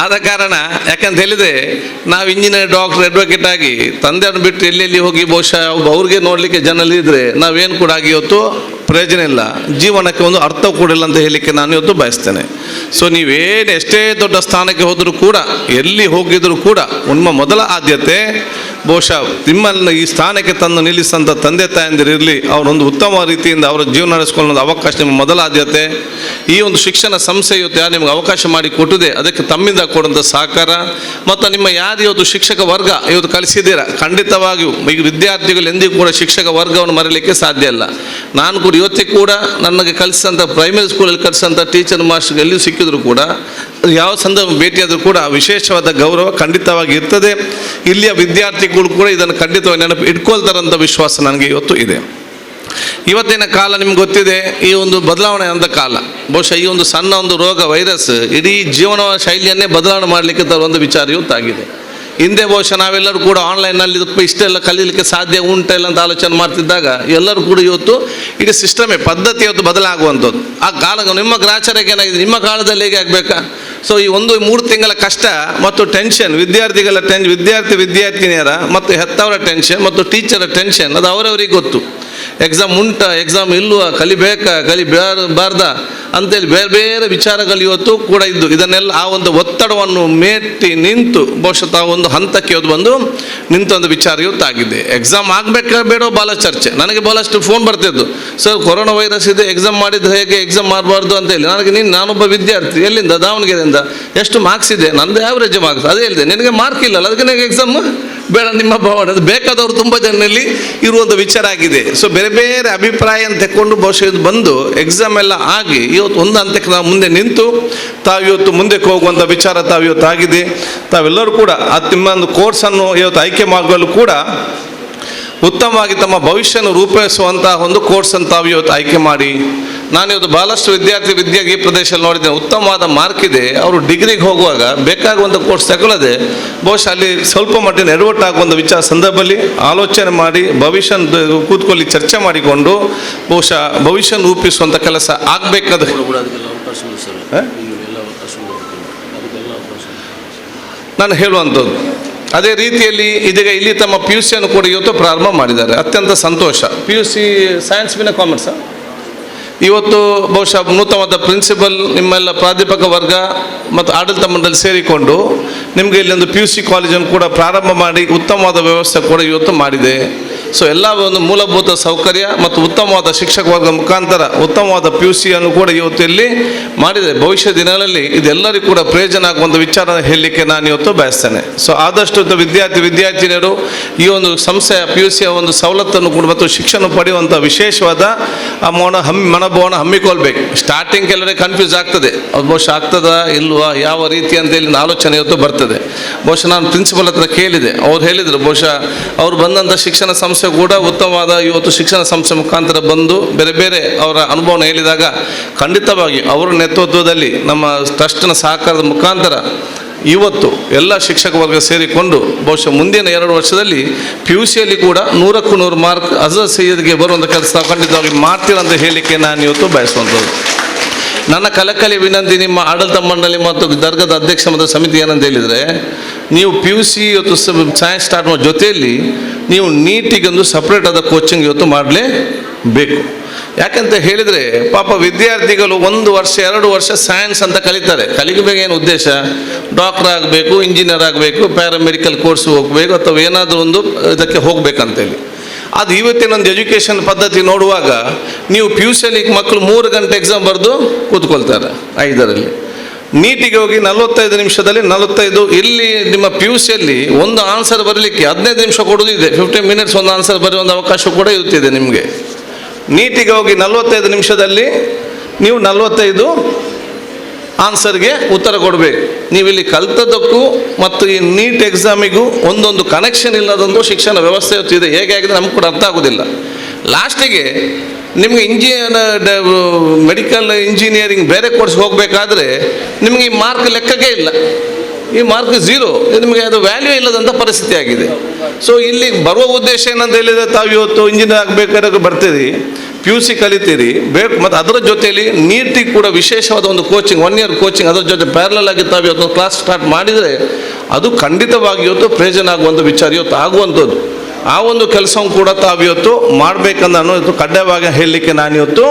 ಆದ ಕಾರಣ ಯಾಕಂತ ಹೇಳಿದರೆ ನಾವು ಇಂಜಿನಿಯರ್, ಡಾಕ್ಟರ್, ಅಡ್ವೊಕೇಟ್ ಆಗಿ ತಂದೆಯನ್ನು ಬಿಟ್ಟು ಎಲ್ಲೆಲ್ಲಿ ಹೋಗಿ ಬಹುಶಃ ಅವ್ರಿಗೆ ನೋಡಲಿಕ್ಕೆ ಜನರಿದ್ದರೆ ನಾವೇನು ಕೂಡ ಆಗಿ ಇವತ್ತು ಪ್ರಯೋಜನ ಇಲ್ಲ, ಜೀವನಕ್ಕೆ ಒಂದು ಅರ್ಥ ಕೊಡಿಲ್ಲ ಅಂತ ಹೇಳಲಿಕ್ಕೆ ನಾನು ಇವತ್ತು ಬಯಸ್ತೇನೆ. ಸೊ ನೀವೇನು ಎಷ್ಟೇ ದೊಡ್ಡ ಸ್ಥಾನಕ್ಕೆ ಹೋದರೂ ಕೂಡ ಎಲ್ಲಿ ಹೋಗಿದರೂ ಕೂಡ ನಿಮ್ಮ ಮೊದಲ ಆದ್ಯತೆ ಬಹುಶಃ ನಿಮ್ಮನ್ನು ಈ ಸ್ಥಾನಕ್ಕೆ ತಂದು ನಿಲ್ಲಿಸಂಥ ತಂದೆ ತಾಯಂದಿರು ಇರಲಿ, ಅವರೊಂದು ಉತ್ತಮ ರೀತಿಯಿಂದ ಅವರ ಜೀವನ ನಡೆಸ್ಕೊಳ್ಳೋ ಅವಕಾಶ ನಿಮ್ಮ ಮೊದಲ ಆದ್ಯತೆ. ಈ ಒಂದು ಶಿಕ್ಷಣ ಸಂಸ್ಥೆ ಇವತ್ತು ಯಾರು ನಿಮಗೆ ಅವಕಾಶ ಮಾಡಿ ಕೊಟ್ಟಿದೆ ಅದಕ್ಕೆ ತಮ್ಮಿಂದ ಕೊಡುವಂಥ ಸಹಕಾರ ಮತ್ತು ನಿಮ್ಮ ಯಾರು ಇವತ್ತು ಶಿಕ್ಷಕ ವರ್ಗ ಇವತ್ತು ಕಲಿಸಿದ್ದೀರಾ, ಖಂಡಿತವಾಗಿಯೂ ಈಗ ವಿದ್ಯಾರ್ಥಿಗಳು ಎಂದಿಗೂ ಕೂಡ ಶಿಕ್ಷಕ ವರ್ಗವನ್ನು ಮರೀಲಿಕ್ಕೆ ಸಾಧ್ಯ ಇಲ್ಲ. ನಾನು ಕೂಡ ಇವತ್ತಿಗೆ ಕೂಡ ನನಗೆ ಕಲಿಸಿದಂಥ ಪ್ರೈಮರಿ ಸ್ಕೂಲಲ್ಲಿ ಕಲಿಸಿದಂಥ ಟೀಚರ್ ಮಾಸ್ಟರ್ ಎಲ್ಲಿಯೂ ಸಿಕ್ಕಿದ್ರು ಕೂಡ ಯಾವ ಸಂದರ್ಭ ಭೇಟಿಯಾದರೂ ಕೂಡ ವಿಶೇಷವಾದ ಗೌರವ ಖಂಡಿತವಾಗಿ ಇರ್ತದೆ. ಇಲ್ಲಿಯ ವಿದ್ಯಾರ್ಥಿಗಳು ಕೂಡ ಇದನ್ನು ಖಂಡಿತವಾಗಿ ನೆನಪು ಇಟ್ಕೊಳ್ತಾರಂಥ ವಿಶ್ವಾಸ ನನಗೆ ಇವತ್ತು ಇದೆ. ಇವತ್ತಿನ ಕಾಲ ನಿಮ್ಗೆ ಗೊತ್ತಿದೆ, ಈ ಒಂದು ಬದಲಾವಣೆ ಅಂತ ಕಾಲ. ಬಹುಶಃ ಈ ಒಂದು ಸಣ್ಣ ಒಂದು ರೋಗ ವೈರಸ್ ಇಡೀ ಜೀವನ ಶೈಲಿಯನ್ನೇ ಬದಲಾವಣೆ ಮಾಡಲಿಕ್ಕೆ ತರುವಂಥ ವಿಚಾರ ಇವತ್ತಾಗಿದೆ. ಹಿಂದೆ ಬಹುಶಃ ನಾವೆಲ್ಲರೂ ಕೂಡ ಆನ್ಲೈನಲ್ಲಿ ಇಷ್ಟೆಲ್ಲ ಕಲೀಲಿಕ್ಕೆ ಸಾಧ್ಯ ಉಂಟಲ್ಲ ಅಂತ ಆಲೋಚನೆ ಮಾಡ್ತಿದ್ದಾಗ ಎಲ್ಲರೂ ಕೂಡ ಇವತ್ತು ಇಡೀ ಸಿಸ್ಟಮೇ ಪದ್ಧತಿ ಇವತ್ತು ಬದಲಾಗುವಂಥದ್ದು. ಆ ಕಾಲ ನಿಮ್ಮ ಗ್ರಾಚಾರಕ್ಕೆ ಏನಾಗಿದೆ, ನಿಮ್ಮ ಕಾಲದಲ್ಲಿ ಹೇಗೆ ಆಗಬೇಕಾ? ಸೊ ಈ 3 ತಿಂಗಳ ಕಷ್ಟ ಮತ್ತು ಟೆನ್ಷನ್ ವಿದ್ಯಾರ್ಥಿಗಳ ವಿದ್ಯಾರ್ಥಿನಿಯರ ಮತ್ತು ಹೆತ್ತವರ ಟೆನ್ಷನ್ ಮತ್ತು ಟೀಚರ ಟೆನ್ಷನ್ ಅದು ಅವರವರಿಗೆ ಗೊತ್ತು. ಎಕ್ಸಾಮ್ ಉಂಟಾ, ಎಕ್ಸಾಮ್ ಇಲ್ವಾ, ಕಲಿಬೇಕಾ, ಕಲಿಬಾರ್ದ ಅಂತೇಳಿ ಬೇರೆ ಬೇರೆ ವಿಚಾರಗಳು ಇವತ್ತು ಕೂಡ ಇದ್ದು ಇದನ್ನೆಲ್ಲ ಆ ಒಂದು ಒತ್ತಡವನ್ನು ಮೆಟ್ಟಿ ನಿಂತು ಬಹುಶಃ ತಾವು ಒಂದು ಹಂತಕ್ಕೆ ಇವತ್ತು ಬಂದು ನಿಂತ ಒಂದು ವಿಚಾರ ಇವತ್ತಾಗಿದೆ. ಎಕ್ಸಾಮ್ ಆಗಬೇಕಾ ಬೇಡೋ ಭಾಳ ಚರ್ಚೆ. ನನಗೆ ಭಾಳಷ್ಟು ಫೋನ್ ಬರ್ತಿದ್ದು, ಸರ್ ಕೊರೋನಾ ವೈರಸ್ ಇದೆ, ಎಕ್ಸಾಮ್ ಮಾಡಿದ್ದು ಹೇಗೆ, ಎಕ್ಸಾಮ್ ಮಾಡಬಾರ್ದು ಅಂತ ಹೇಳಿ. ನಾನೊಬ್ಬ ವಿದ್ಯಾರ್ಥಿ, ಎಲ್ಲಿಂದ, ದಾವಣಗೆರೆಯಿಂದ, ಎಷ್ಟು ಮಾರ್ಕ್ಸ್ ಇದೆ, ನಂದು ಆವ್ರೇಜ್ ಮಾರ್ಕ್ಸ್, ಅದೇ ಹೇಳಿದೆ, ನಿನಗೆ ಮಾರ್ಕ್ ಇಲ್ಲಲ್ಲ ಅದಕ್ಕೆ ನನಗೆ ಎಕ್ಸಾಮ್ ಬೇಡ, ನಿಮ್ಮ ಭಾವನೆ ಅದು ಬೇಕಾದವರು ತುಂಬ ಜನರಲ್ಲಿ ಇರುವಂಥ ವಿಚಾರ ಆಗಿದೆ. ಸೊ ಬೇರೆ ಬೇರೆ ಅಭಿಪ್ರಾಯ ಅಂತ ತೆಕ್ಕೊಂಡು ಬಹುಶಃ ಇದು ಬಂದು ಎಕ್ಸಾಮ್ ಎಲ್ಲ ಆಗಿ ಇವತ್ತು ಒಂದು ಹಂತಕ್ಕೆ ನಾವು ಮುಂದೆ ನಿಂತು ತಾವು ಇವತ್ತು ಮುಂದಕ್ಕೆ ಹೋಗುವಂಥ ವಿಚಾರ ತಾವು ಇವತ್ತು ಆಗಿದೆ. ತಾವೆಲ್ಲರೂ ಕೂಡ ನಿಮ್ಮ ಒಂದು ಕೋರ್ಸನ್ನು ಇವತ್ತು ಆಯ್ಕೆ ಮಾಡಲು ಕೂಡ ಉತ್ತಮವಾಗಿ ತಮ್ಮ ಭವಿಷ್ಯನ ರೂಪಿಸುವಂತಹ ಒಂದು ಕೋರ್ಸನ್ನು ತಾವು ಇವತ್ತು ಆಯ್ಕೆ ಮಾಡಿ, ನಾನಿವತ್ತು ಭಾಳಷ್ಟು ವಿದ್ಯಾರ್ಥಿ ಈ ಪ್ರದೇಶದಲ್ಲಿ ನೋಡಿದ್ದೇನೆ, ಉತ್ತಮವಾದ ಮಾರ್ಕ್ ಇದೆ, ಅವರು ಡಿಗ್ರಿಗೆ ಹೋಗುವಾಗ ಬೇಕಾಗುವಂಥ ಕೋರ್ಸ್ ತಗೊಳ್ಳದೆ ಬಹುಶಃ ಅಲ್ಲಿ ಸ್ವಲ್ಪ ಮಟ್ಟಿನ ಎಡವಟ್ಟಾಗುವಂಥ ವಿಚಾರ ಸಂದರ್ಭದಲ್ಲಿ ಆಲೋಚನೆ ಮಾಡಿ ಭವಿಷ್ಯ ಕೂತ್ಕೊಳ್ಳಿ ಚರ್ಚೆ ಮಾಡಿಕೊಂಡು ಬಹುಶಃ ಭವಿಷ್ಯ ರೂಪಿಸುವಂಥ ಕೆಲಸ ಆಗಬೇಕಾದ ನಾನು ಹೇಳುವಂಥದ್ದು. ಅದೇ ರೀತಿಯಲ್ಲಿ ಇದೀಗ ಇಲ್ಲಿ ತಮ್ಮ PUC ಕೂಡ ಇವತ್ತು ಪ್ರಾರಂಭ ಮಾಡಿದ್ದಾರೆ, ಅತ್ಯಂತ ಸಂತೋಷ. PUC ಸೈನ್ಸ್ ಬಿನ ಕಾಮರ್ಸಾ ಇವತ್ತು ಬಹುಶಃ ನೂತನವಾದ ಪ್ರಿನ್ಸಿಪಲ್ ನಿಮ್ಮೆಲ್ಲ ಪ್ರಾಧ್ಯಾಪಕ ವರ್ಗ ಮತ್ತು ಆಡಳಿತ ಮಂಡಳಿ ಸೇರಿಕೊಂಡು ನಿಮಗೆ ಇಲ್ಲೊಂದು PUC ಕಾಲೇಜನ್ನು ಕೂಡ ಪ್ರಾರಂಭ ಮಾಡಿ ಉತ್ತಮವಾದ ವ್ಯವಸ್ಥೆ ಕೂಡ ಇವತ್ತು ಮಾಡಿದೆ. ಸೊ ಎಲ್ಲ ಒಂದು ಮೂಲಭೂತ ಸೌಕರ್ಯ ಮತ್ತು ಉತ್ತಮವಾದ ಶಿಕ್ಷಕ ವರ್ಗ ಮುಖಾಂತರ ಉತ್ತಮವಾದ PUC ಅನ್ನು ಕೂಡ ಇವತ್ತು ಇಲ್ಲಿ ಮಾಡಿದೆ. ಭವಿಷ್ಯ ದಿನಗಳಲ್ಲಿ ಇದೆಲ್ಲರಿಗೂ ಕೂಡ ಪ್ರಯೋಜನ ಆಗುವಂಥ ವಿಚಾರ ಹೇಳಲಿಕ್ಕೆ ನಾನು ಇವತ್ತು ಬಯಸ್ತೇನೆ. ಸೊ ಆದಷ್ಟು ವಿದ್ಯಾರ್ಥಿನಿಯರು ಈ ಒಂದು ಸಂಸ್ಥೆಯ PUC ಒಂದು ಸವಲತ್ತನ್ನು ಕೂಡ ಮತ್ತು ಶಿಕ್ಷಣ ಪಡೆಯುವಂಥ ವಿಶೇಷವಾದ ಮನೋಭಾವನ ಹಮ್ಮಿಕೊಳ್ಬೇಕು. ಸ್ಟಾರ್ಟಿಂಗ್ ಕೆಲವರಿಗೆ ಕನ್ಫ್ಯೂಸ್ ಆಗ್ತದೆ, ಅದು ಬಹುಶಃ ಆಗ್ತದಾ ಇಲ್ವಾ ಯಾವ ರೀತಿ ಅಂತೇಳಿ ಆಲೋಚನೆ ಇವತ್ತು ಬರ್ತದೆ. ಬಹುಶಃ ನಾನು ಪ್ರಿನ್ಸಿಪಲ್ ಹತ್ರ ಕೇಳಿದೆ, ಅವ್ರು ಹೇಳಿದರು ಬಹುಶಃ ಅವ್ರು ಬಂದಂಥ ಶಿಕ್ಷಣ ಸಂಸ್ಥೆ ಕೂಡ ಉತ್ತಮವಾದ ಇವತ್ತು ಶಿಕ್ಷಣ ಸಂಸ್ಥೆ ಮುಖಾಂತರ ಬಂದು ಬೇರೆ ಬೇರೆ ಅವರ ಅನುಭವನ ಹೇಳಿದಾಗ ಖಂಡಿತವಾಗಿ ಅವರ ನೇತೃತ್ವದಲ್ಲಿ ನಮ್ಮ ಟ್ರಸ್ಟ್ನ ಸಹಕಾರದ ಮುಖಾಂತರ ಇವತ್ತು ಎಲ್ಲ ಶಿಕ್ಷಕ ವರ್ಗ ಸೇರಿಕೊಂಡು ಬಹುಶಃ ಮುಂದಿನ 2 ವರ್ಷದಲ್ಲಿ PUCಯಲ್ಲಿ ಕೂಡ 100ಕ್ಕೂ 100 ಮಾರ್ಕ್ ಹಜರತ್ ಸೈಯದ್ಗೆ ಬರುವಂಥ ಕೆಲಸ ಖಂಡಿತವಾಗಿ ಮಾಡ್ತೀರಂತ ಹೇಳಲಿಕ್ಕೆ ನಾನು ಇವತ್ತು ಬಯಸುವಂಥದ್ದು. ನನ್ನ ಕಳಕಳಿ ವಿನಂತಿ ನಿಮ್ಮ ಆಡಳಿತ ಮಂಡಳಿ ಮತ್ತು ದರ್ಗಾದ ಅಧ್ಯಕ್ಷ ಮತ್ತು ಸಮಿತಿ ಏನಂತ ಹೇಳಿದರೆ, ನೀವು PUC ಇವತ್ತು ಸೈನ್ಸ್ ಸ್ಟಾರ್ಟ್ ಮಾಡೋ ಜೊತೆಯಲ್ಲಿ ನೀವು ನೀಟಿಗೆ ಒಂದು ಸಪ್ರೇಟ್ ಆದ ಕೋಚಿಂಗ್ ಇವತ್ತು ಮಾಡಲೇಬೇಕು. ಯಾಕಂತ ಹೇಳಿದರೆ ಪಾಪ ವಿದ್ಯಾರ್ಥಿಗಳು 1 ವರ್ಷ 2 ವರ್ಷ ಸೈನ್ಸ್ ಅಂತ ಕಲಿತಾರೆ. ಕಲಿಬೇಕು ಏನು ಉದ್ದೇಶ, ಡಾಕ್ಟರ್ ಆಗಬೇಕು, ಇಂಜಿನಿಯರ್ ಆಗಬೇಕು, ಪ್ಯಾರಾಮೆಡಿಕಲ್ ಕೋರ್ಸ್ ಹೋಗಬೇಕು ಅಥವಾ ಏನಾದರೂ ಒಂದು ಇದಕ್ಕೆ ಹೋಗ್ಬೇಕಂತೇಳಿ. ಅದು ಇವತ್ತಿನೊಂದು ಎಜುಕೇಷನ್ ಪದ್ಧತಿ ನೋಡುವಾಗ ನೀವು PUCಯಲ್ಲಿ ಮಕ್ಕಳು 3 ಗಂಟೆ ಎಕ್ಸಾಮ್ ಬರೆದು ಕೂತ್ಕೊಳ್ತಾರೆ 5ರಲ್ಲಿ. ನೀಟಿಗೆ ಹೋಗಿ 45 ನಿಮಿಷದಲ್ಲಿ 45. ಇಲ್ಲಿ ನಿಮ್ಮ PUCಯಲ್ಲಿ ಒಂದು ಆನ್ಸರ್ ಬರಲಿಕ್ಕೆ 15 ನಿಮಿಷ ಕೊಡೋದಿದೆ. 15 ಮಿನಿಟ್ಸ್ ಒಂದು ಆನ್ಸರ್ ಬರೆಯುವ ಅವಕಾಶ ಕೂಡ ಇರುತ್ತಿದೆ ನಿಮಗೆ. ನೀಟಿಗೆ ಹೋಗಿ 45 ನಿಮಿಷದಲ್ಲಿ ನೀವು 45 ಆನ್ಸರ್ಗೆ ಉತ್ತರ ಕೊಡಬೇಕು. ನೀವಿಲ್ಲಿ ಕಲ್ತದ್ದಕ್ಕೂ ಮತ್ತು ಈ ನೀಟ್ ಎಕ್ಸಾಮಿಗೂ ಒಂದೊಂದು ಕನೆಕ್ಷನ್ ಇಲ್ಲದೊಂದು ಶಿಕ್ಷಣ ವ್ಯವಸ್ಥೆ ಇದೆ. ಹೇಗೆ ಆಗಿದೆ ನಮ್ಗೆ ಕೂಡ ಅರ್ಥ ಆಗೋದಿಲ್ಲ. ಲಾಸ್ಟಿಗೆ ನಿಮಗೆ ಮೆಡಿಕಲ್ ಇಂಜಿನಿಯರಿಂಗ್ ಬೇರೆ ಕೋರ್ಸ್ ಹೋಗಬೇಕಾದ್ರೆ ನಿಮಗೆ ಈ ಮಾರ್ಕ್ ಲೆಕ್ಕಕ್ಕೆ ಇಲ್ಲ, ಈ ಮಾರ್ಕ್ 0, ನಿಮಗೆ ಅದು ವ್ಯಾಲ್ಯೂ ಇಲ್ಲದಂಥ ಪರಿಸ್ಥಿತಿ ಆಗಿದೆ. ಸೊ ಇಲ್ಲಿ ಬರುವ ಉದ್ದೇಶ ಏನಂತ ಹೇಳಿದರೆ, ತಾವು ಇವತ್ತು ಇಂಜಿನಿಯರ್ ಆಗಬೇಕಾದ್ರೆ ಬರ್ತೀರಿ, PUC ಕಲಿತೀರಿ ಬೇಕು, ಮತ್ತು ಅದರ ಜೊತೆಯಲ್ಲಿ ನೀಟಿಗೆ ಕೂಡ ವಿಶೇಷವಾದ ಒಂದು ಕೋಚಿಂಗ್ 1 ಇಯರ್ ಕೋಚಿಂಗ್ ಅದರ ಜೊತೆ ಪ್ಯಾರಲಲ್ ಆಗಿ ತಾವು ಇವತ್ತು ಕ್ಲಾಸ್ ಸ್ಟಾರ್ಟ್ ಮಾಡಿದರೆ ಅದು ಖಂಡಿತವಾಗಿ ಇವತ್ತು ಪ್ರಯೋಜನ ಆಗುವಂಥ ವಿಚಾರ ಇವತ್ತು ಆಗುವಂಥದ್ದು. ಆ ಒಂದು ಕೆಲಸವನ್ನು ಕೂಡ ತಾವು ಇವತ್ತು ಮಾಡಬೇಕಂತ ಇವತ್ತು ಕಡ್ಡಾಯವಾಗಿ ಹೇಳಲಿಕ್ಕೆ ನಾನು ಇವತ್ತು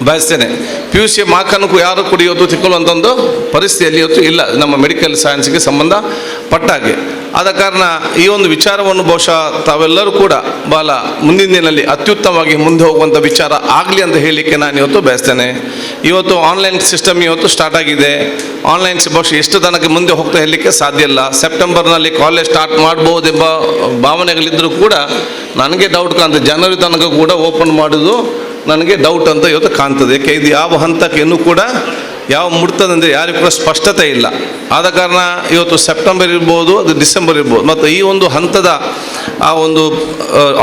ಬಯಸ್ತೇನೆ. PUC ಮಾರ್ಕನ್ನು ಯಾರು ಕೂಡ ಇವತ್ತು ತಿಳ್ಕೊಳ್ಳುವಂಥ ಒಂದು ಪರಿಸ್ಥಿತಿಯಲ್ಲಿ ಇವತ್ತು ಇಲ್ಲ ನಮ್ಮ ಮೆಡಿಕಲ್ ಸೈನ್ಸ್ಗೆ ಸಂಬಂಧಪಟ್ಟ ಹಾಗೆ. ಆದ ಕಾರಣ ಈ ಒಂದು ವಿಚಾರವನ್ನು ಬಹುಶಃ ತಾವೆಲ್ಲರೂ ಕೂಡ ಭಾಳ ಮುಂದಿನ ದಿನದಲ್ಲಿ ಅತ್ಯುತ್ತಮವಾಗಿ ಮುಂದೆ ಹೋಗುವಂಥ ವಿಚಾರ ಆಗಲಿ ಅಂತ ಹೇಳಲಿಕ್ಕೆ ನಾನು ಇವತ್ತು ಬಯಸ್ತೇನೆ. ಇವತ್ತು ಆನ್ಲೈನ್ ಸಿಸ್ಟಮ್ ಇವತ್ತು ಸ್ಟಾರ್ಟ್ ಆಗಿದೆ. ಆನ್ಲೈನ್ ಬಹುಶಃ ಎಷ್ಟು ತನಕ ಮುಂದೆ ಹೋಗ್ತಾ ಹೇಳಲಿಕ್ಕೆ ಸಾಧ್ಯ ಇಲ್ಲ. ಸೆಪ್ಟೆಂಬರ್ನಲ್ಲಿ ಕಾಲೇಜ್ ಸ್ಟಾರ್ಟ್ ಮಾಡ್ಬೋದೆಂಬ ಭಾವನೆಗಳಿದ್ದರೂ ಕೂಡ ನನಗೆ ಡೌಟ್ ಕಾಣ್ತದೆ. ಜನವರಿ ತನಕ ಕೂಡ ಓಪನ್ ಮಾಡೋದು ನನಗೆ ಡೌಟ್ ಅಂತ ಇವತ್ತು ಕಾಣ್ತದೆ. ಯಾಕೆ ಇದು ಯಾವ ಹಂತಕ್ಕೆ ಇನ್ನೂ ಕೂಡ ಯಾವ ಮುಟ್ತದಂದರೆ ಯಾರಿಗೂ ಕೂಡ ಸ್ಪಷ್ಟತೆ ಇಲ್ಲ. ಆದ ಕಾರಣ ಇವತ್ತು ಸೆಪ್ಟೆಂಬರ್ ಇರ್ಬೋದು, ಅದು ಡಿಸೆಂಬರ್ ಇರ್ಬೋದು, ಮತ್ತು ಈ ಒಂದು ಹಂತದ ಆ ಒಂದು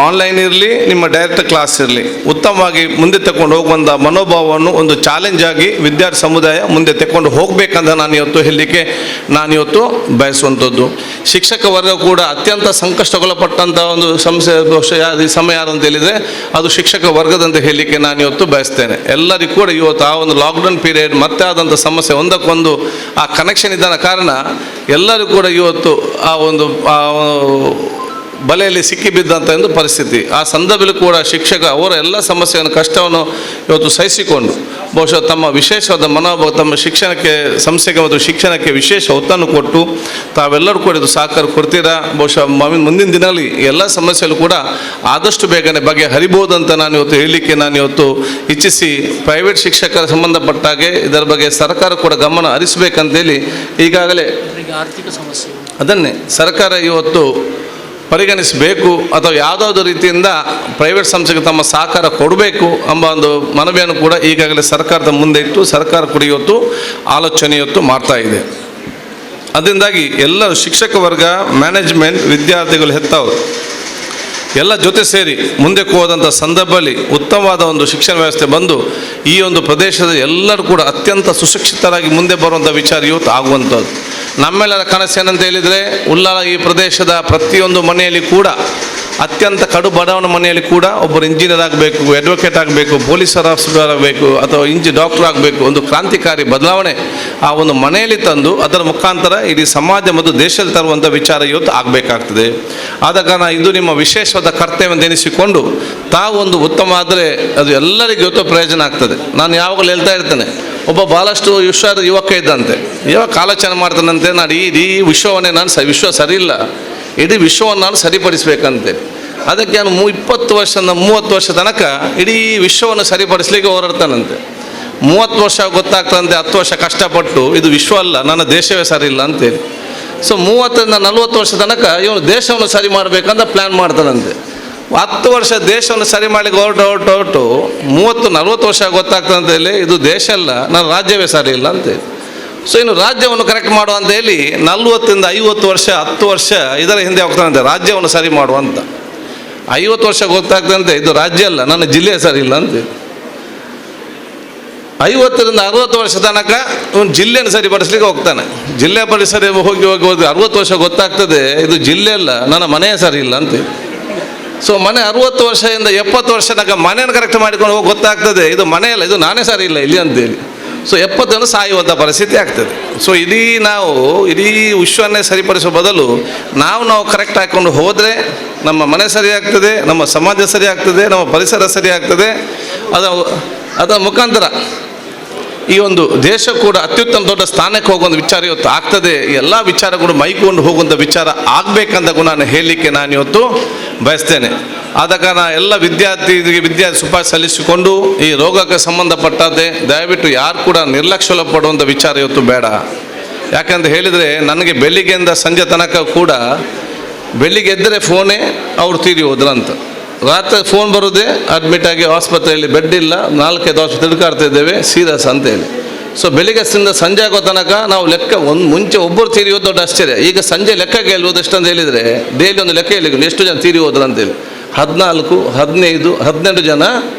ಆನ್ಲೈನ್ ಇರಲಿ ನಿಮ್ಮ ಡೈರೆಕ್ಟ್ ಕ್ಲಾಸ್ ಇರಲಿ ಉತ್ತಮವಾಗಿ ಮುಂದೆ ತಗೊಂಡು ಹೋಗುವಂಥ ಮನೋಭಾವವನ್ನು ಒಂದು ಚಾಲೆಂಜ್ ಆಗಿ ವಿದ್ಯಾರ್ಥಿ ಸಮುದಾಯ ಮುಂದೆ ತಗೊಂಡು ಹೋಗಬೇಕಂತ ನಾನು ಇವತ್ತು ಹೇಳಲಿಕ್ಕೆ ನಾನಿವತ್ತು ಬಯಸುವಂಥದ್ದು. ಶಿಕ್ಷಕ ವರ್ಗ ಕೂಡ ಅತ್ಯಂತ ಸಂಕಷ್ಟಗೊಳಪಟ್ಟಂಥ ಒಂದು ಸಮಯ ಯಾರು ಅಂತ ಹೇಳಿದರೆ ಅದು ಶಿಕ್ಷಕ ವರ್ಗದಂತ ಹೇಳಲಿಕ್ಕೆ ನಾನು ಇವತ್ತು ಬಯಸ್ತೇನೆ. ಎಲ್ಲರಿಗೂ ಕೂಡ ಇವತ್ತು ಆ ಒಂದು ಲಾಕ್ಡೌನ್ ಪೀರಿಯಡ್ ಮತ್ತೆ ಆದಂಥ ಸಮಸ್ಯೆ ಒಂದಕ್ಕೊಂದು ಆ ಕನೆಕ್ಷನ್ ಇದ್ದ ಕಾರಣ ಎಲ್ಲರೂ ಕೂಡ ಇವತ್ತು ಆ ಒಂದು ಬಲೆಯಲ್ಲಿ ಸಿಕ್ಕಿಬಿದ್ದಂಥ ಒಂದು ಪರಿಸ್ಥಿತಿ. ಆ ಸಂದರ್ಭದಲ್ಲಿ ಕೂಡ ಶಿಕ್ಷಕ ಅವರ ಎಲ್ಲ ಸಮಸ್ಯೆಯನ್ನು ಕಷ್ಟವನ್ನು ಇವತ್ತು ಸಹಿಸಿಕೊಂಡು ಬಹುಶಃ ತಮ್ಮ ವಿಶೇಷವಾದ ಮನೋಭಾವ ತಮ್ಮ ಶಿಕ್ಷಣಕ್ಕೆ ಸಂಸ್ಥೆಗೆ ಮತ್ತು ಶಿಕ್ಷಣಕ್ಕೆ ವಿಶೇಷ ಒತ್ತನ್ನು ಕೊಟ್ಟು ತಾವೆಲ್ಲರೂ ಕೂಡ ಇದು ಸಹಕಾರ ಕೊಡ್ತೀರಾ. ಬಹುಶಃ ಮುಂದಿನ ದಿನದಲ್ಲಿ ಎಲ್ಲ ಸಮಸ್ಯೆಗಳು ಕೂಡ ಆದಷ್ಟು ಬೇಗನೆ ಬಗೆಹರಿಬೋದಂತ ನಾನು ಇವತ್ತು ಹೇಳಲಿಕ್ಕೆ ನಾನು ಇವತ್ತು ಇಚ್ಛಿಸಿ ಪ್ರೈವೇಟ್ ಶಿಕ್ಷಕರ ಸಂಬಂಧಪಟ್ಟಾಗೆ ಇದರ ಬಗ್ಗೆ ಸರ್ಕಾರ ಕೂಡ ಗಮನ ಹರಿಸಬೇಕಂತೇಳಿ ಈಗಾಗಲೇ ಆರ್ಥಿಕ ಸಮಸ್ಯೆ ಅದನ್ನೇ ಸರ್ಕಾರ ಇವತ್ತು ಪರಿಗಣಿಸಬೇಕು ಅಥವಾ ಯಾವುದಾದ್ರೂ ರೀತಿಯಿಂದ ಪ್ರೈವೇಟ್ ಸಂಸ್ಥೆಗೆ ತಮ್ಮ ಸಹಕಾರ ಕೊಡಬೇಕು ಎಂಬ ಒಂದು ಮನವಿಯನ್ನು ಕೂಡ ಈಗಾಗಲೇ ಸರ್ಕಾರದ ಮುಂದೆ ಇಟ್ಟು ಸರ್ಕಾರ ಕೂಡ ಇವತ್ತು ಆಲೋಚನೆ ಇವತ್ತು ಮಾಡ್ತಾ ಇದೆ. ಅದರಿಂದಾಗಿ ಎಲ್ಲ ಶಿಕ್ಷಕ ವರ್ಗ, ಮ್ಯಾನೇಜ್ಮೆಂಟ್, ವಿದ್ಯಾರ್ಥಿಗಳು, ಹೆತ್ತವರು ಎಲ್ಲ ಜೊತೆ ಸೇರಿ ಮುಂದಕ್ಕೆ ಹೋದಂಥ ಸಂದರ್ಭದಲ್ಲಿ ಉತ್ತಮವಾದ ಒಂದು ಶಿಕ್ಷಣ ವ್ಯವಸ್ಥೆ ಬಂದು ಈ ಒಂದು ಪ್ರದೇಶದ ಎಲ್ಲರೂ ಕೂಡ ಅತ್ಯಂತ ಸುಶಿಕ್ಷಿತರಾಗಿ ಮುಂದೆ ಬರುವಂಥ ವಿಚಾರ ಇವತ್ತು ಆಗುವಂಥದ್ದು. ನಮ್ಮೆಲ್ಲರ ಕನಸು ಏನಂತ ಹೇಳಿದರೆ ಉಳ್ಳಾಲ ಈ ಪ್ರದೇಶದ ಪ್ರತಿಯೊಂದು ಮನೆಯಲ್ಲಿ ಕೂಡ ಅತ್ಯಂತ ಕಡು ಬಡವನ ಮನೆಯಲ್ಲಿ ಕೂಡ ಒಬ್ಬರು ಇಂಜಿನಿಯರ್ ಆಗಬೇಕು, ಅಡ್ವೊಕೇಟ್ ಆಗಬೇಕು, ಪೊಲೀಸರ್ ಆಫೀಸರ್ ಆಗಬೇಕು ಅಥವಾ ಡಾಕ್ಟರ್ ಆಗಬೇಕು, ಒಂದು ಕ್ರಾಂತಿಕಾರಿ ಬದಲಾವಣೆ ಆ ಒಂದು ಮನೆಯಲ್ಲಿ ತಂದು ಅದರ ಮುಖಾಂತರ ಇಡೀ ಸಮಾಜ ಮತ್ತು ದೇಶದಲ್ಲಿ ತರುವಂಥ ವಿಚಾರ ಇವತ್ತು ಆಗಬೇಕಾಗ್ತದೆ. ಆದ ಕಾರಣ ಇದು ನಿಮ್ಮ ವಿಶೇಷವಾದ ಕರ್ತವ್ಯ ಎನಿಸಿಕೊಂಡು ತಾವು ಒಂದು ಉತ್ತಮ ಆದರೆ ಅದು ಎಲ್ಲರಿಗೂ ಇವತ್ತು ಪ್ರಯೋಜನ ಆಗ್ತದೆ. ನಾನು ಯಾವಾಗಲೂ ಹೇಳ್ತಾ ಇರ್ತೇನೆ, ಒಬ್ಬ ಭಾಳಷ್ಟು ಹುಷಾರು ಯುವಕ ಇದ್ದಂತೆ, ಯಾವಾಗ ಆಲೋಚನೆ ಮಾಡ್ತಾನಂತೆ, ನಾನು ಇಡೀ ವಿಶ್ವವನ್ನೇ ನಾನು ವಿಶ್ವ ಸರಿ ಇಲ್ಲ, ಇಡೀ ವಿಶ್ವವನ್ನು ನಾನು ಸರಿಪಡಿಸಬೇಕಂತೆ. ಅದಕ್ಕೆ ಅವನು 20 ವರ್ಷದಿಂದ 30 ವರ್ಷ ತನಕ ಇಡೀ ವಿಶ್ವವನ್ನು ಸರಿಪಡಿಸಲಿಕ್ಕೆ ಹೋರಾಡ್ತಾನಂತೆ. 30 ವರ್ಷ ಗೊತ್ತಾಗ್ತದಂತೆ, 10 ವರ್ಷ ಕಷ್ಟಪಟ್ಟು ಇದು ವಿಶ್ವ ಅಲ್ಲ, ನನ್ನ ದೇಶವೇ ಸರಿ ಇಲ್ಲ ಅಂತೇಳಿ. ಸೊ 30ರಿಂದ 40 ವರ್ಷ ತನಕ ಇವನು ದೇಶವನ್ನು ಸರಿ ಮಾಡಬೇಕಂತ ಪ್ಲ್ಯಾನ್ ಮಾಡ್ತಾನಂತೆ. 10 ವರ್ಷ ದೇಶವನ್ನು ಸರಿ ಮಾಡಲಿಕ್ಕೆ ಹೊರಟು 30-40 ವರ್ಷ ಗೊತ್ತಾಗ್ತದೆ ಹೇಳಿ ಇದು ದೇಶ ಅಲ್ಲ, ನನ್ನ ರಾಜ್ಯವೇ ಸರಿ ಇಲ್ಲ ಅಂತೇಳಿ. ಸೊ ಇನ್ನು ರಾಜ್ಯವನ್ನು ಕರೆಕ್ಟ್ ಮಾಡುವ ಅಂತ ಹೇಳಿ 40ರಿಂದ 50 ವರ್ಷ 10 ವರ್ಷ ಇದರ ಹಿಂದೆ ಹೋಗ್ತಾನಂತೆ ರಾಜ್ಯವನ್ನು ಸರಿ ಮಾಡುವಂತ. 50 ವರ್ಷ ಗೊತ್ತಾಗ್ತದಂತೆ ಇದು ರಾಜ್ಯ ಅಲ್ಲ, ನನ್ನ ಜಿಲ್ಲೆ ಸರಿ ಇಲ್ಲ ಅಂತೇಳಿ. 50ರಿಂದ 60 ವರ್ಷ ತನಕ ಇವನು ಜಿಲ್ಲೆಯನ್ನು ಸರಿಪಡಿಸ್ಲಿಕ್ಕೆ ಹೋಗ್ತಾನೆ. ಜಿಲ್ಲೆ ಪರಿಸರ ಹೋಗಿ 60 ವರ್ಷ ಗೊತ್ತಾಗ್ತದೆ ಇದು ಜಿಲ್ಲೆ ಅಲ್ಲ, ನನ್ನ ಮನೆಯೇ ಸರಿ ಇಲ್ಲ ಅಂತೇಳಿ. ಸೊ ಮನೆ 60 ವರ್ಷದಿಂದ 70 ವರ್ಷ ತನಕ ಮನೆಯನ್ನು ಕರೆಕ್ಟ್ ಮಾಡಿಕೊಂಡು ಹೋಗಿ ಗೊತ್ತಾಗ್ತದೆ ಇದು ಮನೆ ಅಲ್ಲ, ಇದು ನಾನೇ ಸರಿ ಇಲ್ಲ ಇಲ್ಲಿ ಅಂತೇಳಿ. ಸೊ 70 ಸಾಯುವಂಥ ಪರಿಸ್ಥಿತಿ ಆಗ್ತದೆ. ಸೊ ನಾವು ಇಡೀ ವಿಶ್ವವನ್ನೇ ಸರಿಪಡಿಸೋ ಬದಲು ನಾವು ಕರೆಕ್ಟ್ ಹಾಕ್ಕೊಂಡು ಹೋದರೆ ನಮ್ಮ ಮನೆ ಸರಿ ಆಗ್ತದೆ, ನಮ್ಮ ಸಮಾಜ ಸರಿ ಆಗ್ತದೆ, ನಮ್ಮ ಪರಿಸರ ಸರಿ ಆಗ್ತದೆ. ಅದರ ಮುಖಾಂತರ ಈ ಒಂದು ದೇಶ ಕೂಡ ಅತ್ಯುತ್ತಮ ದೊಡ್ಡ ಸ್ಥಾನಕ್ಕೆ ಹೋಗುವಂಥ ವಿಚಾರ ಇವತ್ತು ಆಗ್ತದೆ. ಎಲ್ಲ ವಿಚಾರ ಕೂಡ ಮೈಕೊಂಡು ಹೋಗುವಂಥ ವಿಚಾರ ಆಗಬೇಕಂತ ನಾನು ಹೇಳಲಿಕ್ಕೆ ನಾನು ಇವತ್ತು ಬಯಸ್ತೇನೆ. ಆದ ಕಾರಣ ಎಲ್ಲ ವಿದ್ಯಾರ್ಥಿ ಸುಪಾಠ ಸಲ್ಲಿಸಿಕೊಂಡು ಈ ರೋಗಕ್ಕೆ ಸಂಬಂಧಪಟ್ಟಂತೆ ದಯವಿಟ್ಟು ಯಾರು ಕೂಡ ನಿರ್ಲಕ್ಷ್ಯ ಪಡುವಂಥ ವಿಚಾರ ಇವತ್ತು ಬೇಡ. ಯಾಕಂತ ಹೇಳಿದರೆ ನನಗೆ ಬೆಳಿಗ್ಗೆಯಿಂದ ಸಂಜೆ ತನಕ ಕೂಡ ಬೆಳಿಗ್ಗೆ ಎದ್ದರೆ ಫೋನೇ ಅವ್ರು ತೀರಿ ಹೋದ್ರಂತ, ರಾತ್ರಿ ಫೋನ್ ಬರೋದೇ ಅಡ್ಮಿಟ್ ಆಗಿ ಆಸ್ಪತ್ರೆಯಲ್ಲಿ ಬೆಡ್ ಇಲ್ಲ, 4-5 ವರ್ಷ ತಿಳ್ಕಾಡ್ತಾ ಇದ್ದೇವೆ ಸೀರಿಯಸ್ ಅಂತೇಳಿ. ಸೊ ಬೆಳಿಗ್ಗೆಯಿಂದ ಸಂಜೆ ಆಗೋ ತನಕ ನಾವು ಲೆಕ್ಕ ಮುಂಚೆ ಒಬ್ಬರು ತೀರಿ ಹೋದ ದೊಡ್ಡ ಆಶ್ಚರ್ಯ. ಈಗ ಸಂಜೆ ಲೆಕ್ಕ ಕೇಳುವುದು ಎಷ್ಟು ಅಂತ ಹೇಳಿದರೆ ಡೈಲಿ ಒಂದು ಲೆಕ್ಕ ಹೇಳಿ ಎಷ್ಟು ಜನ ತೀರಿ ಹೋದ್ರು ಅಂತೇಳಿ 14, 15, 12 ಜನ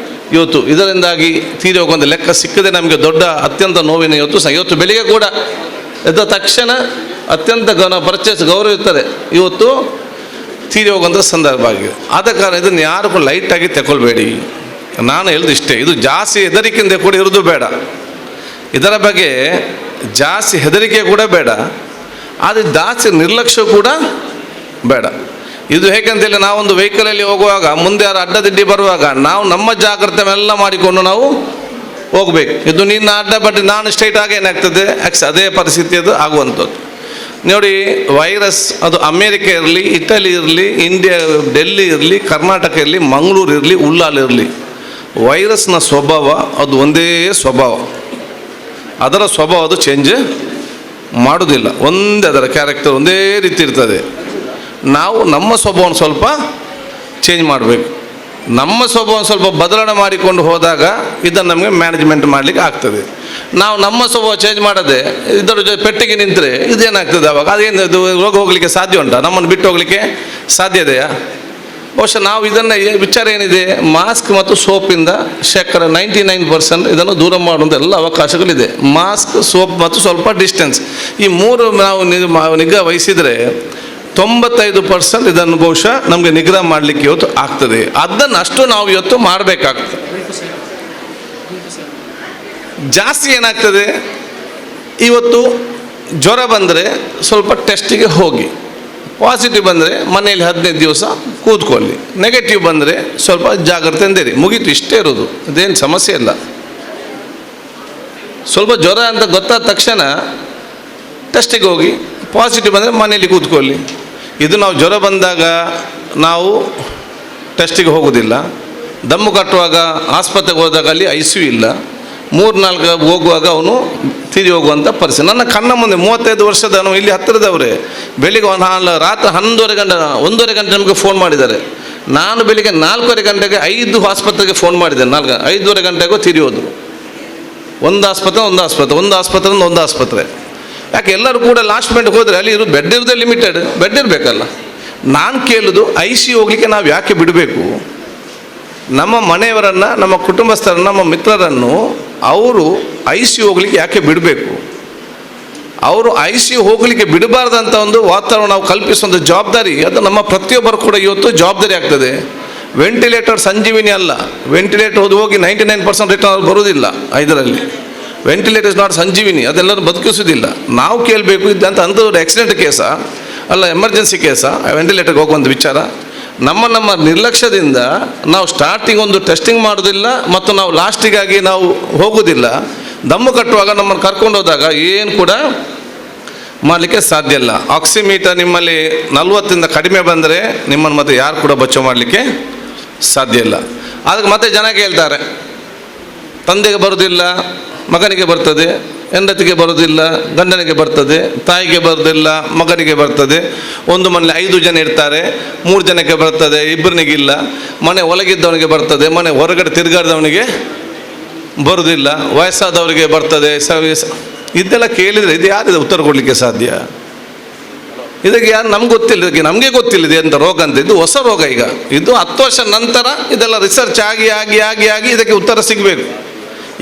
ಇವತ್ತು ಇದರಿಂದಾಗಿ ತೀರಿ ಹೋಗುವಂಥ ಲೆಕ್ಕ ಸಿಕ್ಕದೆ ನಮಗೆ ದೊಡ್ಡ ಅತ್ಯಂತ ನೋವಿನ ಇವತ್ತು ಬೆಳಿಗ್ಗೆ ಕೂಡ ಎದ್ದ ತಕ್ಷಣ ಅತ್ಯಂತ ಗೌರವ ಇರ್ತಾರೆ, ಇವತ್ತು ತೀರಿ ಹೋಗುವಂಥ ಸಂದರ್ಭ ಆಗಿದೆ. ಆದ ಕಾರಣ ಇದನ್ನು ಯಾರು ಕೂಡ ಲೈಟಾಗಿ ತಗೊಳ್ಬೇಡಿ. ನಾನು ಹೇಳಿದ ಇಷ್ಟೇ, ಇದು ಜಾಸ್ತಿ ಹೆದರಿಕೆಯಿಂದ ಕೂಡ ಇರೋದು ಬೇಡ, ಇದರ ಬಗ್ಗೆ ಜಾಸ್ತಿ ಹೆದರಿಕೆ ಕೂಡ ಬೇಡ, ಆದರೆ ಜಾಸ್ತಿ ನಿರ್ಲಕ್ಷ್ಯ ಕೂಡ ಬೇಡ. ಇದು ಹೇಗೆಂತೇಳಿ ನಾವೊಂದು ವೆಹಿಕಲಲ್ಲಿ ಹೋಗುವಾಗ ಮುಂದೆ ಯಾರು ಅಡ್ಡದಿಡ್ಡಿ ಬರುವಾಗ ನಾವು ನಮ್ಮ ಜಾಗ್ರತೆ ಎಲ್ಲ ಮಾಡಿಕೊಂಡು ನಾವು ಹೋಗಬೇಕು. ಇದು ನಿನ್ನ ಅಡ್ಡಬಡ್ಡಿ ನಾನು ಸ್ಟ್ರೈಟ್ ಆಗಿ ಏನಾಗ್ತದೆ ಅದೇ ಪರಿಸ್ಥಿತಿ ಅದು ಆಗುವಂಥದ್ದು. ನೋಡಿ, ವೈರಸ್ ಅದು ಅಮೇರಿಕ ಇರಲಿ, ಇಟಲಿ ಇರಲಿ, ಇಂಡಿಯಾ ಡೆಲ್ಲಿ ಇರಲಿ, ಕರ್ನಾಟಕ ಇರಲಿ, ಮಂಗಳೂರು ಇರಲಿ, ಉಳ್ಳಾಲ ಇರಲಿ, ವೈರಸ್ನ ಸ್ವಭಾವ ಅದು ಒಂದೇ ಸ್ವಭಾವ, ಅದರ ಸ್ವಭಾವ ಅದು ಚೇಂಜ್ ಮಾಡೋದಿಲ್ಲ. ಒಂದೇ ಅದರ ಕ್ಯಾರೆಕ್ಟರ್ ಒಂದೇ ರೀತಿ ಇರ್ತದೆ. ನಾವು ನಮ್ಮ ಸ್ವಭಾವವನ್ನು ಸ್ವಲ್ಪ ಚೇಂಜ್ ಮಾಡಬೇಕು. ನಮ್ಮ ಸ್ವಭಾವವನ್ನು ಸ್ವಲ್ಪ ಬದಲಾವಣೆ ಮಾಡಿಕೊಂಡು ಹೋದಾಗ ಇದನ್ನು ನಮಗೆ ಮ್ಯಾನೇಜ್ಮೆಂಟ್ ಮಾಡಲಿಕ್ಕೆ ಆಗ್ತದೆ. ನಾವು ನಮ್ಮ ಸ್ವಭಾವ ಚೇಂಜ್ ಮಾಡದೆ ಇದರ ಜೊತೆ ಪೆಟ್ಟಿಗೆ ನಿಂತರೆ ಇದೇನಾಗ್ತದೆ ಆವಾಗ? ಅದೇನು ಇದು ರೋಗ ಹೋಗಲಿಕ್ಕೆ ಸಾಧ್ಯ ಉಂಟಾ? ನಮ್ಮನ್ನು ಬಿಟ್ಟು ಹೋಗಲಿಕ್ಕೆ ಸಾಧ್ಯ ಇದೆಯಾ? ಬಹುಶಃ ನಾವು ಇದನ್ನು ವಿಚಾರ ಏನಿದೆ, ಮಾಸ್ಕ್ ಮತ್ತು ಸೋಪಿಂದ 99% ಇದನ್ನು ದೂರ ಮಾಡುವಂಥ ಎಲ್ಲ ಅವಕಾಶಗಳಿದೆ. ಮಾಸ್ಕ್, ಸೋಪ್ ಮತ್ತು ಸ್ವಲ್ಪ ಡಿಸ್ಟೆನ್ಸ್, ಈ 3 ನಾವು ನಿಗಾ ವಹಿಸಿದರೆ 95% ಇದನ್ನು ಬಹುಶಃ ನಮಗೆ ನಿಗ್ರಹ ಮಾಡಲಿಕ್ಕೆ ಇವತ್ತು ಆಗ್ತದೆ. ಅದನ್ನು ಅಷ್ಟು ನಾವು ಇವತ್ತು ಮಾಡಬೇಕಾಗ್ತದೆ. ಜಾಸ್ತಿ ಏನಾಗ್ತದೆ, ಇವತ್ತು ಜ್ವರ ಬಂದರೆ ಸ್ವಲ್ಪ ಟೆಸ್ಟಿಗೆ ಹೋಗಿ, ಪಾಸಿಟಿವ್ ಬಂದರೆ ಮನೆಯಲ್ಲಿ 15 ದಿವಸ ಕೂತ್ಕೊಳ್ಳಿ, ನೆಗೆಟಿವ್ ಬಂದರೆ ಸ್ವಲ್ಪ ಜಾಗ್ರತೆಯಿಂದ ಇರಿ, ಮುಗೀತು, ಇಷ್ಟೇ ಇರೋದು, ಅದೇನು ಸಮಸ್ಯೆ ಇಲ್ಲ. ಸ್ವಲ್ಪ ಜ್ವರ ಅಂತ ಗೊತ್ತಾದ ತಕ್ಷಣ ಟೆಸ್ಟಿಗೆ ಹೋಗಿ, ಪಾಸಿಟಿವ್ ಬಂದರೆ ಮನೆಯಲ್ಲಿ ಕೂತ್ಕೊಳ್ಳಿ. ಇದು ನಾವು ಜ್ವರ ಬಂದಾಗ ನಾವು ಟೆಸ್ಟಿಗೆ ಹೋಗೋದಿಲ್ಲ, ದಮ್ಮು ಕಟ್ಟುವಾಗ ಆಸ್ಪತ್ರೆಗೆ ಹೋದಾಗ ಅಲ್ಲಿ ICU ಇಲ್ಲ, 3-4 ಹೋಗುವಾಗ ಅವನು ತೀರಿ ಹೋಗುವಂಥ ಪರಿಸ್ಥಿತಿ. ನನ್ನ ಕಣ್ಣ ಮುಂದೆ 35 ವರ್ಷದವನು ಇಲ್ಲಿ ಹತ್ತಿರದವರೇ ಬೆಳಿಗ್ಗೆ ರಾತ್ರಿ 1:30 ಗಂಟೆ ನಮಗೆ ಫೋನ್ ಮಾಡಿದ್ದಾರೆ. ನಾನು ಬೆಳಿಗ್ಗೆ 4:30 ಗಂಟೆಗೆ 5 ಆಸ್ಪತ್ರೆಗೆ ಫೋನ್ ಮಾಡಿದ್ದೇನೆ. 5:30 ಗಂಟೆಗೂ ತೀರಿ ಹೋದರು. ಒಂದು ಆಸ್ಪತ್ರೆ. ಯಾಕೆ ಎಲ್ಲರೂ ಕೂಡ ಲಾಸ್ಟ್ ಮಿನಿಟ್ ಹೋದರೆ ಅಲ್ಲಿ ಬೆಡ್ ಇರೋದೇ ಲಿಮಿಟೆಡ್, ಬೆಡ್ ಇರಬೇಕಲ್ಲ. ನಾನು ಕೇಳೋದು ICU ಹೋಗಲಿಕ್ಕೆ ನಾವು ಯಾಕೆ ಬಿಡಬೇಕು? ನಮ್ಮ ಮನೆಯವರನ್ನು, ನಮ್ಮ ಕುಟುಂಬಸ್ಥರನ್ನು, ನಮ್ಮ ಮಿತ್ರರನ್ನು ಅವರು ICU ಹೋಗಲಿಕ್ಕೆ ಯಾಕೆ ಬಿಡಬೇಕು? ಅವರು ICU ಹೋಗಲಿಕ್ಕೆ ಬಿಡಬಾರ್ದಂಥ ಒಂದು ವಾತಾವರಣ ನಾವು ಕಲ್ಪಿಸುವಂಥ ಜವಾಬ್ದಾರಿ ಅದು ನಮ್ಮ ಪ್ರತಿಯೊಬ್ಬರು ಕೂಡ ಇವತ್ತು ಜವಾಬ್ದಾರಿ ಆಗ್ತದೆ. ವೆಂಟಿಲೇಟರ್ ಸಂಜೀವಿನಿ ಅಲ್ಲ, ವೆಂಟಿಲೇಟರ್ ಹೋಗಿ 99% ರಿಟರ್ನ್ ಬರುವುದಿಲ್ಲ. ಇದರಲ್ಲಿ ವೆಂಟಿಲೇಟರ್ ಇಸ್ ನಾಟ್ ಸಂಜೀವಿನಿ, ಅದೆಲ್ಲರೂ ಬದುಕಿಸೋದಿಲ್ಲ. ನಾವು ಕೇಳಬೇಕು ಇದ್ದಂಥ ಅಂಥದ್ದು ಆಕ್ಸಿಡೆಂಟ್ ಕೇಸಾ ಅಲ್ಲ ಎಮರ್ಜೆನ್ಸಿ ಕೇಸಾ ವೆಂಟಿಲೇಟರ್ಗೆ ಹೋಗುವಂಥ ವಿಚಾರ? ನಮ್ಮ ನಿರ್ಲಕ್ಷ್ಯದಿಂದ ನಾವು ಸ್ಟಾರ್ಟಿಂಗ್ ಒಂದು ಟೆಸ್ಟಿಂಗ್ ಮಾಡೋದಿಲ್ಲ ಮತ್ತು ನಾವು ಲಾಸ್ಟಿಗಾಗಿ ನಾವು ಹೋಗೋದಿಲ್ಲ. ದಮ್ಮು ಕಟ್ಟುವಾಗ ನಮ್ಮನ್ನು ಕರ್ಕೊಂಡು ಹೋದಾಗ ಏನು ಕೂಡ ಮಾಡಲಿಕ್ಕೆ ಸಾಧ್ಯ ಇಲ್ಲ. ಆಕ್ಸಿಮೀಟರ್ ನಿಮ್ಮಲ್ಲಿ 40 ಕಡಿಮೆ ಬಂದರೆ ನಿಮ್ಮನ್ನು ಮತ್ತೆ ಯಾರು ಕೂಡ ಬಚಾವ್ ಮಾಡಲಿಕ್ಕೆ ಸಾಧ್ಯ ಇಲ್ಲ. ಅದಕ್ಕೆ ಮತ್ತೆ ಜನ ಕೇಳ್ತಾರೆ, ತಂದೆಗೆ ಬರೋದಿಲ್ಲ, ಮಗನಿಗೆ ಬರ್ತದೆ, ಹೆಂಡತಿಗೆ ಬರೋದಿಲ್ಲ, ಗಂಡನಿಗೆ ಬರ್ತದೆ, ತಾಯಿಗೆ ಬರೋದಿಲ್ಲ, ಮಗನಿಗೆ ಬರ್ತದೆ. ಒಂದು ಮನೇಲಿ 5 ಜನ ಇರ್ತಾರೆ, 3 ಜನಕ್ಕೆ ಬರ್ತದೆ, ಇಬ್ಬರಿಗಿಲ್ಲ. ಮನೆ ಒಳಗಿದ್ದವನಿಗೆ ಬರ್ತದೆ, ಮನೆ ಹೊರಗಡೆ ತಿರುಗಾಡಿದವನಿಗೆ ಬರೋದಿಲ್ಲ, ವಯಸ್ಸಾದವರಿಗೆ ಬರ್ತದೆ. ಇದೆಲ್ಲ ಕೇಳಿದರೆ ಇದು ಯಾರಿದೆ ಉತ್ತರ ಕೊಡಲಿಕ್ಕೆ ಸಾಧ್ಯ? ಇದಕ್ಕೆ ಯಾರು ನಮ್ಗೆ ಗೊತ್ತಿಲ್ಲ, ಇದಕ್ಕೆ ನಮಗೆ ಗೊತ್ತಿಲ್ಲ ಇದೆ ಅಂತ ರೋಗ ಅಂತ. ಇದು ಹೊಸ ರೋಗ. ಈಗ ಇದು 10 ವರ್ಷ ನಂತರ ಇದೆಲ್ಲ ರಿಸರ್ಚ್ ಆಗಿ ಆಗಿ ಆಗಿ ಆಗಿ ಇದಕ್ಕೆ ಉತ್ತರ ಸಿಗಬೇಕು.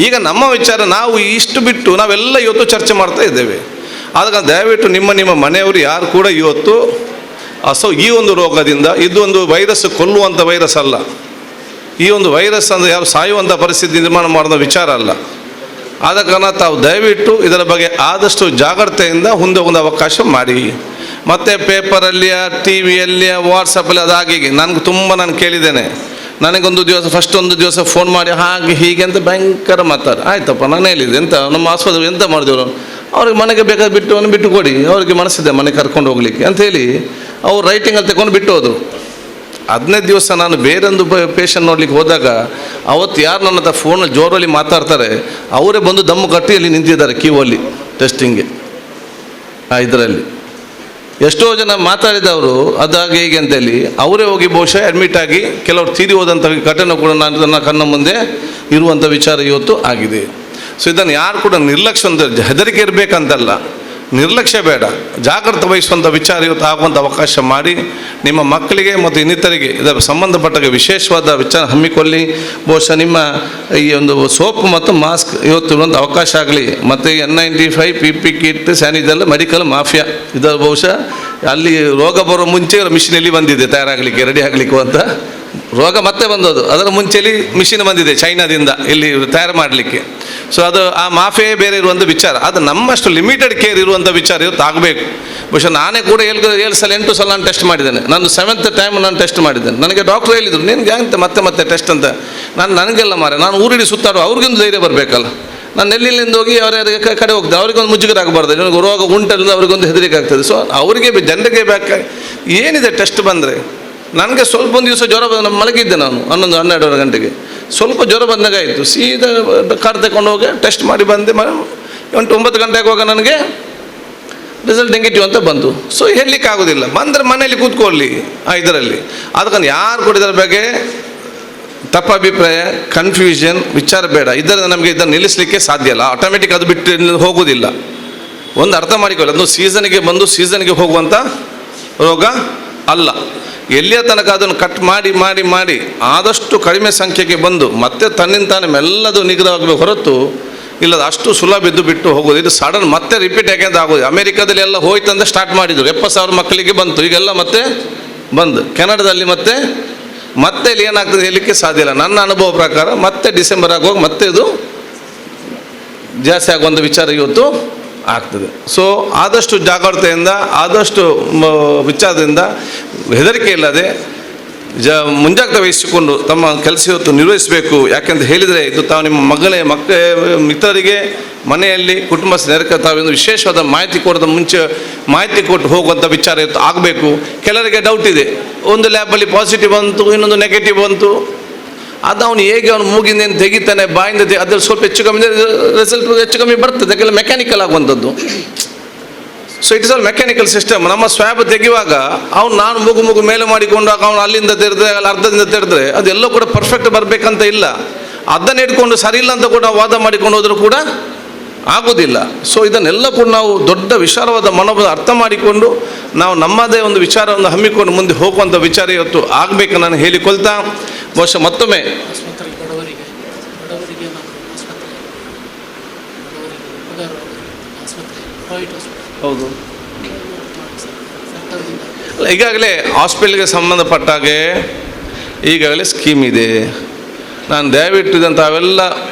ಈಗ ನಮ್ಮ ವಿಚಾರ ನಾವು ಇಷ್ಟು ಬಿಟ್ಟು ನಾವೆಲ್ಲ ಇವತ್ತು ಚರ್ಚೆ ಮಾಡ್ತಾ ಇದ್ದೇವೆ. ಆದಾಗ ದಯವಿಟ್ಟು ನಿಮ್ಮ ಮನೆಯವರು ಯಾರು ಕೂಡ ಇವತ್ತು ಈ ಒಂದು ರೋಗದಿಂದ, ಇದು ಒಂದು ವೈರಸ್ ಕೊಲ್ಲುವಂಥ ವೈರಸ್ ಅಲ್ಲ. ಈ ಒಂದು ವೈರಸ್ ಅಂದರೆ ಯಾರು ಸಾಯುವಂಥ ಪರಿಸ್ಥಿತಿ ನಿರ್ಮಾಣ ಮಾಡೋದ ವಿಚಾರ ಅಲ್ಲ. ಆದ ಕಾರಣ ತಾವು ದಯವಿಟ್ಟು ಇದರ ಬಗ್ಗೆ ಆದಷ್ಟು ಜಾಗ್ರತೆಯಿಂದ ಮುಂದೆ ಒಂದು ಅವಕಾಶ ಮಾಡಿ. ಮತ್ತು ಪೇಪರಲ್ಲಿ, ಟಿ ವಿಯಲ್ಲಿ, ವಾಟ್ಸಪ್ಪಲ್ಲಿ ಅದಾಗಿ ನಾನು ಕೇಳಿದ್ದೇನೆ. ನನಗೊಂದು ದಿವಸ ಫಸ್ಟ್ ಒಂದು ದಿವಸ ಫೋನ್ ಮಾಡಿ ಹಾಗೆ ಹೀಗೆ ಅಂತ ಭಯಂಕರ ಮಾತಾಡ. ಆಯ್ತಪ್ಪ, ನಾನು ಹೇಳಿದೆ ಎಂತ ನಮ್ಮ ಆಸ್ಪತ್ರೆ ಎಂತ ಮಾಡಿದೆವು, ಅವ್ರಿಗೆ ಮನೆಗೆ ಬೇಕಾದ್ರೆ ಬಿಟ್ಟು ಕೊಡಿ, ಅವ್ರಿಗೆ ಮನಸ್ಸಿದೆ ಮನೆ ಕರ್ಕೊಂಡು ಹೋಗ್ಲಿಕ್ಕೆ ಅಂಥೇಳಿ ಅವ್ರು ರೈಟಿಂಗಲ್ಲಿ ತಗೊಂಡು ಬಿಟ್ಟು ಹೋದರು. 15 ದಿವಸ ನಾನು ಬೇರೊಂದು ಪೇಷಂಟ್ ನೋಡ್ಲಿಕ್ಕೆ ಹೋದಾಗ ಅವತ್ತು ಯಾರು ನನ್ನ ಹತ್ರ ಫೋನಲ್ಲಿ ಜೋರಲ್ಲಿ ಮಾತಾಡ್ತಾರೆ ಅವರೇ ಬಂದು ದಮ್ಮು ಕಟ್ಟಿಯಲ್ಲಿ ನಿಂತಿದ್ದಾರೆ ಕ್ಯೂ ಅಲ್ಲಿ ಟೆಸ್ಟಿಂಗ್ಗೆ. ಇದರಲ್ಲಿ ಎಷ್ಟೋ ಜನ ಮಾತಾಡಿದವರು ಅದಾಗಿ ಹೇಗೆ ಅಂತೇಳಿ ಅವರೇ ಹೋಗಿ ಬಹುಶಃ ಅಡ್ಮಿಟ್ ಆಗಿ ಕೆಲವರು ತೀರಿ ಹೋದಂಥ ಘಟನೆ ಕೂಡ ನನ್ನ ಕಣ್ಣ ಮುಂದೆ ಇರುವಂಥ ವಿಚಾರ ಇವತ್ತು ಆಗಿದೆ. ಸೊ ಇದನ್ನು ಯಾರು ಕೂಡ ನಿರ್ಲಕ್ಷ್ಯ ಅಂತ, ಹೆದರಿಕೆ ಇರಬೇಕಂತಲ್ಲ, ನಿರ್ಲಕ್ಷ್ಯ ಬೇಡ, ಜಾಗ್ರತೆ ವಹಿಸುವಂಥ ವಿಚಾರ ಇವತ್ತು ಆಗುವಂಥ ಅವಕಾಶ ಮಾಡಿ ನಿಮ್ಮ ಮಕ್ಕಳಿಗೆ ಮತ್ತು ಇನ್ನಿತರಿಗೆ ಇದರ ಸಂಬಂಧಪಟ್ಟ ವಿಶೇಷವಾದ ವಿಚಾರ ಹಮ್ಮಿಕೊಳ್ಳಿ. ಬಹುಶಃ ನಿಮ್ಮ ಈ ಒಂದು ಸೋಪ್ ಮತ್ತು ಮಾಸ್ಕ್ ಇವತ್ತು ಇರುವಂಥ ಅವಕಾಶ ಆಗಲಿ. ಮತ್ತು N95 PP kit sanitiser medical mafia ಇದರ ಬಹುಶಃ ಅಲ್ಲಿ ರೋಗ ಬರೋ ಮುಂಚೆ ಮಿಷಿನ್ ಎಲ್ಲಿ ಬಂದಿದೆ ತಯಾರಾಗಲಿಕ್ಕೆ ರೆಡಿ ಆಗಲಿಕ್ಕೆ ಅಂತ. ರೋಗ ಮತ್ತೆ ಬಂದದ್ದು, ಅದರ ಮುಂಚೆಲಿ ಮಿಷಿನ್ ಬಂದಿದೆ ಚೈನಾದಿಂದ ಇಲ್ಲಿ ತಯಾರು ಮಾಡಲಿಕ್ಕೆ. ಸೊ ಅದು ಆ ಮಾಫಿಯೇ ಬೇರೆ ಇರುವಂಥ ವಿಚಾರ. ಅದು ನಮ್ಮಷ್ಟು ಲಿಮಿಟೆಡ್ ಕೇರ್ ಇರುವಂಥ ವಿಚಾರ ಇವತ್ತು ಆಗಬೇಕು. ಬಹುಶಃ ನಾನೇ ಕೂಡ 7 ಸಲ 8 ಸಲ ನಾನು ಟೆಸ್ಟ್ ಮಾಡಿದ್ದೇನೆ. ನಾನು 7th ಟೈಮ್ ನಾನು ಟೆಸ್ಟ್ ಮಾಡಿದ್ದೇನೆ. ನನಗೆ ಡಾಕ್ಟ್ರು ಹೇಳಿದರು, ನಿನ್ಗೆ ಅಂತ ಮತ್ತೆ ಟೆಸ್ಟ್ ಅಂತ. ನನಗೆಲ್ಲ ನಾನು ಊರಿಡಿ ಸುತ್ತಾಡೋ ಅವ್ರಿಗೊಂದು ಧೈರ್ಯ ಬರಬೇಕಲ್ಲ. ನಾನು ಎಲ್ಲಿಂದ ಹೋಗಿ ಅವರ ಕಡೆ ಹೋಗ್ತೇನೆ, ಅವ್ರಿಗೊಂದು ಮುಜುಗರ ಆಗಬಾರ್ದು, ನನಗೆ ರೋಗ ಉಂಟಲ್ಲ ಅವ್ರಿಗೊಂದು ಹೆದರಿಕೆ ಆಗ್ತದೆ. ಸೊ ಅವರಿಗೆ ಜನರಿಗೆ ಏನಿದೆ ಟೆಸ್ಟ್ ಬಂದರೆ. ನನಗೆ ಸ್ವಲ್ಪ ಒಂದು ದಿವಸ ಜ್ವರ ಬಂದು ಮಲಗಿದ್ದೆ ನಾನು 11-12 ಗಂಟೆಗೆ. ಸ್ವಲ್ಪ ಜ್ವರ ಬಂದಾಗ ಆಯಿತು, ಸೀದಾ ಕಾರ್ ತಗೊಂಡು ಹೋಗಿ ಟೆಸ್ಟ್ ಮಾಡಿ ಬಂದೆ. 9 ಗಂಟೆಗೆ ಹೋಗ ನನಗೆ ರಿಸಲ್ಟ್ ನೆಗೆಟಿವ್ ಅಂತ ಬಂತು. ಸೊ ಹೇಳಲಿಕ್ಕೆ ಆಗೋದಿಲ್ಲ, ಬಂದರೆ ಮನೆಯಲ್ಲಿ ಕೂತ್ಕೊಳ್ಳಿ ಇದರಲ್ಲಿ. ಅದಕ್ಕೆ ಯಾರು ಕೂಡ ಇದರ ಬಗ್ಗೆ ತಪ್ಪಾಭಿಪ್ರಾಯ, ಕನ್ಫ್ಯೂಷನ್ ವಿಚಾರ ಬೇಡ. ಇದರಿಂದ ನಮಗೆ ಇದನ್ನು ನಿಲ್ಲಿಸಲಿಕ್ಕೆ ಸಾಧ್ಯ ಇಲ್ಲ. ಆಟೋಮೆಟಿಕ್ ಅದು ಬಿಟ್ಟು ಹೋಗೋದಿಲ್ಲ. ಒಂದು ಅರ್ಥ ಮಾಡಿಕೊಳ್ಳಿ, ಅದು ಸೀಸನ್ಗೆ ಬಂದು ಸೀಸನ್ಗೆ ಹೋಗುವಂಥ ರೋಗ ಅಲ್ಲ. ಎಲ್ಲಿಯ ತನಕ ಅದನ್ನು ಕಟ್ ಮಾಡಿ ಮಾಡಿ ಮಾಡಿ ಆದಷ್ಟು ಕಡಿಮೆ ಸಂಖ್ಯೆಗೆ ಬಂದು ಮತ್ತೆ ತನ್ನಿಂದ ತಾನೇ ಮೆಲ್ಲದು ನಿಗ್ರಹವಾಗಬೇಕು ಹೊರತು ಇಲ್ಲದ ಅಷ್ಟು ಸುಲಭ ಬಿಟ್ಟು ಹೋಗೋದು. ಇದು ಸಡನ್ ಮತ್ತೆ ರಿಪೀಟ್ ಯಾಕೆಂತ ಆಗೋದು. ಅಮೆರಿಕಾದಲ್ಲಿ ಎಲ್ಲ ಹೋಯ್ತು ಅಂತ ಸ್ಟಾರ್ಟ್ ಮಾಡಿದರು, 70,000 ಮಕ್ಕಳಿಗೆ ಬಂತು, ಈಗೆಲ್ಲ ಮತ್ತೆ ಬಂದು ಕೆನಡಾದಲ್ಲಿ ಮತ್ತೆ ಇಲ್ಲಿ ಏನಾಗ್ತದೆ ಹೇಳಲಿಕ್ಕೆ ಸಾಧ್ಯ ಇಲ್ಲ. ನನ್ನ ಅನುಭವ ಪ್ರಕಾರ ಮತ್ತೆ ಡಿಸೆಂಬರ್ ಆಗುವಾಗ ಮತ್ತೆ ಇದು ಜಾಸ್ತಿ ಆಗುವಂಥ ವಿಚಾರ ಇವತ್ತು ಆಗ್ತದೆ. ಸೊ ಆದಷ್ಟು ಜಾಗ್ರತೆಯಿಂದ, ಆದಷ್ಟು ವಿಚಾರದಿಂದ, ಹೆದರಿಕೆ ಇಲ್ಲದೆ ಮುಂಜಾಗ್ರತೆ ವಹಿಸಿಕೊಂಡು ತಮ್ಮ ಕೆಲಸ ಇವತ್ತು ನಿರ್ವಹಿಸಬೇಕು. ಯಾಕೆಂತ ಹೇಳಿದರೆ ಇದು ತಾವು ನಿಮ್ಮ ಮಿತ್ರರಿಗೆ ಮನೆಯಲ್ಲಿ ಕುಟುಂಬ ನೆರಕ ತಾವೊಂದು ವಿಶೇಷವಾದ ಮಾಹಿತಿ ಕೊಡೋದ ಮುಂಚೆ ಮಾಹಿತಿ ಕೊಟ್ಟು ಹೋಗುವಂಥ ವಿಚಾರ ಇವತ್ತು ಆಗಬೇಕು. ಕೆಲವರಿಗೆ ಡೌಟ್ ಇದೆ, ಒಂದು ಲ್ಯಾಬಲ್ಲಿ ಪಾಸಿಟಿವ್ ಬಂತು, ಇನ್ನೊಂದು ನೆಗೆಟಿವ್ ಬಂತು, ಅದು ಅವನು ಹೇಗೆ ಅವನು ಮೂಗಿಂದ ಏನು ತೆಗಿತಾನೆ, ಬಾಯಿಂದ ಅದ್ರಲ್ಲಿ ಸ್ವಲ್ಪ ಹೆಚ್ಚು ಕಮ್ಮಿ ರಿಸಲ್ಟ್ ಹೆಚ್ಚು ಕಮ್ಮಿ ಬರ್ತದೆ. ಯಾಕೆಲ್ಲ ಮೆಕ್ಯಾನಿಕಲ್ ಆಗುವಂಥದ್ದು. So it is all mechanical system. ನಮ್ಮ ಸ್ವ್ಯಾಬ್ ತೆಗೆಯುವಾಗ ನಾನು ಮೂಗು ಮೇಲೆ ಮಾಡಿಕೊಂಡಾಗ ಅವನು ಅಲ್ಲಿಂದ ತೆರೆದ್ರೆ ಅಲ್ಲಿ ಅರ್ಧದಿಂದ ತೆರೆದ್ರೆ ಅದೆಲ್ಲ ಕೂಡ ಪರ್ಫೆಕ್ಟ್ ಬರಬೇಕಂತ ಇಲ್ಲ. ಅದನ್ನು ಇಟ್ಕೊಂಡು ಸರಿ ಇಲ್ಲ ಅಂತ ಕೂಡ ವಾದ ಮಾಡಿಕೊಂಡು ಹೋದರೂ ಕೂಡ ಆಗೋದಿಲ್ಲ. ಸೊ ಇದನ್ನೆಲ್ಲ ಕೂಡ ನಾವು ದೊಡ್ಡ ವಿಶಾಲವಾದ ಮನೋಭಾವ ಅರ್ಥ ಮಾಡಿಕೊಂಡು ನಾವು ನಮ್ಮದೇ ಒಂದು ವಿಚಾರವನ್ನು ಹಮ್ಮಿಕೊಂಡು ಮುಂದೆ ಹೋಗುವಂಥ ವಿಚಾರ ಇವತ್ತು ಆಗಬೇಕು ನಾನು ಹೇಳಿಕೊಳ್ತಾ, ಬಹುಶಃ ಮತ್ತೊಮ್ಮೆ ಹೌದು ಈಗಾಗಲೇ ಹಾಸ್ಪಿಟಲ್ಗೆ ಸಂಬಂಧಪಟ್ಟಾಗೆ ಈಗಾಗಲೇ ಸ್ಕೀಮ್ ಇದೆ. ನಾನು ದಯವಿಟ್ಟು ಇದಂಥ ಅವೆಲ್ಲ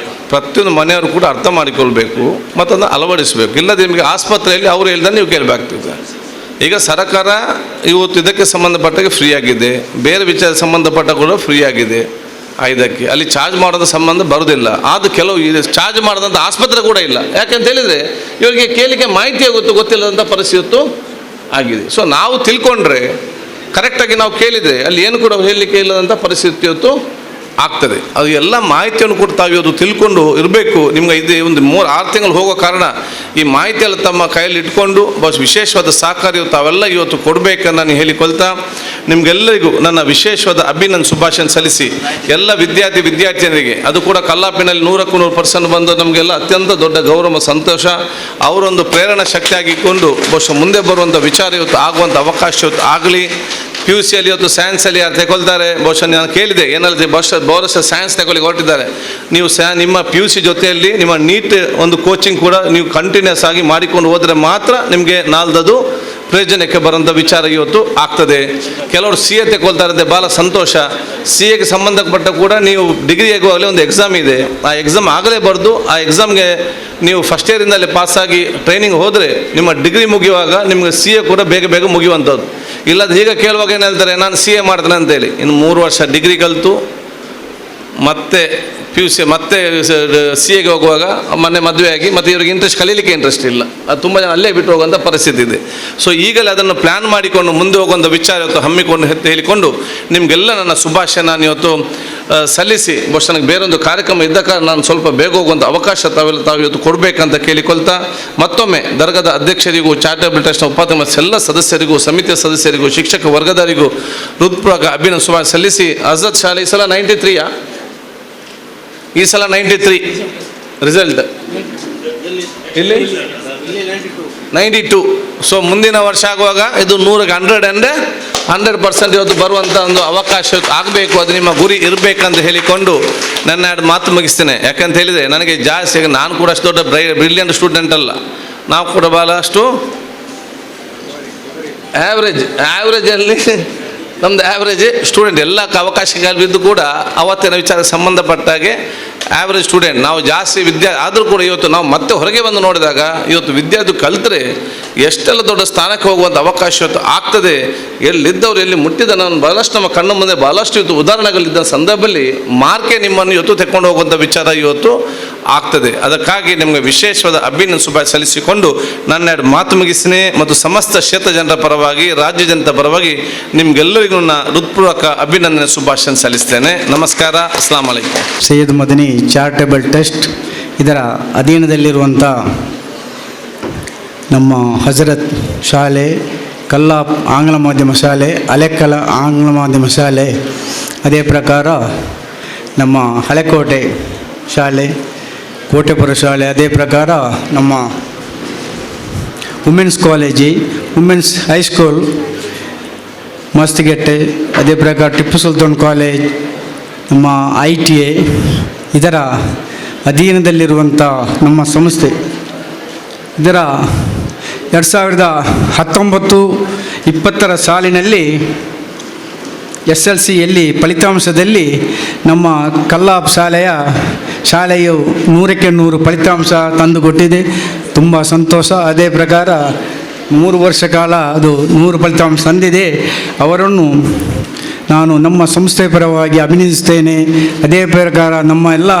ಪ್ರತಿಯೊಂದು ಮನೆಯವರು ಕೂಡ ಅರ್ಥ ಮಾಡಿಕೊಳ್ಬೇಕು ಮತ್ತು ಅದನ್ನು ಅಳವಡಿಸಬೇಕು. ಇಲ್ಲದೆ ನಿಮಗೆ ಆಸ್ಪತ್ರೆಯಲ್ಲಿ ಅವರು ಹೇಳ್ದಂಗೆ ನೀವು ಕೇಳಬೇಕಾಗ್ತದೆ. ಈಗ ಸರ್ಕಾರ ಇವತ್ತು ಇದಕ್ಕೆ ಸಂಬಂಧಪಟ್ಟಾಗೆ ಫ್ರೀ ಆಗಿದೆ, ಬೇರೆ ವಿಚಾರ ಸಂಬಂಧಪಟ್ಟ ಕೂಡ ಫ್ರೀ ಆಗಿದೆ. ಇದಕ್ಕೆ ಅಲ್ಲಿ ಚಾರ್ಜ್ ಮಾಡೋದ ಸಂಬಂಧ ಬರೋದಿಲ್ಲ. ಅದು ಕೆಲವು ಚಾರ್ಜ್ ಮಾಡೋದಂಥ ಆಸ್ಪತ್ರೆ ಕೂಡ ಇಲ್ಲ. ಯಾಕೆಂತ ಹೇಳಿದರೆ ಇವರಿಗೆ ಕೇಳಿಕೆ ಮಾಹಿತಿ ಗೊತ್ತಿಲ್ಲದಂಥ ಪರಿಸ್ಥಿತಿ ಆಗಿದೆ. ಸೊ ನಾವು ತಿಳ್ಕೊಂಡ್ರೆ, ಕರೆಕ್ಟಾಗಿ ನಾವು ಕೇಳಿದರೆ ಅಲ್ಲಿ ಏನು ಕೂಡ ಹೇಳಲಿಕ್ಕೆ ಇಲ್ಲದಂಥ ಪರಿಸ್ಥಿತಿ ಇವತ್ತು ಆಗ್ತದೆ. ಅದು ಎಲ್ಲ ಮಾಹಿತಿಯನ್ನು ಕೂಡ ತಾವು ಇವತ್ತು ತಿಳ್ಕೊಂಡು ಇರಬೇಕು. ನಿಮ್ಗೆ ಇದು ಒಂದು 3-6 ತಿಂಗಳು ಹೋಗೋ ಕಾರಣ ಈ ಮಾಹಿತಿಯೆಲ್ಲ ತಮ್ಮ ಕೈಯಲ್ಲಿ ಇಟ್ಕೊಂಡು ವಿಶೇಷವಾದ ಸಹಕಾರ ತಾವೆಲ್ಲ ಇವತ್ತು ಕೊಡಬೇಕನ್ನು ನಾನು ಹೇಳಿಕೊಳ್ತಾ, ನಿಮಗೆಲ್ಲರಿಗೂ ನನ್ನ ವಿಶೇಷವಾದ ಅಭಿನಂದನೆ ಶುಭಾಶಯ ಸಲ್ಲಿಸಿ, ಎಲ್ಲ ವಿದ್ಯಾರ್ಥಿನಿಯರಿಗೆ ಅದು ಕೂಡ ಕಲ್ಲಾಪಿನಲ್ಲಿ 100% ಬಂದು ನಮಗೆಲ್ಲ ಅತ್ಯಂತ ದೊಡ್ಡ ಗೌರವ ಸಂತೋಷ. ಅವರೊಂದು ಪ್ರೇರಣಾ ಶಕ್ತಿಯಾಗಿಕೊಂಡು ಮುಂದೆ ಬರುವಂಥ ವಿಚಾರ ಇವತ್ತು ಆಗುವಂಥ ಅವಕಾಶ ಇವತ್ತು ಆಗಲಿ. PUC ಅಲ್ಲಿ ಇವತ್ತು ಸೈನ್ಸಲ್ಲಿ ಯಾರು ತಗೊಳ್ತಾರೆ, ನಾನು ಕೇಳಿದೆ ಏನಾದ್ರು ಬಹುಶಃ ಸೈನ್ಸ್ ತಗೊಳ್ಳಿಕ್ಕೆ ಹೊರಟಿದ್ದಾರೆ. ನೀವು ನಿಮ್ಮ PUC ಜೊತೆಯಲ್ಲಿ ನಿಮ್ಮ ನೀಟ್ ಒಂದು ಕೋಚಿಂಗ್ ಕೂಡ ನೀವು ಕಂಟಿನ್ಯೂಸ್ ಆಗಿ ಮಾಡಿಕೊಂಡು ಹೋದರೆ ಮಾತ್ರ ನಿಮಗೆ ನಾಲ್ದದು ಪ್ರಯೋಜನಕ್ಕೆ ಬರೋಂಥ ವಿಚಾರ ಇವತ್ತು ಆಗ್ತದೆ. ಕೆಲವರು CA ತಗೊಳ್ತಾರೆ, ಭಾಳ ಸಂತೋಷ. CAಗೆ ಸಂಬಂಧಪಟ್ಟ ಕೂಡ ನೀವು ಡಿಗ್ರಿ ಆಗುವಾಗಲೇ ಒಂದು ಎಕ್ಸಾಮ್ ಇದೆ, ಆ ಎಕ್ಸಾಮ್ ಆಗಲೇಬಾರ್ದು. ಆ ಎಕ್ಸಾಮ್ಗೆ ನೀವು ಫಸ್ಟ್ ಇಯರಿಂದಲೇ ಪಾಸಾಗಿ ಟ್ರೈನಿಂಗ್ ಹೋದರೆ ನಿಮ್ಮ ಡಿಗ್ರಿ ಮುಗಿಯುವಾಗ ನಿಮಗೆ CA ಕೂಡ ಬೇಗ ಮುಗಿಯುವಂಥದ್ದು. ಇಲ್ಲದ ಈಗ ಕೇಳುವಾಗ ಏನು ಹೇಳ್ತಾರೆ, ನಾನು CA ಮಾಡ್ತೇನೆ ಅಂತೇಳಿ. ಇನ್ನು 3 ವರ್ಷ ಡಿಗ್ರಿ ಕಲಿತು ಮತ್ತೆ PUC ಮತ್ತೆ CAಗೆ ಹೋಗುವಾಗ ಮೊನ್ನೆ ಮದುವೆ ಆಗಿ ಮತ್ತೆ ಇವ್ರಿಗೆ ಕಲೀಲಿಕ್ಕೆ ಇಂಟ್ರೆಸ್ಟ್ ಇಲ್ಲ. ಅದು ತುಂಬ ಜನ ಅಲ್ಲೇ ಬಿಟ್ಟು ಹೋಗುವಂಥ ಪರಿಸ್ಥಿತಿ ಇದೆ. ಸೊ ಈಗಲೇ ಅದನ್ನು ಪ್ಲ್ಯಾನ್ ಮಾಡಿಕೊಂಡು ಮುಂದೆ ಹೋಗುವಂಥ ವಿಚಾರ ಇವತ್ತು ಹಮ್ಮಿಕೊಂಡು ಹೇಳಿಕೊಂಡು ನಿಮಗೆಲ್ಲ ನನ್ನ ಶುಭಾಶಯ ನಾನು ಇವತ್ತು ಸಲ್ಲಿಸಿ, ಬಹುಶಃ ನನಗೆ ಬೇರೊಂದು ಕಾರ್ಯಕ್ರಮ ಇದ್ದ ಕಾರಣ ನಾನು ಸ್ವಲ್ಪ ಬೇಗ ಹೋಗುವಂಥ ಅವಕಾಶ ತಾವು ಇವತ್ತು ಕೊಡಬೇಕಂತ ಕೇಳಿಕೊಳ್ತಾ, ಮತ್ತೊಮ್ಮೆ ದರ್ಗಾದ ಅಧ್ಯಕ್ಷರಿಗೂ, ಚಾರಿಟಬಲ್ ಟ್ರಸ್ಟ್ನ ಉಪಾಧ್ಯಕ್ಷ ಎಲ್ಲ ಸದಸ್ಯರಿಗೂ, ಸಮಿತಿಯ ಸದಸ್ಯರಿಗೂ, ಶಿಕ್ಷಕ ವರ್ಗದವರಿಗೂ ಹೃತ್ಪೂರ್ವಕ ಅಭಿನಂದನೆ ಶುಭಾಶಯ ಸಲ್ಲಿಸಿ, ಹಜರತ್ ಶಾಲೆ ಈ ಸಲ 93 ಈ ಸಲ 93 ರಿಸಲ್ಟ್ ಇಲ್ಲಿ 92. ಸೊ ಮುಂದಿನ ವರ್ಷ ಆಗುವಾಗ ಇದು 100% ಇವತ್ತು ಬರುವಂಥ ಒಂದು ಅವಕಾಶ ಆಗಬೇಕು. ಅದು ನಿಮ್ಮ ಗುರಿ ಇರಬೇಕಂತ ಹೇಳಿಕೊಂಡು ನನ್ನ 2 ಮಾತು ಮುಗಿಸ್ತೇನೆ. ಯಾಕಂತ ಹೇಳಿದರೆ ನನಗೆ ಜಾಸ್ತಿ, ನಾನು ಕೂಡ ಅಷ್ಟು ದೊಡ್ಡ ಬ್ರಿಲಿಯಂಟ್ ಸ್ಟೂಡೆಂಟ್ ಅಲ್ಲ, ನಾವು ಕೂಡ ಭಾಳಷ್ಟು ಆ್ಯಾವ್ರೇಜಲ್ಲಿ ನಮ್ಮದು ಆ್ಯಾವ್ರೇಜ್ ಸ್ಟೂಡೆಂಟ್. ಎಲ್ಲ ಅವಕಾಶಗಳಿದ್ದು ಕೂಡ ಅವತ್ತಿನ ವಿಚಾರಕ್ಕೆ ಸಂಬಂಧಪಟ್ಟಾಗೆ ಆ್ಯಾವ್ರೇಜ್ ಸ್ಟೂಡೆಂಟ್. ನಾವು ಜಾಸ್ತಿ ಆದರೂ ಕೂಡ ಇವತ್ತು ನಾವು ಮತ್ತೆ ಹೊರಗೆ ಬಂದು ನೋಡಿದಾಗ ಇವತ್ತು ವಿದ್ಯಾರ್ಥಿ ಕಲಿತರೆ ಎಷ್ಟೆಲ್ಲ ದೊಡ್ಡ ಸ್ಥಾನಕ್ಕೆ ಹೋಗುವಂಥ ಅವಕಾಶ ಇವತ್ತು ಆಗ್ತದೆ. ಎಲ್ಲಿದ್ದವರು ಎಲ್ಲಿ ಮುಟ್ಟಿದ ನಾನು ಭಾಳಷ್ಟು ನಮ್ಮ ಕಣ್ಣು ಮುಂದೆ ಭಾಳಷ್ಟು ಇವತ್ತು ಉದಾಹರಣೆಗಳಿದ್ದ ಸಂದರ್ಭದಲ್ಲಿ ಮಾರ್ಕೆ ನಿಮ್ಮನ್ನು ಇವತ್ತು ತೆಕ್ಕೊಂಡು ಹೋಗುವಂಥ ವಿಚಾರ ಇವತ್ತು ಆಗ್ತದೆ. ಅದಕ್ಕಾಗಿ ನಿಮಗೆ ವಿಶೇಷವಾದ ಅಭಿನಂದನೆ ಶುಭಾಶಯ ಸಲ್ಲಿಸಿಕೊಂಡು ನನ್ನ 2 ಮಾತು ಮುಗಿಸಿನೇ ಮತ್ತು ಸಮಸ್ತ ಕ್ಷೇತ್ರ ಜನರ ಪರವಾಗಿ, ರಾಜ್ಯ ಜನತೆ ಪರವಾಗಿ ನಿಮಗೆಲ್ಲರಿಗೂ ನನ್ನ ಹೃತ್ಪೂರ್ವಕ ಅಭಿನಂದನೆ ಶುಭಾಶಯ ಸಲ್ಲಿಸ್ತೇನೆ. ನಮಸ್ಕಾರ, ಅಸ್ಲಾಂ ಅಲೈಕುಂ. ಸೈಯದ್ ಮದನಿ ಚಾರಿಟಬಲ್ ಟ್ರಸ್ಟ್ ಇದರ ಅಧೀನದಲ್ಲಿರುವಂಥ ನಮ್ಮ ಹಜರತ್ ಶಾಲೆ, ಕಲ್ಲಾಪ್ ಆಂಗ್ಲ ಮಾಧ್ಯಮ ಶಾಲೆ, ಅಲೆಕ್ಕಲ ಆಂಗ್ಲ ಮಾಧ್ಯಮ ಶಾಲೆ, ಅದೇ ಪ್ರಕಾರ ನಮ್ಮ ಹಳೆಕೋಟೆ ಶಾಲೆ, ಕೋಟೆಪುರ ಶಾಲೆ, ಅದೇ ಪ್ರಕಾರ ನಮ್ಮ ವುಮೆನ್ಸ್ ಕಾಲೇಜಿ, ವುಮೆನ್ಸ್ ಹೈಸ್ಕೂಲ್ ಮಸ್ತಿಗೆಟ್ಟೆ, ಅದೇ ಪ್ರಕಾರ ಟಿಪ್ಪು ಸುಲ್ತಾನ್ ಕಾಲೇಜ್, ನಮ್ಮ ITA ಇದರ ಅಧೀನದಲ್ಲಿರುವಂಥ ನಮ್ಮ ಸಂಸ್ಥೆ. ಇದರ 2019-20 ಸಾಲಿನಲ್ಲಿ SLCಯಲ್ಲಿ ಫಲಿತಾಂಶದಲ್ಲಿ ನಮ್ಮ ಕಲ್ಲಾಪ್ ಶಾಲೆಯು 100ಕ್ಕೆ 100 ಫಲಿತಾಂಶ ತಂದುಕೊಟ್ಟಿದೆ. ತುಂಬ ಸಂತೋಷ. ಅದೇ ಪ್ರಕಾರ 3 ವರ್ಷ ಕಾಲ ಅದು 100 ಫಲಿತಾಂಶ ತಂದಿದೆ. ಅವರನ್ನು ನಾನು ನಮ್ಮ ಸಂಸ್ಥೆ ಪರವಾಗಿ ಅಭಿನಂದಿಸ್ತೇನೆ. ಅದೇ ಪ್ರಕಾರ ನಮ್ಮ ಎಲ್ಲ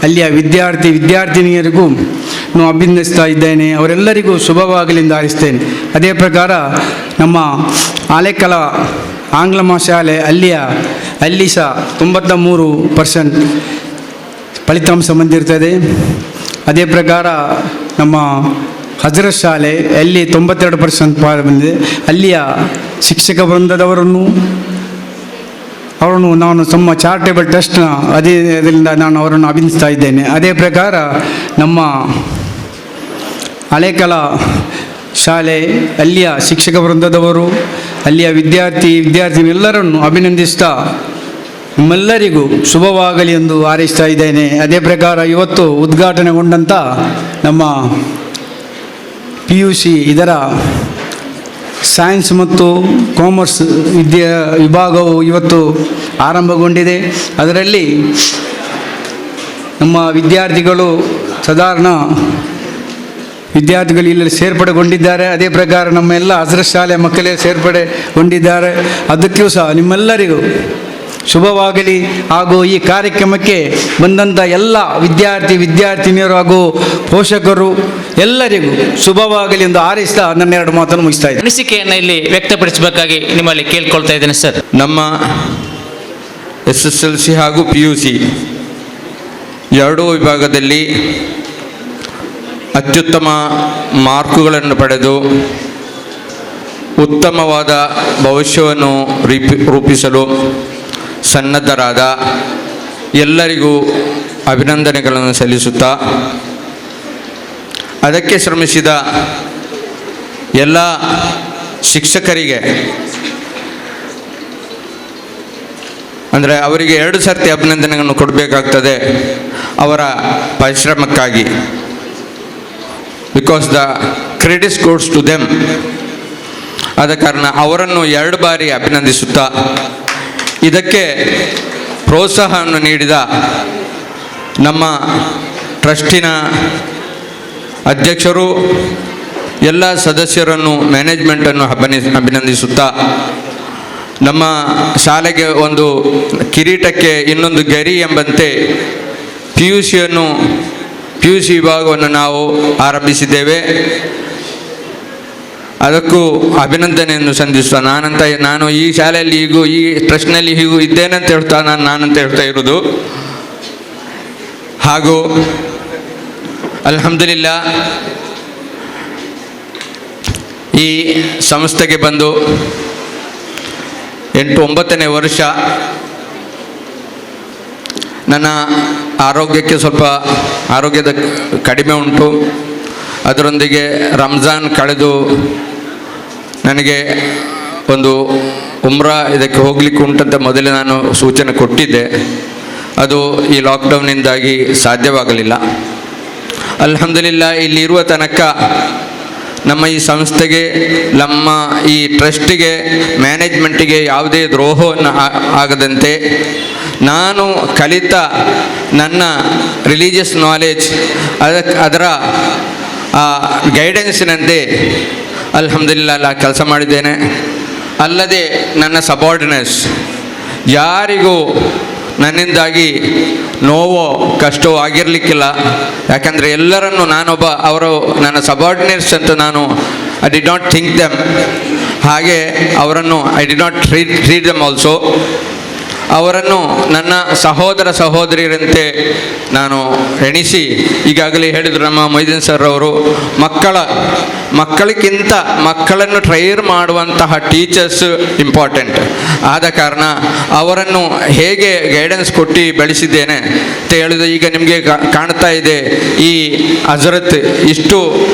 ಅಲ್ಲಿಯ ವಿದ್ಯಾರ್ಥಿನಿಯರಿಗೂ ನಾನು ಅಭಿನಂದಿಸ್ತಾ ಇದ್ದೇನೆ. ಅವರೆಲ್ಲರಿಗೂ ಶುಭವಾಗಲೆಂದು ಹಾರೈಸ್ತೇನೆ. ಅದೇ ಪ್ರಕಾರ ನಮ್ಮ ಆಲೆಕಲ ಆಂಗ್ಲ ಶಾಲೆ ಅಲ್ಲಿ ಸಹ 93% ಫಲಿತಾಂಶ ಬಂದಿರ್ತದೆ. ಅದೇ ಪ್ರಕಾರ ನಮ್ಮ ಹಜರತ್ ಶಾಲೆ ಅಲ್ಲಿ 92% ಬಂದಿದೆ. ಅಲ್ಲಿಯ ಶಿಕ್ಷಕ ವೃಂದದವರನ್ನು ನಾನು ನಮ್ಮ ಚಾರಿಟೇಬಲ್ ಟ್ರಸ್ಟ್ನ ಅಧೀನದಿಂದ ನಾನು ಅವರನ್ನು ಅಭಿನಂದಿಸ್ತಾ ಇದ್ದೇನೆ. ಅದೇ ಪ್ರಕಾರ ನಮ್ಮ ಹಳೆಕಲ ಶಾಲೆ ಅಲ್ಲಿಯ ಶಿಕ್ಷಕ ವೃಂದದವರು, ಅಲ್ಲಿಯ ವಿದ್ಯಾರ್ಥಿನಿಯರೆಲ್ಲರನ್ನು ಅಭಿನಂದಿಸ್ತಾ ನಿಮ್ಮೆಲ್ಲರಿಗೂ ಶುಭವಾಗಲಿ ಎಂದು ಹಾರೈಸ್ತಾ ಇದ್ದೇನೆ. ಅದೇ ಪ್ರಕಾರ ಇವತ್ತು ಉದ್ಘಾಟನೆಗೊಂಡಂಥ ನಮ್ಮ PUC ಇದರ ಸೈನ್ಸ್ ಮತ್ತು ಕಾಮರ್ಸ್ ವಿಭಾಗವು ಇವತ್ತು ಆರಂಭಗೊಂಡಿದೆ. ಅದರಲ್ಲಿ ನಮ್ಮ ಸಾಧಾರಣ ವಿದ್ಯಾರ್ಥಿಗಳು ಇಲ್ಲಿ ಸೇರ್ಪಡೆಗೊಂಡಿದ್ದಾರೆ. ಅದೇ ಪ್ರಕಾರ ನಮ್ಮ ಎಲ್ಲ ಹಜರತ್ ಶಾಲೆ ಮಕ್ಕಳೇ ಸೇರ್ಪಡೆಗೊಂಡಿದ್ದಾರೆ. ಅದಕ್ಕೂ ಸಹ ನಿಮ್ಮೆಲ್ಲರಿಗೂ ಶುಭವಾಗಲಿ. ಹಾಗೂ ಈ ಕಾರ್ಯಕ್ರಮಕ್ಕೆ ಬಂದಂಥ ಎಲ್ಲ ವಿದ್ಯಾರ್ಥಿನಿಯರು ಹಾಗೂ ಪೋಷಕರು ಎಲ್ಲರಿಗೂ ಶುಭವಾಗಲಿ ಎಂದು ಹಾರೈಸ್ತಾ ನನ್ನ 2 ಮಾತನ್ನು ಮುಗಿಸ್ತಾ ಇದ್ದೇನೆ. ಅನಿಸಿಕೆಯನ್ನು ಇಲ್ಲಿ ವ್ಯಕ್ತಪಡಿಸಬೇಕಾಗಿ ನಿಮ್ಮಲ್ಲಿ ಕೇಳ್ಕೊಳ್ತಾ ಇದ್ದೇನೆ ಸರ್. ನಮ್ಮ SSLC ಹಾಗೂ PUC ಎರಡೂ ವಿಭಾಗದಲ್ಲಿ ಅತ್ಯುತ್ತಮ ಮಾರ್ಕುಗಳನ್ನು ಪಡೆದು ಉತ್ತಮವಾದ ಭವಿಷ್ಯವನ್ನು ರೂಪಿಸಲು ಸನ್ನದ್ಧರಾದ ಎಲ್ಲರಿಗೂ ಅಭಿನಂದನೆಗಳನ್ನು ಸಲ್ಲಿಸುತ್ತಾ, ಅದಕ್ಕೆ ಶ್ರಮಿಸಿದ ಎಲ್ಲ ಶಿಕ್ಷಕರಿಗೆ ಅಂದರೆ ಅವರಿಗೆ 2 ಸರ್ತಿ ಅಭಿನಂದನೆಗಳನ್ನು ಕೊಡಬೇಕಾಗ್ತದೆ ಅವರ ಪರಿಶ್ರಮಕ್ಕಾಗಿ. Because the credits goes to them. ಆದ ಕಾರಣ ಅವರನ್ನು 2 ಬಾರಿ ಅಭಿನಂದಿಸುತ್ತಾ, ಇದಕ್ಕೆ ಪ್ರೋತ್ಸಾಹವನ್ನು ನೀಡಿದ ನಮ್ಮ ಟ್ರಸ್ಟಿನ ಅಧ್ಯಕ್ಷರು, ಎಲ್ಲ ಸದಸ್ಯರನ್ನು, ಮ್ಯಾನೇಜ್ಮೆಂಟನ್ನು ಅಭಿನಂದಿಸುತ್ತಾ, ನಮ್ಮ ಶಾಲೆಗೆ ಒಂದು ಕಿರೀಟಕ್ಕೆ ಇನ್ನೊಂದು ಗರಿ ಎಂಬಂತೆ PUC ವಿಭಾಗವನ್ನು ನಾವು ಆರಂಭಿಸಿದ್ದೇವೆ. ಅದಕ್ಕೂ ಅಭಿನಂದನೆಯನ್ನು ಸಂಧಿಸುತ್ತಾ, ನಾನು ಈ ಶಾಲೆಯಲ್ಲಿ ಈ ಟ್ರಸ್ಟ್ನಲ್ಲಿ ಹೀಗೂ ಇದ್ದೇನೆ ಅಂತ ಹೇಳ್ತಾ ನಾನಂತ ಹೇಳ್ತಾ ಇರೋದು. ಹಾಗೂ ಅಲ್ಹಮ್ದುಲಿಲ್ಲಾ ಈ ಸಂಸ್ಥೆಗೆ ಬಂದು 8-9ನೇ ವರ್ಷ. ನನ್ನ ಆರೋಗ್ಯಕ್ಕೆ ಸ್ವಲ್ಪ ಆರೋಗ್ಯದ ಕಡಿಮೆ ಉಂಟು. ಅದರೊಂದಿಗೆ ರಂಜಾನ್ ಕಳೆದು ನನಗೆ ಒಂದು ಉಮ್ರಾ ಇದಕ್ಕೆ ಹೋಗಲಿಕ್ಕೆ ಉಂಟಂತ ಮೊದಲೇ ನಾನು ಸೂಚನೆ ಕೊಟ್ಟಿದ್ದೆ. ಅದು ಈ ಲಾಕ್ಡೌನ್ನಿಂದಾಗಿ ಸಾಧ್ಯವಾಗಲಿಲ್ಲ. ಅಲ್ಹಮ್ದುಲಿಲ್ಲಾ ಇಲ್ಲಿರುವ ತನಕ ನಮ್ಮ ಈ ಸಂಸ್ಥೆಗೆ, ನಮ್ಮ ಈ ಟ್ರಸ್ಟಿಗೆ, ಮ್ಯಾನೇಜ್ಮೆಂಟಿಗೆ ಯಾವುದೇ ದ್ರೋಹವನ್ನು ಆಗದಂತೆ ನಾನು ಕಲಿತ ನನ್ನ ರಿಲಿಜಿಯಸ್ ನಾಲೆಜ್ ಅದರ ಗೈಡೆನ್ಸಿನಂತೆ ಅಲ್ಹಮ್ದುಲಿಲ್ಲಾ ಕೆಲಸ ಮಾಡಿದ್ದೇನೆ. ಅಲ್ಲದೆ ನನ್ನ ಸಬಾರ್ಡಿನೇಟ್ಸ್ ಯಾರಿಗೂ ನನ್ನಿಂದಾಗಿ ನೋವೋ ಕಷ್ಟವೋ ಆಗಿರಲಿಕ್ಕಿಲ್ಲ. ಯಾಕಂದರೆ ಎಲ್ಲರನ್ನು ಅವರು ನನ್ನ ಸಬಾರ್ಡಿನೇಟ್ಸ್ ಅಂತ ನಾನು I did not think them. ಹಾಗೆ ಅವರನ್ನು I did not treat them also. ಅವರನ್ನು ನನ್ನ ಸಹೋದರಿಯರಂತೆ ನಾನು ಎಣಿಸಿ, ಈಗಾಗಲೇ ಹೇಳಿದರು ನಮ್ಮ ಮೊಯ್ದೀನ್ ಸರ್ ಅವರು, ಮಕ್ಕಳಿಗಿಂತ ಮಕ್ಕಳನ್ನು ಟ್ರೈರ್ ಮಾಡುವಂತಹ ಟೀಚರ್ಸ್ ಇಂಪಾರ್ಟೆಂಟ್. ಆದ ಕಾರಣ ಅವರನ್ನು ಹೇಗೆ ಗೈಡೆನ್ಸ್ ಕೊಟ್ಟು ಬೆಳೆಸಿದ್ದೇನೆ ಅಂತ ಹೇಳಿದ್ರೆ, ಈಗ ನಿಮಗೆ ಕಾಣ್ತಾ ಇದೆ ಈ ಹಜರತ್ ಇಷ್ಟು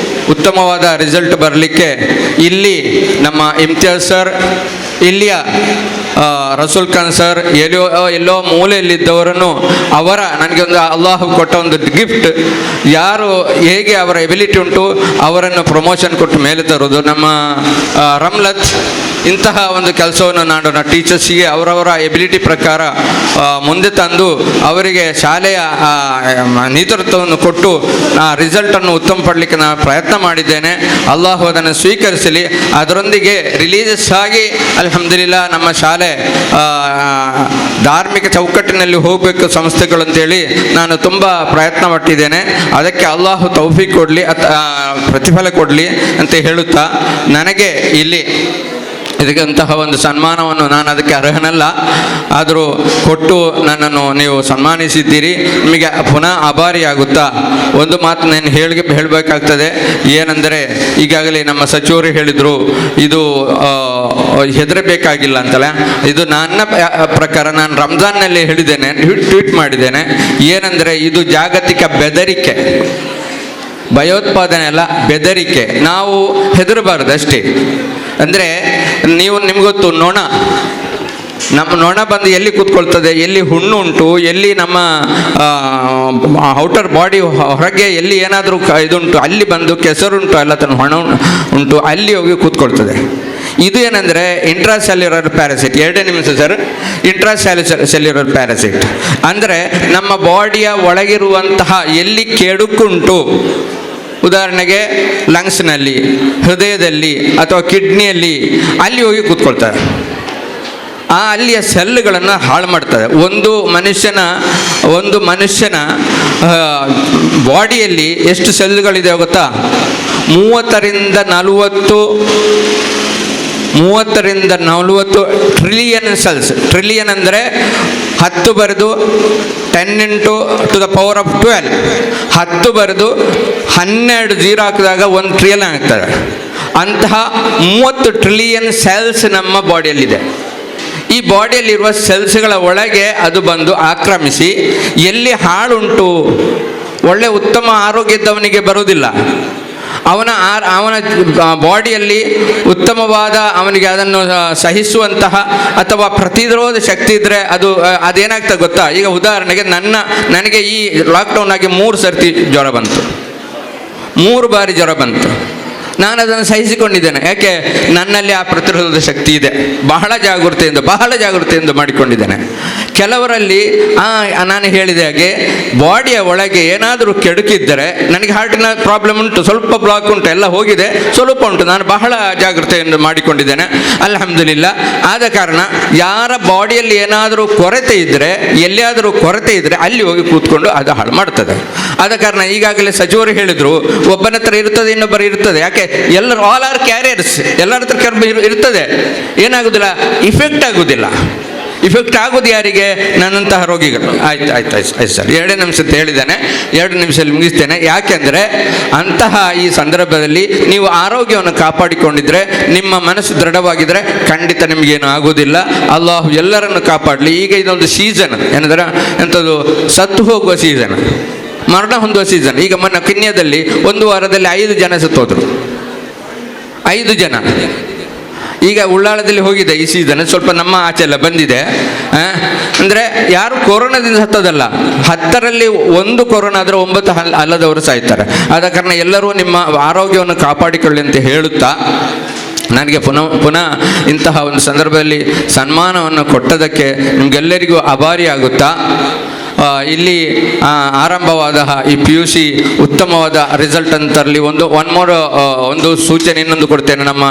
ಉತ್ತಮವಾದ ರಿಸಲ್ಟ್ ಬರಲಿಕ್ಕೆ ಇಲ್ಲಿ ನಮ್ಮ ಇಮ್ತಿಯಾಜ್ ಸರ್, ಇಲ್ಲಿಯ ರಸೂಲ್ ಖಾನ್ ಸರ್, ಎಲ್ಲೋ ಮೂಲೆಯಲ್ಲಿದ್ದವರನ್ನು ನನಗೆ ಒಂದು ಅಲ್ಲಾಹ್ ಕೊಟ್ಟ ಒಂದು ಗಿಫ್ಟ್. ಯಾರು ಹೇಗೆ ಅವರ ಎಬಿಲಿಟಿ ಉಂಟು ಅವರನ್ನು ಪ್ರಮೋಷನ್ ಕೊಟ್ಟು ಮೇಲೆ ತರೋದು. ನಮ್ಮ ರಮ್ಲತ್ ಇಂತಹ ಒಂದು ಕೆಲಸವನ್ನು ನಾನು ಟೀಚರ್ಸಿಗೆ ಅವರವರ ಎಬಿಲಿಟಿ ಪ್ರಕಾರ ಮುಂದೆ ತಂದು ಅವರಿಗೆ ಶಾಲೆಯ ನೇತೃತ್ವವನ್ನು ಕೊಟ್ಟು ರಿಸಲ್ಟನ್ನು ಉತ್ತಮಪಡಲಿಕ್ಕೆ ನಾನು ಪ್ರಯತ್ನ ಮಾಡಿದ್ದೇನೆ. ಅಲ್ಲಾಹು ಅದನ್ನು ಸ್ವೀಕರಿಸಲಿ. ಅದರೊಂದಿಗೆ ರಿಲೀಜಿಯಸ್ ಆಗಿ ಅಲ್ಹಮ್ದುಲಿಲ್ಲಾ ನಮ್ಮ ಶಾಲೆ ಧಾರ್ಮಿಕ ಚೌಕಟ್ಟಿನಲ್ಲಿ ಹೋಗಬೇಕು ಸಂಸ್ಥೆಗಳು ಅಂತೇಳಿ ನಾನು ತುಂಬ ಪ್ರಯತ್ನ ಪಟ್ಟಿದ್ದೇನೆ. ಅದಕ್ಕೆ ಅಲ್ಲಾಹು ತೌಫೀಕ್ ಕೊಡಲಿ, ಪ್ರತಿಫಲ ಕೊಡಲಿ ಅಂತ ಹೇಳುತ್ತಾ, ನನಗೆ ಇಲ್ಲಿ ಇದಕ್ಕಂತಹ ಒಂದು ಸನ್ಮಾನವನ್ನು ನಾನು ಅದಕ್ಕೆ ಅರ್ಹನಲ್ಲ, ಆದರೂ ಕೊಟ್ಟು ನನ್ನನ್ನು ನೀವು ಸನ್ಮಾನಿಸಿದ್ದೀರಿ. ನಿಮಗೆ ಪುನಃ ಆಭಾರಿಯಾಗುತ್ತಾ ಒಂದು ಮಾತು ನಾನು ಹೇಳಬೇಕಾಗ್ತದೆ. ಏನೆಂದರೆ, ಈಗಾಗಲೇ ನಮ್ಮ ಸಚಿವರು ಹೇಳಿದರು, ಇದು ಹೆದರಬೇಕಾಗಿಲ್ಲ ಅಂತಲ್ಲ. ಇದು ನನ್ನ ಪ್ರಕಾರ ನಾನು ರಂಜಾನ್ನಲ್ಲಿ ಹೇಳಿದ್ದೇನೆ, ಟ್ವೀಟ್ ಮಾಡಿದ್ದೇನೆ. ಏನೆಂದರೆ, ಇದು ಜಾಗತಿಕ ಬೆದರಿಕೆ, ಭಯೋತ್ಪಾದನೆ ಅಲ್ಲ, ಬೆದರಿಕೆ. ನಾವು ಹೆದರಬಾರ್ದು ಅಷ್ಟೇ. ಅಂದರೆ ನಿಮಗೊತ್ತು, ನೊಣ ಬಂದು ಎಲ್ಲಿ ಕೂತ್ಕೊಳ್ತದೆ, ಎಲ್ಲಿ ಹುಣ್ಣು ಉಂಟು, ಎಲ್ಲಿ ನಮ್ಮ ಔಟರ್ ಬಾಡಿ ಹೊರಗೆ ಎಲ್ಲಿ ಏನಾದರೂ ಇದುಂಟು, ಅಲ್ಲಿ ಬಂದು ಕೆಸರುಂಟು, ಎಲ್ಲ ತನ್ನ ಹೊಣ ಉಂಟು, ಅಲ್ಲಿ ಹೋಗಿ ಕೂತ್ಕೊಳ್ತದೆ. ಇದು ಏನಂದರೆ ಇಂಟ್ರಾಸೆಲ್ಯುಲರ್ ಪ್ಯಾರಾಸೈಟ್. 2 ನಿಮಿಷ ಸರ್. ಇಂಟ್ರಾಸೆಲ್ಯುಲರ್ ಪ್ಯಾರಾಸೈಟ್ ಅಂದರೆ ನಮ್ಮ ಬಾಡಿಯ ಒಳಗಿರುವಂತಹ ಎಲ್ಲಿ ಕೆಡುಕುಂಟು, ಉದಾಹರಣೆಗೆ ಲಂಗ್ಸ್ನಲ್ಲಿ, ಹೃದಯದಲ್ಲಿ ಅಥವಾ ಕಿಡ್ನಿಯಲ್ಲಿ, ಅಲ್ಲಿ ಹೋಗಿ ಕೂತ್ಕೊಳ್ತಾರೆ. ಅಲ್ಲಿಯ ಸೆಲ್ಗಳನ್ನು ಹಾಳು ಮಾಡ್ತದೆ. ಒಂದು ಮನುಷ್ಯನ ಬಾಡಿಯಲ್ಲಿ ಎಷ್ಟು ಸೆಲ್ಗಳಿದೆ ಗೊತ್ತಾ? 30ರಿಂದ 40 ಟ್ರಿಲಿಯನ್ ಸೆಲ್ಸ್. ಟ್ರಿಲಿಯನ್ ಅಂದರೆ 10 ಬರೆದು 10 × 12, 10 ಬರೆದು 12 0 ಹಾಕಿದಾಗ 1 ಟ್ರಿಲಿಯನ್ ಆಗ್ತದೆ. ಅಂತಹ 30 ಟ್ರಿಲಿಯನ್ ಸೆಲ್ಸ್ ನಮ್ಮ ಬಾಡಿಯಲ್ಲಿದೆ. ಈ ಬಾಡಿಯಲ್ಲಿರುವ ಸೆಲ್ಸ್ಗಳ ಒಳಗೆ ಅದು ಬಂದು ಆಕ್ರಮಿಸಿ ಎಲ್ಲಿ ಹಾಳುಂಟು, ಒಳ್ಳೆ ಉತ್ತಮ ಆರೋಗ್ಯ ಇದ್ದವನಿಗೆ ಬರುವುದಿಲ್ಲ. ಅವನ ಬಾಡಿಯಲ್ಲಿ ಉತ್ತಮವಾದ ಅವನಿಗೆ ಅದನ್ನು ಸಹಿಸುವಂತಹ ಅಥವಾ ಪ್ರತಿರೋಧ ಶಕ್ತಿ ಇದ್ದರೆ ಅದೇನಾಗ್ತದೆ ಗೊತ್ತಾ? ಈಗ ಉದಾಹರಣೆಗೆ ನನಗೆ ಈ ಲಾಕ್ಡೌನ್ ಆಗಿ 3 ಸರ್ತಿ ಜ್ವರ ಬಂತು, 3 ಬಾರಿ ಜ್ವರ ಬಂತು. ನಾನು ಅದನ್ನು ಸಹಿಸಿಕೊಂಡಿದ್ದೇನೆ. ಯಾಕೆ? ನನ್ನಲ್ಲಿ ಆ ಪ್ರತಿರೋಧ ಶಕ್ತಿ ಇದೆ. ಬಹಳ ಜಾಗೃತೆಯಿಂದ ಮಾಡಿಕೊಂಡಿದ್ದೇನೆ. ಕೆಲವರಲ್ಲಿ ನಾನು ಹೇಳಿದ ಹಾಗೆ ಬಾಡಿಯ ಒಳಗೆ ಏನಾದರೂ ಕೆಡುಕಿದ್ದರೆ, ನನಗೆ ಹಾರ್ಟಿನ ಪ್ರಾಬ್ಲಮ್ ಉಂಟು, ಸ್ವಲ್ಪ ಬ್ಲಾಕ್ ಉಂಟು, ಎಲ್ಲ ಹೋಗಿದೆ, ಸ್ವಲ್ಪ ಉಂಟು, ನಾನು ಬಹಳ ಜಾಗೃತೆಯಿಂದ ಮಾಡಿಕೊಂಡಿದ್ದೇನೆ, ಅಲ್ಹಮ್ದುಲಿಲ್ಲ. ಆದ ಕಾರಣ ಯಾರ ಬಾಡಿಯಲ್ಲಿ ಏನಾದರೂ ಕೊರತೆ ಇದ್ದರೆ, ಎಲ್ಲಿಯಾದರೂ ಕೊರತೆ ಇದ್ದರೆ ಅಲ್ಲಿ ಹೋಗಿ ಕೂತ್ಕೊಂಡು ಅದು ಹಾಳು ಮಾಡ್ತದೆ. ಆದ ಕಾರಣ ಈಗಾಗಲೇ ಸಚಿವರು ಹೇಳಿದರು, ಒಬ್ಬನ ಹತ್ರ ಇರ್ತದೆ, ಇನ್ನೊಬ್ಬರು ಇರ್ತದೆ. ಯಾಕೆ? ಎಲ್ಲರೂ ಆಲ್ ಆರ್ ಕ್ಯಾರಿಯರ್ಸ್, ಎಲ್ಲರ ಹತ್ರ ಇರ್ತದೆ. ಏನಾಗುದಿಲ್ಲ, ಇಫೆಕ್ಟ್ ಆಗುವುದು ಯಾರಿಗೆ? ನನ್ನಂತಹ ರೋಗಿಗಳು. ಆಯ್ತು ಸರ್, 2 ನಿಮಿಷ ಹೇಳಿದ್ದೇನೆ, 2 ನಿಮಿಷದಲ್ಲಿ ಮುಗಿಸ್ತೇನೆ. ಯಾಕೆಂದರೆ ಅಂತಹ ಈ ಸಂದರ್ಭದಲ್ಲಿ ನೀವು ಆರೋಗ್ಯವನ್ನು ಕಾಪಾಡಿಕೊಂಡಿದ್ರೆ, ನಿಮ್ಮ ಮನಸ್ಸು ದೃಢವಾಗಿದ್ದರೆ ಖಂಡಿತ ನಿಮಗೇನು ಆಗೋದಿಲ್ಲ. ಅಲ್ಲಾಹು ಎಲ್ಲರನ್ನು ಕಾಪಾಡಲಿ. ಈಗ ಇದೊಂದು ಸೀಸನ್, ಏನಂದ್ರೆ ಎಂಥದ್ದು, ಸತ್ತು ಹೋಗುವ ಸೀಸನ್, ಮರಣ ಹೊಂದುವ ಸೀಸನ್. ಈಗ ಮೊನ್ನೆ ಕಿನ್ಯದಲ್ಲಿ 1 ವಾರದಲ್ಲಿ 5 ಜನ ಸತ್ತೋದ್ರು, 5 ಜನ. ಈಗ ಉಳ್ಳಾಳದಲ್ಲಿ ಹೋಗಿದೆ ಈ ಸೀಸನ್, ಸ್ವಲ್ಪ ನಮ್ಮ ಆಚೆ ಎಲ್ಲ ಬಂದಿದೆ. ಅಂದರೆ ಯಾರು ಕೊರೋನಾದಿಂದ ಸತ್ತದಲ್ಲ, 10ರಲ್ಲಿ 1 ಕೊರೋನಾ ಆದರೆ 9 ಅಲ್ಲದವರು ಸಾಯ್ತಾರೆ. ಆದ ಕಾರಣ ಎಲ್ಲರೂ ನಿಮ್ಮ ಆರೋಗ್ಯವನ್ನು ಕಾಪಾಡಿಕೊಳ್ಳಿ ಅಂತ ಹೇಳುತ್ತಾ, ನನಗೆ ಪುನಃ ಇಂತಹ ಒಂದು ಸಂದರ್ಭದಲ್ಲಿ ಸನ್ಮಾನವನ್ನು ಕೊಟ್ಟದಕ್ಕೆ ನಿಮಗೆಲ್ಲರಿಗೂ ಆಭಾರಿಯಾಗುತ್ತಾ, ಇಲ್ಲಿ ಆರಂಭವಾದ ಈ PUC ಉತ್ತಮವಾದ ರಿಸಲ್ಟ್ ಅಂತರಲ್ಲಿ ಒಂದು ಸೂಚನೆ ಇನ್ನೊಂದು ಕೊಡ್ತೇನೆ. ನಮ್ಮ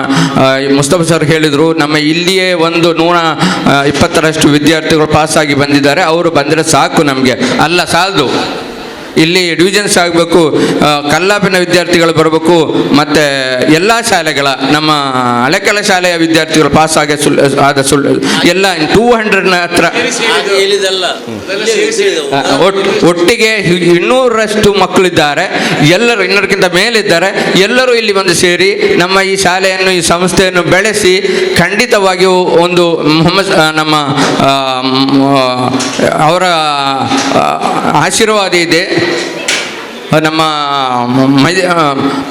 ಮುಸ್ತಫಾ ಸರ್ ಹೇಳಿದರು, ನಮ್ಮ ಇಲ್ಲಿಯೇ 120ರಷ್ಟು ವಿದ್ಯಾರ್ಥಿಗಳು ಪಾಸಾಗಿ ಬಂದಿದ್ದಾರೆ. ಅವರು ಬಂದರೆ ಸಾಕು, ನಮಗೆ ಅಲ್ಲ ಸಾಲದು, ಇಲ್ಲಿ ಡಿವಿಷನ್ಸ್ ಆಗಬೇಕು, ಕಲ್ಲಾಪಿನ ವಿದ್ಯಾರ್ಥಿಗಳು ಬರಬೇಕು, ಮತ್ತು ಎಲ್ಲ ಶಾಲೆಗಳ ನಮ್ಮ ಹಳೆಕಲ ಶಾಲೆಯ ವಿದ್ಯಾರ್ಥಿಗಳು ಪಾಸ್ ಎಲ್ಲ 200 ಹತ್ರ ಒಟ್ಟಿಗೆ 200ರಷ್ಟು ಮಕ್ಕಳಿದ್ದಾರೆ. ಎಲ್ಲರೂ 200ಕ್ಕಿಂತ ಮೇಲಿದ್ದಾರೆ. ಎಲ್ಲರೂ ಇಲ್ಲಿ ಬಂದು ಸೇರಿ ನಮ್ಮ ಈ ಶಾಲೆಯನ್ನು, ಈ ಸಂಸ್ಥೆಯನ್ನು ಬೆಳೆಸಿ ಖಂಡಿತವಾಗಿಯೂ ಒಂದು ನಮ್ಮ ಅವರ ಆಶೀರ್ವಾದ ಇದೆ, ನಮ್ಮ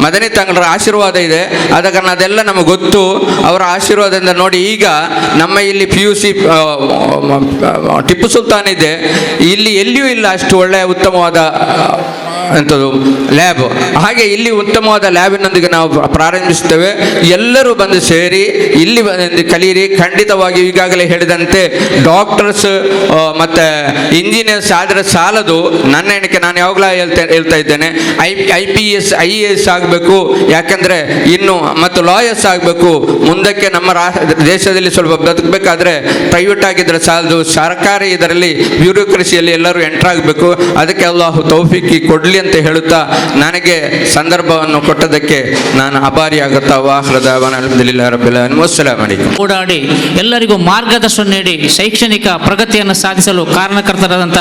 ಮದನಿ ತಂಗಳರ ಆಶೀರ್ವಾದ ಇದೆ. ಆದ ಕಾರಣ ಅದೆಲ್ಲ ನಮಗೆ ಗೊತ್ತು. ಅವರ ಆಶೀರ್ವಾದದಿಂದ ನೋಡಿ, ಈಗ ನಮ್ಮ ಇಲ್ಲಿ PUC ಟಿಪ್ಪು ಸುಲ್ತಾನ್ ಇದೆ, ಇಲ್ಲಿ ಎಲ್ಲಿಯೂ ಇಲ್ಲ ಅಷ್ಟು ಒಳ್ಳೆಯ ಉತ್ತಮವಾದ ಎಂಥದ್ದು ಲ್ಯಾಬ್. ಹಾಗೆ ಇಲ್ಲಿ ಉತ್ತಮವಾದ ಲ್ಯಾಬಿನೊಂದಿಗೆ ನಾವು ಪ್ರಾರಂಭಿಸುತ್ತೇವೆ. ಎಲ್ಲರೂ ಬಂದು ಸೇರಿ ಇಲ್ಲಿ ಕಲಿಯಿರಿ. ಖಂಡಿತವಾಗಿ ಈಗಾಗಲೇ ಹೇಳಿದಂತೆ ಡಾಕ್ಟರ್ಸ್ ಮತ್ತು ಇಂಜಿನಿಯರ್ಸ್ ಆದರೆ ಸಾಲದು. ನನ್ನ ಎಣಿಕೆ, ನಾನು ಯಾವಾಗಲೂ ಹೇಳ್ತಾ ಇದ್ದೇನೆ, IPS IAS ಆಗಬೇಕು. ಯಾಕಂದರೆ ಇನ್ನು ಮತ್ತು ಲಾಯರ್ಸ್ ಆಗಬೇಕು. ಮುಂದಕ್ಕೆ ನಮ್ಮ ದೇಶದಲ್ಲಿ ಸ್ವಲ್ಪ ಬದುಕಬೇಕಾದ್ರೆ ಪ್ರೈವೇಟ್ ಆಗಿದ್ದರೆ ಸಾಲದು, ಸರ್ಕಾರಿ ಇದರಲ್ಲಿ ಬ್ಯೂರೋಕ್ರಸಿಯಲ್ಲಿ ಎಲ್ಲರೂ ಎಂಟ್ರಾಗಬೇಕು. ಅದಕ್ಕೆ ಅಲ್ಲಾಹು ತೌಫೀಕಿ ಕೊಡಲಿ ಅಂತ ಹೇಳುತ್ತಾ, ನನಗೆ ಸಂದರ್ಭವನ್ನು ಕೊಟ್ಟದಕ್ಕೆ ನಾನು ಆಭಾರಿಯಾಗುತ್ತಾ. ವಾಹ್ರದಾವನ ಅಲ್ಹಮ್ದುಲಿಲ್ಲಾಹಿ ರಬ್ಬಿಲ್ ಆಲಮೀನ್. ಅಸ್ಸಲಾಮು ಅಲೈಕುಂ. ಓಡಾಡಿ ಎಲ್ಲರಿಗೂ ಮಾರ್ಗದರ್ಶನ ನೀಡಿ ಶೈಕ್ಷಣಿಕ ಪ್ರಗತಿಯನ್ನು ಸಾಧಿಸಲು ಕಾರಣಕರ್ತರಾದಂಥ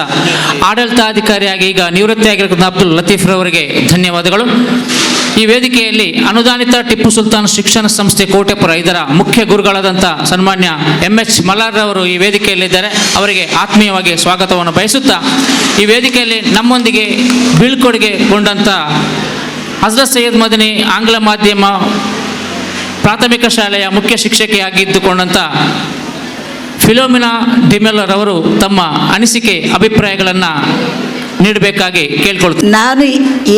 ಆಡಳಿತಾಧಿಕಾರಿಯಾಗಿ ಈಗ ನಿವೃತ್ತಿಯಾಗಿರತಕ್ಕಂಥ ಅಬ್ದುಲ್ ಲತೀಫ್ ರವರಿಗೆ ಧನ್ಯವಾದಗಳು. ಈ ವೇದಿಕೆಯಲ್ಲಿ ಅನುದಾನಿತ ಟಿಪ್ಪು ಸುಲ್ತಾನ್ ಶಿಕ್ಷಣ ಸಂಸ್ಥೆ ಕೋಟೆಪುರ ಇದರ ಮುಖ್ಯ ಗುರುಗಳಾದಂಥ ಸನ್ಮಾನ್ಯ MH ಮಲ್ಲಾರ್ ಅವರು ಈ ವೇದಿಕೆಯಲ್ಲಿದ್ದಾರೆ. ಅವರಿಗೆ ಆತ್ಮೀಯವಾಗಿ ಸ್ವಾಗತವನ್ನು ಬಯಸುತ್ತಾ, ಈ ವೇದಿಕೆಯಲ್ಲಿ ನಮ್ಮೊಂದಿಗೆ ಬೀಳ್ಕೊಡುಗೆಗೊಂಡಂಥ ಹಜರತ್ ಸೈಯದ್ ಮದನಿ ಆಂಗ್ಲ ಮಾಧ್ಯಮ ಪ್ರಾಥಮಿಕ ಶಾಲೆಯ ಮುಖ್ಯ ಶಿಕ್ಷಕಿಯಾಗಿದ್ದುಕೊಂಡಂಥ ಫಿಲೋಮಿನಾ ಡಿಮೆಲ್ಲರ್ ಅವರು ತಮ್ಮ ಅನಿಸಿಕೆ ಅಭಿಪ್ರಾಯಗಳನ್ನು ನೀಡಬೇಕಾಗಿ ಕೇಳ್ಕೊಳ್ತೀನಿ. ನಾನು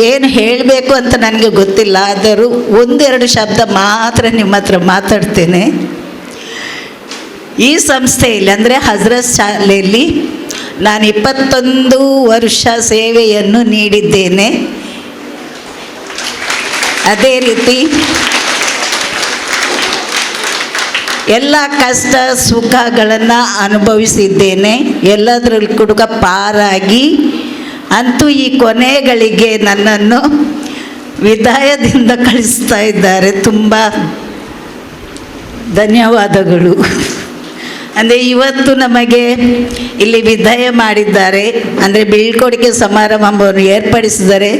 ಏನು ಹೇಳಬೇಕು ಅಂತ ನನಗೆ ಗೊತ್ತಿಲ್ಲ, ಆದರೂ 1-2 ಶಬ್ದ ಮಾತ್ರ ನಿಮ್ಮ ಹತ್ರ ಮಾತಾಡ್ತೇನೆ. ಈ ಸಂಸ್ಥೆಯಲ್ಲಿ ಅಂದರೆ ಹಜರತ್ ಶಾಲೆಯಲ್ಲಿ ನಾನು 21 ವರ್ಷ ಸೇವೆಯನ್ನು ನೀಡಿದ್ದೇನೆ. ಅದೇ ರೀತಿ ಎಲ್ಲ ಕಷ್ಟ ಸುಖಗಳನ್ನು ಅನುಭವಿಸಿದ್ದೇನೆ. ಎಲ್ಲದರಲ್ಲೂ ಕೂಡ ಪಾರಾಗಿ ಅಂತೂ ಈ ಕೊನೆಗಳಿಗೆ ನನ್ನನ್ನು ವಿದಾಯದಿಂದ ಕಳಿಸ್ತಾ ಇದ್ದಾರೆ. ತುಂಬ ಧನ್ಯವಾದಗಳು. ಅಂದರೆ ಇವತ್ತು ನಮಗೆ ಇಲ್ಲಿ ವಿದಾಯ ಮಾಡಿದ್ದಾರೆ, ಅಂದರೆ ಬೀಳ್ಕೊಡುಗೆ ಸಮಾರಂಭವನ್ನು ಏರ್ಪಡಿಸಿದ್ದಾರೆ.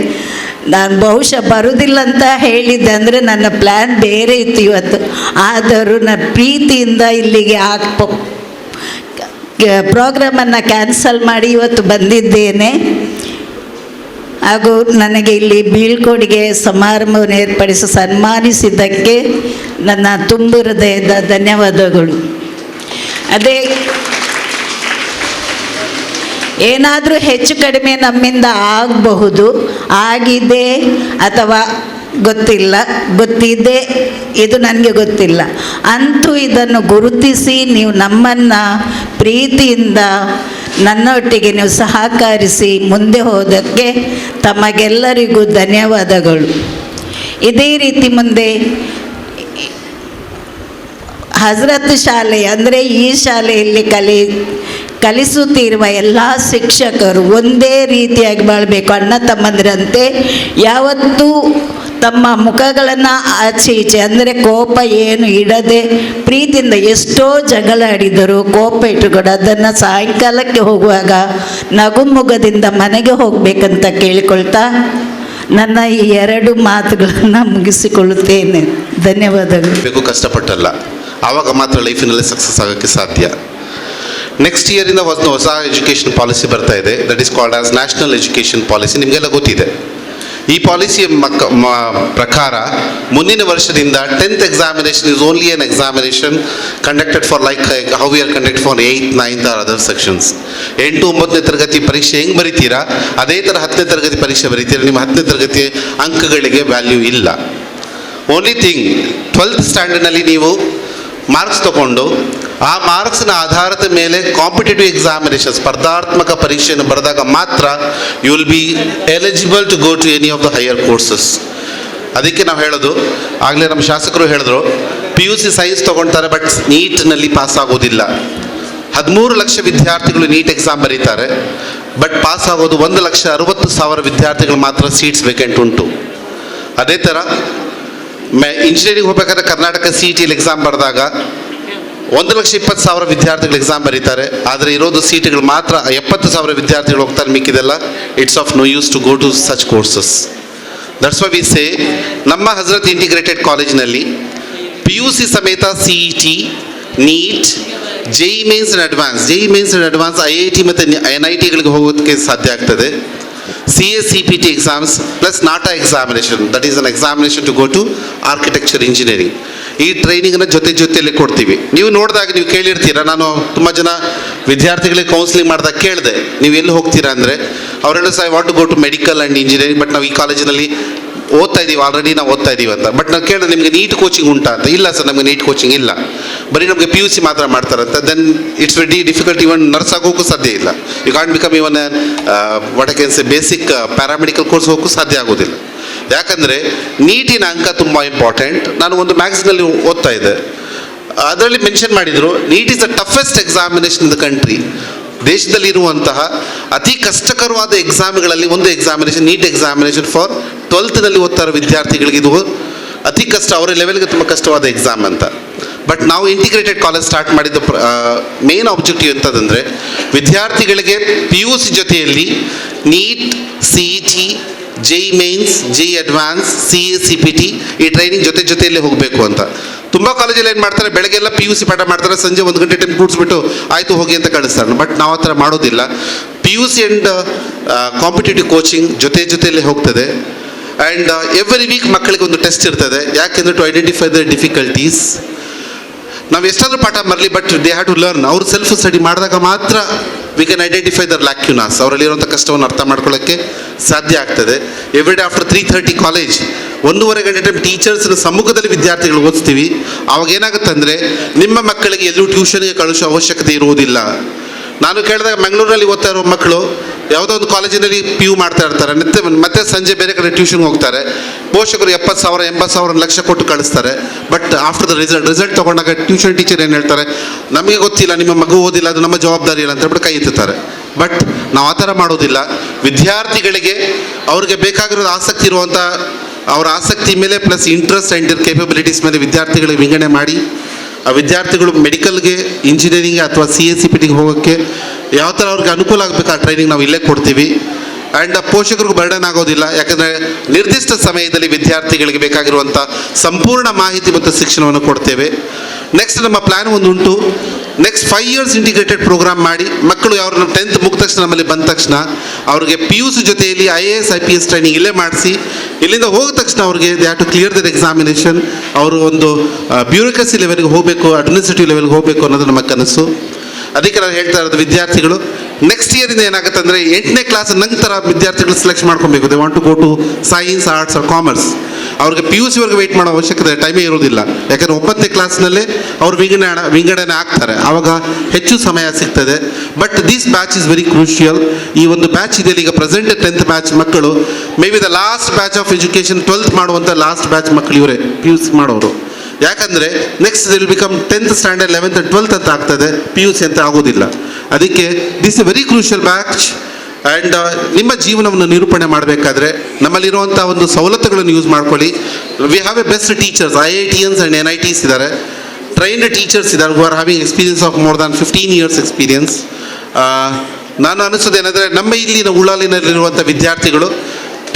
ನಾನು ಬಹುಶಃ ಬರುವುದಿಲ್ಲ ಅಂತ ಹೇಳಿದ್ದೆ, ಅಂದರೆ ನನ್ನ ಪ್ಲ್ಯಾನ್ ಬೇರೆ ಇತ್ತು ಇವತ್ತು. ಆದರೂ ನಾನು ಪ್ರೀತಿಯಿಂದ ಇಲ್ಲಿಗೆ ಪ್ರೋಗ್ರಾಮನ್ನು ಕ್ಯಾನ್ಸಲ್ ಮಾಡಿ ಇವತ್ತು ಬಂದಿದ್ದೇನೆ. ಹಾಗೂ ನನಗೆ ಇಲ್ಲಿ ಬೀಳ್ಕೊಡುಗೆ ಸಮಾರಂಭವನ್ನು ಏರ್ಪಡಿಸಿ ಸನ್ಮಾನಿಸಿದ್ದಕ್ಕೆ ನನ್ನ ತುಂಬು ಹೃದಯದ ಧನ್ಯವಾದಗಳು. ಅದೇ ಏನಾದರೂ ಹೆಚ್ಚು ಕಡಿಮೆ ನಮ್ಮಿಂದ ಆಗಬಹುದು, ಆಗಿದೆ ಅಥವಾ ಗೊತ್ತಿದೆ, ಇದು ನನಗೆ ಗೊತ್ತಿಲ್ಲ. ಅಂತೂ ಇದನ್ನು ಗುರುತಿಸಿ ನೀವು ನಮ್ಮನ್ನು ಪ್ರೀತಿಯಿಂದ ನನ್ನೊಟ್ಟಿಗೆ ನೀವು ಸಹಕರಿಸಿ ಮುಂದೆ ಹೋದಕ್ಕೆ ತಮಗೆಲ್ಲರಿಗೂ ಧನ್ಯವಾದಗಳು. ಇದೇ ರೀತಿ ಮುಂದೆ ಹಜರತ್ ಶಾಲೆ ಅಂದರೆ ಈ ಶಾಲೆಯಲ್ಲಿ ಕಲಿಸುತ್ತಿರುವ ಎಲ್ಲ ಶಿಕ್ಷಕರು ಒಂದೇ ರೀತಿಯಾಗಿ ಬಾಳಬೇಕು, ಅಣ್ಣ ತಮ್ಮಂದಿರಂತೆ. ಯಾವತ್ತೂ ತಮ್ಮ ಮುಖಗಳನ್ನು ಆಚೆ ಈಚೆ ಅಂದರೆ ಕೋಪ ಏನು ಇಡದೆ ಪ್ರೀತಿಯಿಂದ ಎಷ್ಟೋ ಜಗಳ ಆಡಿದರು, ಕೋಪ ಇಟ್ಟುಕೊಂಡು ಅದನ್ನು ಸಾಯಂಕಾಲಕ್ಕೆ ಹೋಗುವಾಗ ನಗುಮುಗದಿಂದ ಮನೆಗೆ ಹೋಗಬೇಕಂತ ಕೇಳಿಕೊಳ್ತಾ ನನ್ನ ಈ 2 ಮಾತುಗಳನ್ನು ಮುಗಿಸಿಕೊಳ್ಳುತ್ತೇನೆ. ಧನ್ಯವಾದಗಳು. ಕಷ್ಟಪಟ್ಟಲ್ಲ, ಆವಾಗ ಮಾತ್ರ ಲೈಫಿನಲ್ಲಿ ಸಕ್ಸಸ್ ಆಗೋಕ್ಕೆ ಸಾಧ್ಯ. ನೆಕ್ಸ್ಟ್ ಇಯರಿಂದ ಹೊಸ ಎಜುಕೇಷನ್ ಪಾಲಿಸಿ ಬರ್ತಾ ಇದೆ, that is called as national education policy. ನಿಮಗೆಲ್ಲ ಗೊತ್ತಿದೆ. ಈ ಪಾಲಿಸಿಯ ಪ್ರಕಾರ ಮುಂದಿನ ವರ್ಷದಿಂದ 10th examination is only an examination conducted for like how we are conduct for 8th, 9th or other sections. 8, 9ನೇ ತರಗತಿ ಪರೀಕ್ಷೆ ಹೆಂಗೆ ಬರೀತೀರಾ ಅದೇ ಥರ 10ನೇ ತರಗತಿ ಪರೀಕ್ಷೆ ಬರೀತೀರಾ. ನಿಮ್ಮ 10ನೇ ತರಗತಿ ಅಂಕಗಳಿಗೆ ವ್ಯಾಲ್ಯೂ ಇಲ್ಲ. ಓನ್ಲಿ ಥಿಂಗ್ 12th ಸ್ಟ್ಯಾಂಡರ್ಡ್ನಲ್ಲಿ ನೀವು ಮಾರ್ಕ್ಸ್ ತಗೊಂಡು ಆ ಮಾರ್ಕ್ಸ್ನ ಆಧಾರದ ಮೇಲೆ ಕಾಂಪಿಟೇಟಿವ್ ಎಕ್ಸಾಮಿನೇಷನ್ ಸ್ಪರ್ಧಾತ್ಮಕ ಪರೀಕ್ಷೆಯನ್ನು ಬರೆದಾಗ ಮಾತ್ರ you will be eligible to go to any of the higher courses. ಅದಕ್ಕೆ ನಾವು ಹೇಳೋದು, ಆಗಲೇ ನಮ್ಮ ಶಾಸಕರು ಹೇಳಿದ್ರು, PUC ಸೈನ್ಸ್ ತೊಗೊಳ್ತಾರೆ ಬಟ್ ನೀಟ್ನಲ್ಲಿ ಪಾಸ್ ಆಗೋದಿಲ್ಲ. 13 ಲಕ್ಷ ವಿದ್ಯಾರ್ಥಿಗಳು ನೀಟ್ ಎಕ್ಸಾಮ್ ಬರೀತಾರೆ, ಬಟ್ ಪಾಸ್ ಆಗೋದು 1,60,000 ವಿದ್ಯಾರ್ಥಿಗಳು ಮಾತ್ರ ಸೀಟ್ಸ್ ವೇಕೆಂಟ್ ಉಂಟು. ಅದೇ ಥರ ಇಂಜಿನಿಯರಿಂಗ್ ಹೋಗ್ಬೇಕಾದ್ರೆ ಕರ್ನಾಟಕ CET ಎಕ್ಸಾಮ್ ಬರೆದಾಗ 1,20,000 ವಿದ್ಯಾರ್ಥಿಗಳು ಎಕ್ಸಾಮ್ ಬರೀತಾರೆ, ಆದರೆ ಇರೋದು ಸೀಟ್ಗಳು ಮಾತ್ರ 70,000 ವಿದ್ಯಾರ್ಥಿಗಳು ಹೋಗ್ತಾರೆ, ಮಿಕ್ಕಿದೆಲ್ಲ it's of no use to go to such courses. That's why we say ನಮ್ಮ ಹಜರತ್ ಇಂಟಿಗ್ರೇಟೆಡ್ ಕಾಲೇಜಿನಲ್ಲಿ PUC ಸಮೇತ CET, NEET, JEE Mains and advance IIT ಮತ್ತು NITಗಳಿಗೆ ಹೋಗೋದಕ್ಕೆ ಸಾಧ್ಯ ಆಗ್ತದೆ. CACPT exams plus NATA examination, that is an examination to go to architecture engineering. ಈ ಟ್ರೈನಿಂಗನ್ನು ಜೊತೆಯಲ್ಲಿ ಕೊಡ್ತೀವಿ. ನೀವು ನೋಡಿದಾಗ ನೀವು ಕೇಳಿರ್ತೀರ, ನಾನು ತುಂಬ ಜನ ವಿದ್ಯಾರ್ಥಿಗಳಿಗೆ ಕೌನ್ಸಿಲಿಂಗ್ ಮಾಡಿದಾಗ ಕೇಳಿದೆ, ನೀವು ಎಲ್ಲಿ ಹೋಗ್ತೀರಾ ಅಂದರೆ ಅವರೆಲ್ಲ I want to go to medical and engineering, but ನಾವು ಈ ಕಾಲೇಜಿನಲ್ಲಿ ಓದ್ತಾ ಇದ್ದೀವಿ, ಆಲ್ರೆಡಿ ನಾವು ಓದ್ತಾ ಇದ್ದೀವಿ ಅಂತ. ಬಟ್ ನಾವು ಕೇಳಿದ್ರೆ ನಿಮಗೆ ನೀಟ್ ಕೋಚಿಂಗ್ ಉಂಟಾ ಅಂತ. ಇಲ್ಲ ಸರ್, ನಮಗೆ ನೀಟ್ ಕೋಚಿಂಗ್ ಇಲ್ಲ, ಬರೀ ನಮಗೆ PUC ಮಾತ್ರ ಮಾಡ್ತಾರಂತ. Then it's very difficult, even nurse ಆಗೋಕ್ಕೂ ಸಾಧ್ಯ ಇಲ್ಲ. You can't become even what I can say basic paramedical course ಹೋಗೋಕ್ಕೂ ಸಾಧ್ಯ ಆಗೋದಿಲ್ಲ. ಯಾಕಂದರೆ ನೀಟಿನ ಅಂಕ ತುಂಬ ಇಂಪಾರ್ಟೆಂಟ್. ನಾನು ಒಂದು ಮ್ಯಾಗ್ಝಿನಲ್ಲಿ ಓದ್ತಾ ಇದ್ದೆ, ಅದರಲ್ಲಿ ಮೆನ್ಷನ್ ಮಾಡಿದರು, NEET is the toughest examination in the country. ದೇಶದಲ್ಲಿರುವಂತಹ ಅತಿ ಕಷ್ಟಕರವಾದ ಎಕ್ಸಾಮ್ಗಳಲ್ಲಿ ಒಂದು examination NEET examination for 12th ಓದ್ತಾ ಇರೋ ವಿದ್ಯಾರ್ಥಿಗಳಿಗೆ ಇದು ಅತಿ ಕಷ್ಟ, ಅವರ ಲೆವೆಲ್ಗೆ ತುಂಬ ಕಷ್ಟವಾದ ಎಕ್ಸಾಮ್ ಅಂತ. ಬಟ್ ನಾವು ಇಂಟಿಗ್ರೇಟೆಡ್ ಕಾಲೇಜ್ ಸ್ಟಾರ್ಟ್ ಮಾಡಿದ ಮೇನ್ ಆಬ್ಜೆಕ್ಟಿವ್ ಎಂಥದ್ದಂದರೆ ವಿದ್ಯಾರ್ಥಿಗಳಿಗೆ PUC ಜೊತೆಯಲ್ಲಿ NEET, CET, JEE mains, JEE advance, CACPT ಈ ಟ್ರೈನಿಂಗ್ ಜೊತೆಯಲ್ಲೇ ಹೋಗಬೇಕು ಅಂತ. ತುಂಬ ಕಾಲೇಜಲ್ಲಿ ಏನು ಮಾಡ್ತಾರೆ, ಬೆಳಗ್ಗೆಲ್ಲ PUC ಪಾಠ ಮಾಡ್ತಾರೆ, ಸಂಜೆ 1 ಗಂಟೆ ಟೈಮ್ ಕೂಡಿಸ್ಬಿಟ್ಟು ಆಯಿತು ಹೋಗಿ ಅಂತ ಕಳಿಸ್ತಾರೆ. ಬಟ್ ನಾವು ಆ ಥರ ಮಾಡೋದಿಲ್ಲ. PUC ಆ್ಯಂಡ್ ಕಾಂಪಿಟೇಟಿವ್ ಕೋಚಿಂಗ್ ಜೊತೆಯಲ್ಲೇ ಹೋಗ್ತದೆ. ಆ್ಯಂಡ್ ಎವ್ರಿ ವೀಕ್ ಮಕ್ಕಳಿಗೆ ಒಂದು ಟೆಸ್ಟ್ ಇರ್ತದೆ. ಯಾಕೆಂದರೆ ಟು ಐಡೆಂಟಿಫೈ ದ ಡಿಫಿಕಲ್ಟೀಸ್. ನಾವು ಎಷ್ಟಾದರೂ ಪಾಠ ಬರಲಿ, but they have to learn. ಅವ್ರು ಸೆಲ್ಫ್ ಸ್ಟಡಿ ಮಾಡಿದಾಗ ಮಾತ್ರ we can identify their lacunas, ಅವರಲ್ಲಿರುವಂಥ ಕಷ್ಟವನ್ನು ಅರ್ಥ ಮಾಡ್ಕೊಳ್ಳೋಕ್ಕೆ ಸಾಧ್ಯ ಆಗ್ತದೆ. ಎವ್ರಿ ಡೇ ಆಫ್ಟರ್ 3:30 ಕಾಲೇಜ್ 1:30 ಗಂಟೆ ಟೈಮ್ ಟೀಚರ್ಸ್ನ ಸಮ್ಮುಖದಲ್ಲಿ ವಿದ್ಯಾರ್ಥಿಗಳು ಓದಿಸ್ತೀವಿ. ಆವಾಗ ಏನಾಗುತ್ತೆ ಅಂದರೆ ನಿಮ್ಮ ಮಕ್ಕಳಿಗೆ ಎಲ್ಲೂ ಟ್ಯೂಷನ್ಗೆ ಕಳಿಸೋ ಅವಶ್ಯಕತೆ ಇರುವುದಿಲ್ಲ. ನಾನು ಕೇಳಿದಾಗ ಮಂಗಳೂರಿನಲ್ಲಿ ಓದ್ತಾ ಇರೋ ಮಕ್ಕಳು ಯಾವುದೋ ಒಂದು ಕಾಲೇಜಿನಲ್ಲಿ PU ಮಾಡ್ತಾ ಇರ್ತಾರೆ, ಮತ್ತೆ ಸಂಜೆ ಬೇರೆ ಕಡೆ ಟ್ಯೂಷನ್ಗೆ ಹೋಗ್ತಾರೆ. ಪೋಷಕರು 70,000 80,000 ಲಕ್ಷ ಕೊಟ್ಟು ಕಳಿಸ್ತಾರೆ. ಬಟ್ ಆಫ್ಟರ್ ದ ರಿಸಲ್ಟ್ ತೊಗೊಂಡಾಗ ಟ್ಯೂಷನ್ ಟೀಚರ್ ಏನು ಹೇಳ್ತಾರೆ, ನಮಗೆ ಗೊತ್ತಿಲ್ಲ, ನಿಮ್ಮ ಮಗು ಓದಿಲ್ಲ, ಅದು ನಮ್ಮ ಜವಾಬ್ದಾರಿ ಇಲ್ಲ ಅಂತ ಹೇಳ್ಬಿಟ್ಟು ಕೈ ಎತ್ತುತ್ತಾರೆ. ಬಟ್ ನಾವು ಆ ಥರ ಮಾಡೋದಿಲ್ಲ. ವಿದ್ಯಾರ್ಥಿಗಳಿಗೆ ಅವ್ರಿಗೆ ಬೇಕಾಗಿರೋದು ಆಸಕ್ತಿ ಇರುವಂಥ ಅವರ ಆಸಕ್ತಿ ಮೇಲೆ ಪ್ಲಸ್ ಇಂಟ್ರೆಸ್ಟ್ ಆ್ಯಂಡ್ ಕೇಪಬಿಲಿಟೀಸ್ ಮೇಲೆ ವಿದ್ಯಾರ್ಥಿಗಳಿಗೆ ವಿಂಗಡಣೆ ಮಾಡಿ ಆ ವಿದ್ಯಾರ್ಥಿಗಳು ಮೆಡಿಕಲ್ಗೆ, ಇಂಜಿನಿಯರಿಂಗ್ಗೆ ಅಥವಾ CSCPTಗೆ ಹೋಗೋಕ್ಕೆ ಯಾವ ಥರ ಅವ್ರಿಗೆ ಅನುಕೂಲ ಆಗಬೇಕು ಆ ಟ್ರೈನಿಂಗ್ ನಾವು ಇಲ್ಲೇ ಕೊಡ್ತೀವಿ. ಆ್ಯಂಡ್ ಪೋಷಕರಿಗೂ ಬರ್ಡನ್ ಆಗೋದಿಲ್ಲ, ಯಾಕಂದರೆ ನಿರ್ದಿಷ್ಟ ಸಮಯದಲ್ಲಿ ವಿದ್ಯಾರ್ಥಿಗಳಿಗೆ ಬೇಕಾಗಿರುವಂಥ ಸಂಪೂರ್ಣ ಮಾಹಿತಿ ಮತ್ತು ಶಿಕ್ಷಣವನ್ನು ಕೊಡ್ತೇವೆ. ನೆಕ್ಸ್ಟ್ ನಮ್ಮ ಪ್ಲ್ಯಾನ್ ಒಂದು ಉಂಟು. ನೆಕ್ಸ್ಟ್ 5 years ಇಂಟಿಗ್ರೇಟೆಡ್ ಪ್ರೋಗ್ರಾಮ್ ಮಾಡಿ ಮಕ್ಕಳು ಅವ್ರನ್ನ 10th ಮುಗಿದ ತಕ್ಷಣ ನಮ್ಮಲ್ಲಿ ಬಂದ ತಕ್ಷಣ ಅವ್ರಿಗೆ PUC ಜೊತೆಯಲ್ಲಿ IAS IPS ಟ್ರೈನಿಂಗ್ ಇಲ್ಲೇ ಮಾಡಿಸಿ, ಇಲ್ಲಿಂದ ಹೋಗಿದ ತಕ್ಷಣ ಅವ್ರಿಗೆ they have to clear their examination. ಅವರು ಒಂದು ಬ್ಯೂರೋಕ್ರಸಿ ಲೆವೆಲ್ಗೆ ಹೋಗಬೇಕು, ಅಡ್ಮಿನಿಸ್ಟ್ರೇಟಿವ್ ಲೆವೆಲ್ಗೆ ಹೋಗಬೇಕು ಅನ್ನೋದು ನಮ್ಮ ಕನಸು. ಅದಕ್ಕೆ ನಾನು ಹೇಳ್ತಾ ಇರೋದು ವಿದ್ಯಾರ್ಥಿಗಳು ನೆಕ್ಸ್ಟ್ ಇಯರಿಂದ ಏನಾಗುತ್ತೆ ಅಂದರೆ 8ನೇ ಕ್ಲಾಸ್ ನಂತರ ವಿದ್ಯಾರ್ಥಿಗಳು ಸೆಲೆಕ್ಟ್ ಮಾಡ್ಕೊಬೇಕು. They want to go to science, arts or commerce. ಅವ್ರಿಗೆ PUCವರೆಗೆ ವೆಯ್ಟ್ ಮಾಡೋ ಅವಶ್ಯಕತೆ ಟೈಮೇ ಇರೋದಿಲ್ಲ, ಯಾಕಂದರೆ 9ನೇ ಕ್ಲಾಸ್ನಲ್ಲೇ ಅವ್ರು ವಿಂಗಡಣೆ ಆಗ್ತಾರೆ, ಆವಾಗ ಹೆಚ್ಚು ಸಮಯ ಸಿಗ್ತದೆ. But this batch is very crucial. ಈ ಒಂದು ಬ್ಯಾಚ್ ಇದೆಯಲ್ಲ, ಈಗ ಪ್ರೆಸೆಂಟ್ 10th ಬ್ಯಾಚ್ ಮಕ್ಕಳು may be the last batch of education, 12th ಮಾಡುವಂಥ ಲಾಸ್ಟ್ ಬ್ಯಾಚ್ ಮಕ್ಕಳು ಇವರೇ PUC ಮಾಡೋರು. ಯಾಕಂದರೆ next will become 10th standard 11th and 12th ಅಂತ ಆಗ್ತದೆ, PUC ಅಂತ ಆಗೋದಿಲ್ಲ. ಅದಕ್ಕೆ this A very crucial batch. And ನಿಮ್ಮ ಜೀವನವನ್ನು ನಿರೂಪಣೆ ಮಾಡಬೇಕಾದ್ರೆ ನಮ್ಮಲ್ಲಿರುವಂಥ ಒಂದು ಸವಲತ್ತುಗಳನ್ನು ಯೂಸ್ ಮಾಡ್ಕೊಳ್ಳಿ. We have A best teachers, IITians and NITs ಇದ್ದಾರೆ, ಟ್ರೈನ್ಡ್ ಟೀಚರ್ಸ್ ಇದ್ದಾರೆ who are having experience of more than 15 years experience. ನಾನು ಅನಿಸೋದೇನೆಂದರೆ ನಮ್ಮ ಇಲ್ಲಿನ ಉಳ್ಳಾಲಿನಲ್ಲಿರುವಂಥ ವಿದ್ಯಾರ್ಥಿಗಳು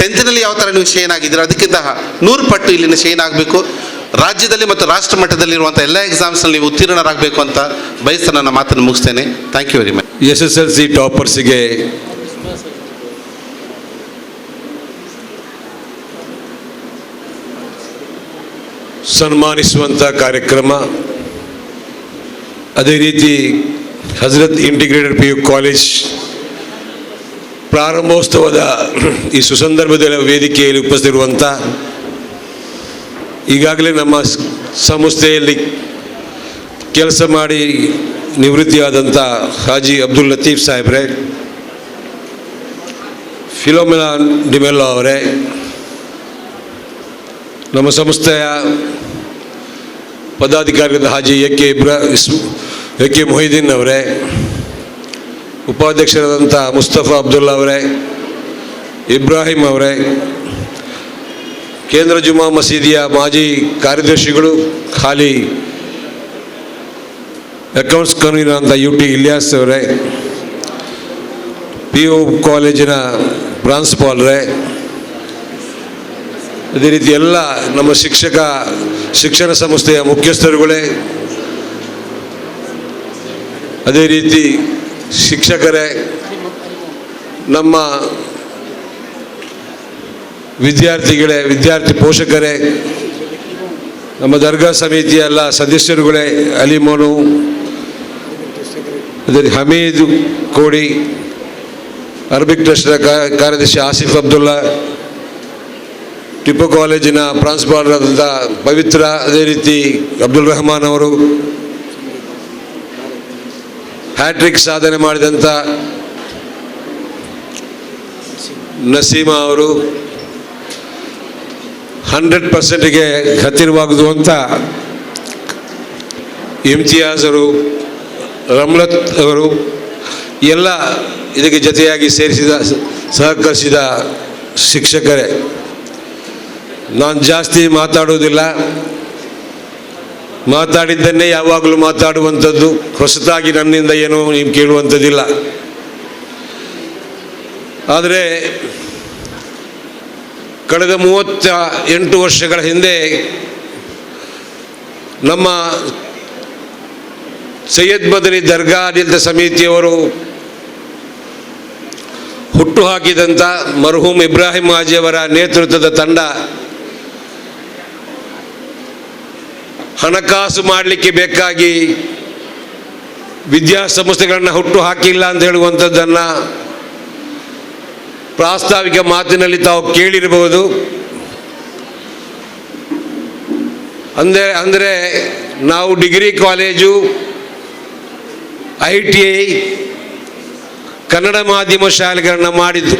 10th ಯಾವ ಥರ ನೀವು ಶೇನ್ ಆಗಿದ್ದೀರ ಅದಕ್ಕಿಂತ 100 ಪಟ್ಟು ಇಲ್ಲಿನ ಶೇನ್ ಆಗಬೇಕು. ರಾಜ್ಯದಲ್ಲಿ ಮತ್ತು ರಾಷ್ಟ್ರ ಮಟ್ಟದಲ್ಲಿರುವಂಥ ಎಲ್ಲ ಎಕ್ಸಾಮ್ಸ್ನಲ್ಲಿ ನೀವು ಉತ್ತೀರ್ಣರಾಗಬೇಕು ಅಂತ ಬಯಸ್ತಾ ನನ್ನ ಮಾತನ್ನು ಮುಗಿಸ್ತೇನೆ. Thank you very much. SSLC ಟಾಪರ್ಸಿಗೆ ಸನ್ಮಾನಿಸುವಂಥ ಕಾರ್ಯಕ್ರಮ, ಅದೇ ರೀತಿ ಹಜರತ್ ಇಂಟಿಗ್ರೇಟೆಡ್ PU ಕಾಲೇಜ್ ಪ್ರಾರಂಭೋತ್ಸವದ ಈ ಸುಸಂದರ್ಭದ ವೇದಿಕೆಯಲ್ಲಿ ಉಪಸ್ಥಿತಿರುವಂಥ ಈಗಾಗಲೇ ನಮ್ಮ ಸಂಸ್ಥೆಯಲ್ಲಿ ಕೆಲಸ ಮಾಡಿ ನಿವೃತ್ತಿಯಾದಂಥ ಹಾಜಿ ಅಬ್ದುಲ್ ಲತೀಫ್ ಸಾಹೇಬ್ರೆ, ಫಿಲೋಮಿನಾ ಡಿಮೆಲ್ಲೋ ಅವರೇ, ನಮ್ಮ ಸಂಸ್ಥೆಯ ಪದಾಧಿಕಾರಿಗಳಾದ ಹಾಜಿ ಎ.ಕೆ. ಮೊಹಿದ್ದೀನ್ ಅವರೇ, ಉಪಾಧ್ಯಕ್ಷರಾದಂಥ ಮುಸ್ತಫಾ ಅಬ್ದುಲ್ಲಾ ಅವರೇ, ಇಬ್ರಾಹಿಂ ಅವರೇ, ಕೇಂದ್ರ ಜುಮಾ ಮಸೀದಿಯ ಮಾಜಿ ಕಾರ್ಯದರ್ಶಿಗಳು, ಖಾಲಿ ಅಕೌಂಟ್ಸ್ ಕನ್ವೀನರ್ ಅಂತ UT ಇಲಿಯಾಸ್ ಅವರೇ, PU ಕಾಲೇಜಿನ ಪ್ರಾಂಶುಪಾಲರೇ, ಅದೇ ರೀತಿ ಎಲ್ಲ ನಮ್ಮ ಶಿಕ್ಷಣ ಸಂಸ್ಥೆಯ ಮುಖ್ಯಸ್ಥರುಗಳೇ, ಅದೇ ರೀತಿ ಶಿಕ್ಷಕರೇ, ನಮ್ಮ ವಿದ್ಯಾರ್ಥಿ ಪೋಷಕರೇ, ನಮ್ಮ ದರ್ಗಾ ಸಮಿತಿಯ ಎಲ್ಲ ಸದಸ್ಯರುಗಳೇ, ಅಲಿಮೋನು, ಅದೇ ಹಮೀದ್ ಕೋಡಿ, ಅರಬಿಕ್ ಟ್ರಸ್ಟ್ನ ಕಾರ್ಯದರ್ಶಿ ಆಸಿಫ್ ಅಬ್ದುಲ್ಲಾ, ಟಿಪ್ಪು ಕಾಲೇಜಿನ ಪ್ರಾಂಶುಪಾಲರಾದಂಥ ಪವಿತ್ರ, ಅದೇ ರೀತಿ ಅಬ್ದುಲ್ ರೆಹಮಾನ್ ಅವರು, ಹ್ಯಾಟ್ರಿಕ್ ಸಾಧನೆ ಮಾಡಿದಂಥ ನಸೀಮಾ ಅವರು, 100%ಗೆ ಹತ್ತಿರವಾಗುವಂಥ ಇಮ್ತಿಯಾಜ್ ಅವರು, ರಮ್ಲತ್ ಅವರು, ಎಲ್ಲ ಇದಕ್ಕೆ ಜೊತೆಯಾಗಿ ಸಹಕರಿಸಿದ ಶಿಕ್ಷಕರೇ. ನಾನು ಜಾಸ್ತಿ ಮಾತಾಡೋದಿಲ್ಲ, ಮಾತಾಡಿದ್ದನ್ನೇ ಯಾವಾಗಲೂ ಮಾತಾಡುವಂಥದ್ದು, ಹೊಸತಾಗಿ ನನ್ನಿಂದ ಏನೂ ನೀವು ಕೇಳುವಂಥದ್ದಿಲ್ಲ. ಆದರೆ ಕಳೆದ 38 ವರ್ಷಗಳ ಹಿಂದೆ ನಮ್ಮ ಸೈಯದ್ ಮದನಿ ದರ್ಗಾ ಆಡಳಿತ ಸಮಿತಿಯವರು ಹುಟ್ಟು ಹಾಕಿದಂಥ ಮರ್ಹೂಮ್ ಇಬ್ರಾಹಿಂ ಹಾಜಿಯವರ ನೇತೃತ್ವದ ತಂಡ ಹಣಕಾಸು ಮಾಡಲಿಕ್ಕೆ ಬೇಕಾಗಿ ವಿದ್ಯಾಸಂಸ್ಥೆಗಳನ್ನು ಹುಟ್ಟು ಹಾಕಿಲ್ಲ ಅಂತ ಹೇಳುವಂಥದ್ದನ್ನು ಪ್ರಾಸ್ತಾವಿಕ ಮಾತಿನಲ್ಲಿ ತಾವು ಕೇಳಿರಬಹುದು. ಅಂದರೆ ನಾವು ಡಿಗ್ರಿ ಕಾಲೇಜು, ITI, ಕನ್ನಡ ಮಾಧ್ಯಮ ಶಾಲೆಗಳನ್ನು ಮಾಡಿದ್ದು.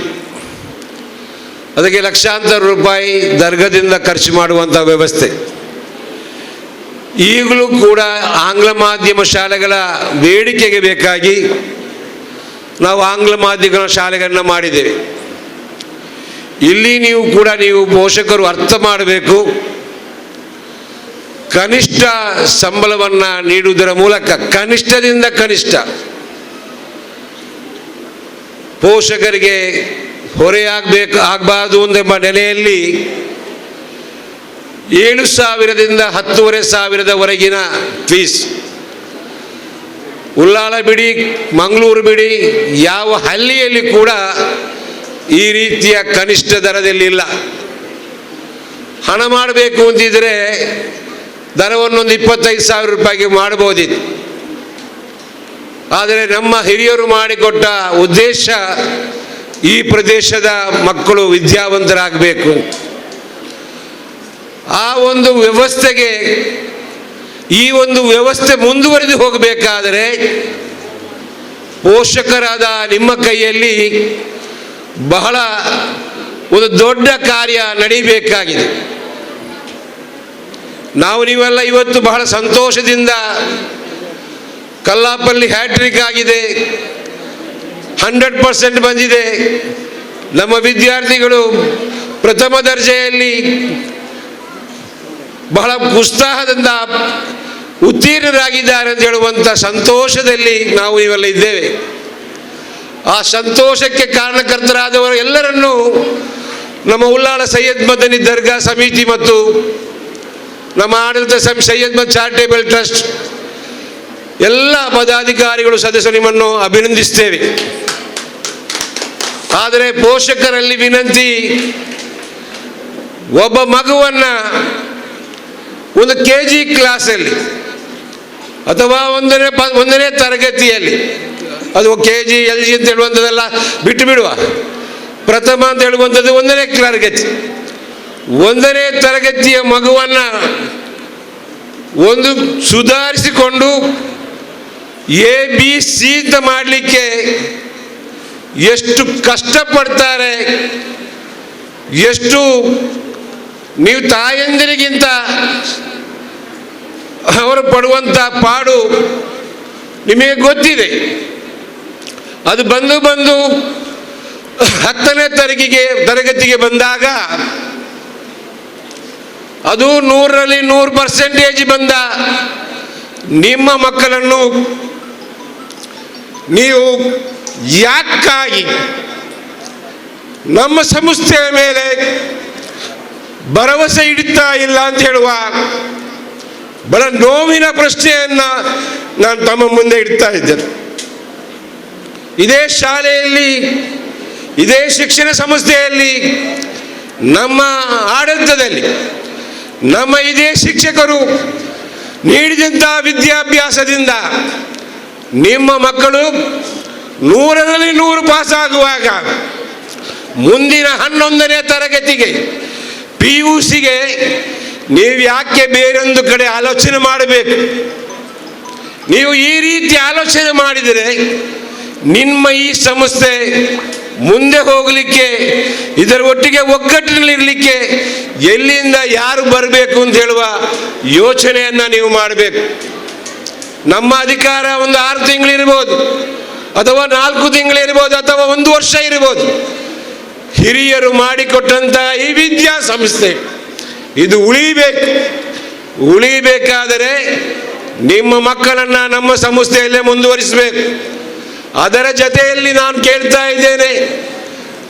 ಅದಕ್ಕೆ ಲಕ್ಷಾಂತರ ರೂಪಾಯಿ ದರ್ಗದಿಂದ ಖರ್ಚು ಮಾಡುವಂಥ ವ್ಯವಸ್ಥೆ. ಈಗಲೂ ಕೂಡ ಆಂಗ್ಲ ಮಾಧ್ಯಮ ಶಾಲೆಗಳ ಬೇಡಿಕೆಗೆ ಬೇಕಾಗಿ ನಾವು ಆಂಗ್ಲ ಮಾಧ್ಯಮ ಶಾಲೆಗಳನ್ನು ಮಾಡಿದ್ದೇವೆ. ಇಲ್ಲಿ ನೀವು ಪೋಷಕರು ಅರ್ಥ ಮಾಡಬೇಕು, ಕನಿಷ್ಠ ಸಂಬಳವನ್ನು ನೀಡುವುದರ ಮೂಲಕ ಕನಿಷ್ಠದಿಂದ ಕನಿಷ್ಠ ಪೋಷಕರಿಗೆ ಆಗಬಾರ್ದು ಎಂಬ ನೆಲೆಯಲ್ಲಿ 7,000ದಿಂದ 10,500ವರೆಗಿನ ಫೀಸ್. ಉಳ್ಳಾಲ ಬಿಡಿ, ಮಂಗಳೂರು ಬಿಡಿ, ಯಾವ ಹಳ್ಳಿಯಲ್ಲಿ ಕೂಡ ಈ ರೀತಿಯ ಕನಿಷ್ಠ ದರದಲ್ಲಿ ಇಲ್ಲ. ಹಣ ಮಾಡಬೇಕು ಅಂತಿದ್ರೆ ದರವನ್ನೊಂದು 25,000 ರೂಪಾಯಿಗೆ ಮಾಡಬಹುದಿತ್ತು. ಆದರೆ ನಮ್ಮ ಹಿರಿಯರು ಮಾಡಿಕೊಟ್ಟ ಉದ್ದೇಶ ಈ ಪ್ರದೇಶದ ಮಕ್ಕಳು ವಿದ್ಯಾವಂತರಾಗಬೇಕು. ಆ ಒಂದು ವ್ಯವಸ್ಥೆಗೆ ಈ ಒಂದು ವ್ಯವಸ್ಥೆ ಮುಂದುವರಿದು ಹೋಗಬೇಕಾದರೆ ಪೋಷಕರಾದ ನಿಮ್ಮ ಕೈಯಲ್ಲಿ ಬಹಳ ಒಂದು ದೊಡ್ಡ ಕಾರ್ಯ ನಡೀಬೇಕಾಗಿದೆ. ನೀವೆಲ್ಲ ಇವತ್ತು ಬಹಳ ಸಂತೋಷದಿಂದ ಕಲ್ಲಾಪಲ್ಲಿ ಹ್ಯಾಟ್ರಿಕ್ ಆಗಿದೆ, 100% ಬಂದಿದೆ, ನಮ್ಮ ವಿದ್ಯಾರ್ಥಿಗಳು ಪ್ರಥಮ ದರ್ಜೆಯಲ್ಲಿ ಬಹಳ ಉತ್ಸಾಹದಿಂದ ಉತ್ತೀರ್ಣರಾಗಿದ್ದಾರೆ ಅಂತ ಹೇಳುವಂಥ ಸಂತೋಷದಲ್ಲಿ ನಾವು ಇವೆಲ್ಲ ಇದ್ದೇವೆ. ಆ ಸಂತೋಷಕ್ಕೆ ಕಾರಣಕರ್ತರಾದವರು ಎಲ್ಲರನ್ನೂ ನಮ್ಮ ಉಳ್ಳಾಲ ಸೈಯದ್ ಮದನಿ ದರ್ಗಾ ಸಮಿತಿ ಮತ್ತು ನಮ್ಮ ಆಡಳಿತ ಸೈಯದ್ ಮದ್ ಚಾರಿಟೇಬಲ್ ಟ್ರಸ್ಟ್ ಎಲ್ಲ ಪದಾಧಿಕಾರಿಗಳು ಸದಸ್ಯರು ನಿಮ್ಮನ್ನು ಅಭಿನಂದಿಸ್ತೇವೆ. ಆದರೆ ಪೋಷಕರಲ್ಲಿ ವಿನಂತಿ, ಒಬ್ಬ ಮಗುವನ್ನು ಒಂದು KG ಕ್ಲಾಸಲ್ಲಿ ಅಥವಾ ಒಂದನೇ ತರಗತಿಯಲ್ಲಿ, ಅದು KG LG ಅಂತ ಹೇಳುವಂಥದ್ದೆಲ್ಲ ಬಿಟ್ಟು ಬಿಡುವ, ಪ್ರಥಮ ಅಂತ ಹೇಳುವಂಥದ್ದು 1ನೇ ತರಗತಿ. 1ನೇ ತರಗತಿಯ ಮಗುವನ್ನು ಒಂದು ಸುಧಾರಿಸಿಕೊಂಡು ABC ಅಂತ ಮಾಡಲಿಕ್ಕೆ ಎಷ್ಟು ಕಷ್ಟಪಡ್ತಾರೆ, ಎಷ್ಟು ನೀವು ತಾಯಂದಿರಿಗಿಂತ ಅವರು ಪಡುವಂಥ ಪಾಡು ನಿಮಗೆ ಗೊತ್ತಿದೆ. ಅದು ಬಂದು 10ನೇ ತರಗತಿಗೆ ಬಂದಾಗ ಅದು 100ರಲ್ಲಿ 100% ಬಂದ ನಿಮ್ಮ ಮಕ್ಕಳನ್ನು ನೀವು ಯಾಕಾಗಿ ನಮ್ಮ ಸಂಸ್ಥೆಯ ಮೇಲೆ ಭರವಸೆ ಇಡುತ್ತಾ ಇಲ್ಲ ಅಂತ ಹೇಳುವ ಬಹಳ ನೋವಿನ ಪ್ರಶ್ನೆಯನ್ನು ನಾನು ತಮ್ಮ ಮುಂದೆ ಇಡ್ತಾ ಇದ್ದೇನೆ. ಇದೇ ಶಾಲೆಯಲ್ಲಿ, ಇದೇ ಶಿಕ್ಷಣ ಸಂಸ್ಥೆಯಲ್ಲಿ, ನಮ್ಮ ಆಡಳಿತದಲ್ಲಿ ನಮ್ಮ ಇದೇ ಶಿಕ್ಷಕರು ನೀಡಿದಂಥ ವಿದ್ಯಾಭ್ಯಾಸದಿಂದ ನಿಮ್ಮ ಮಕ್ಕಳು 100ರಲ್ಲಿ 100 ಪಾಸ್ ಆಗುವಾಗ ಮುಂದಿನ 11ನೇ ತರಗತಿಗೆ PUCಗೆ ನೀವು ಯಾಕೆ ಬೇರೊಂದು ಕಡೆ ಆಲೋಚನೆ ಮಾಡಬೇಕು? ನೀವು ಈ ರೀತಿ ಆಲೋಚನೆ ಮಾಡಿದರೆ ನಿಮ್ಮ ಈ ಸಂಸ್ಥೆ ಮುಂದೆ ಹೋಗಲಿಕ್ಕೆ, ಇದರ ಒಟ್ಟಿಗೆ ಒಗ್ಗಟ್ಟಿನಲ್ಲಿರಲಿಕ್ಕೆ ಎಲ್ಲಿಂದ ಯಾರು ಬರಬೇಕು ಅಂತ ಹೇಳುವ ಯೋಚನೆಯನ್ನು ನೀವು ಮಾಡಬೇಕು. ನಮ್ಮ ಅಧಿಕಾರ ಒಂದು 6 ತಿಂಗಳಿರ್ಬೋದು, ಅಥವಾ 4 ತಿಂಗಳಿರ್ಬೋದು, ಅಥವಾ 1 ವರ್ಷ ಇರ್ಬೋದು. ಹಿರಿಯರು ಮಾಡಿಕೊಟ್ಟಂಥ ಈ ವಿದ್ಯಾಸಂಸ್ಥೆ ಇದು ಉಳಿಬೇಕಾದರೆ ನಿಮ್ಮ ಮಕ್ಕಳನ್ನು ನಮ್ಮ ಸಂಸ್ಥೆಯಲ್ಲೇ ಮುಂದುವರಿಸಬೇಕು. ಅದರ ಜೊತೆಯಲ್ಲಿ ನಾನು ಕೇಳ್ತಾ ಇದ್ದೇನೆ,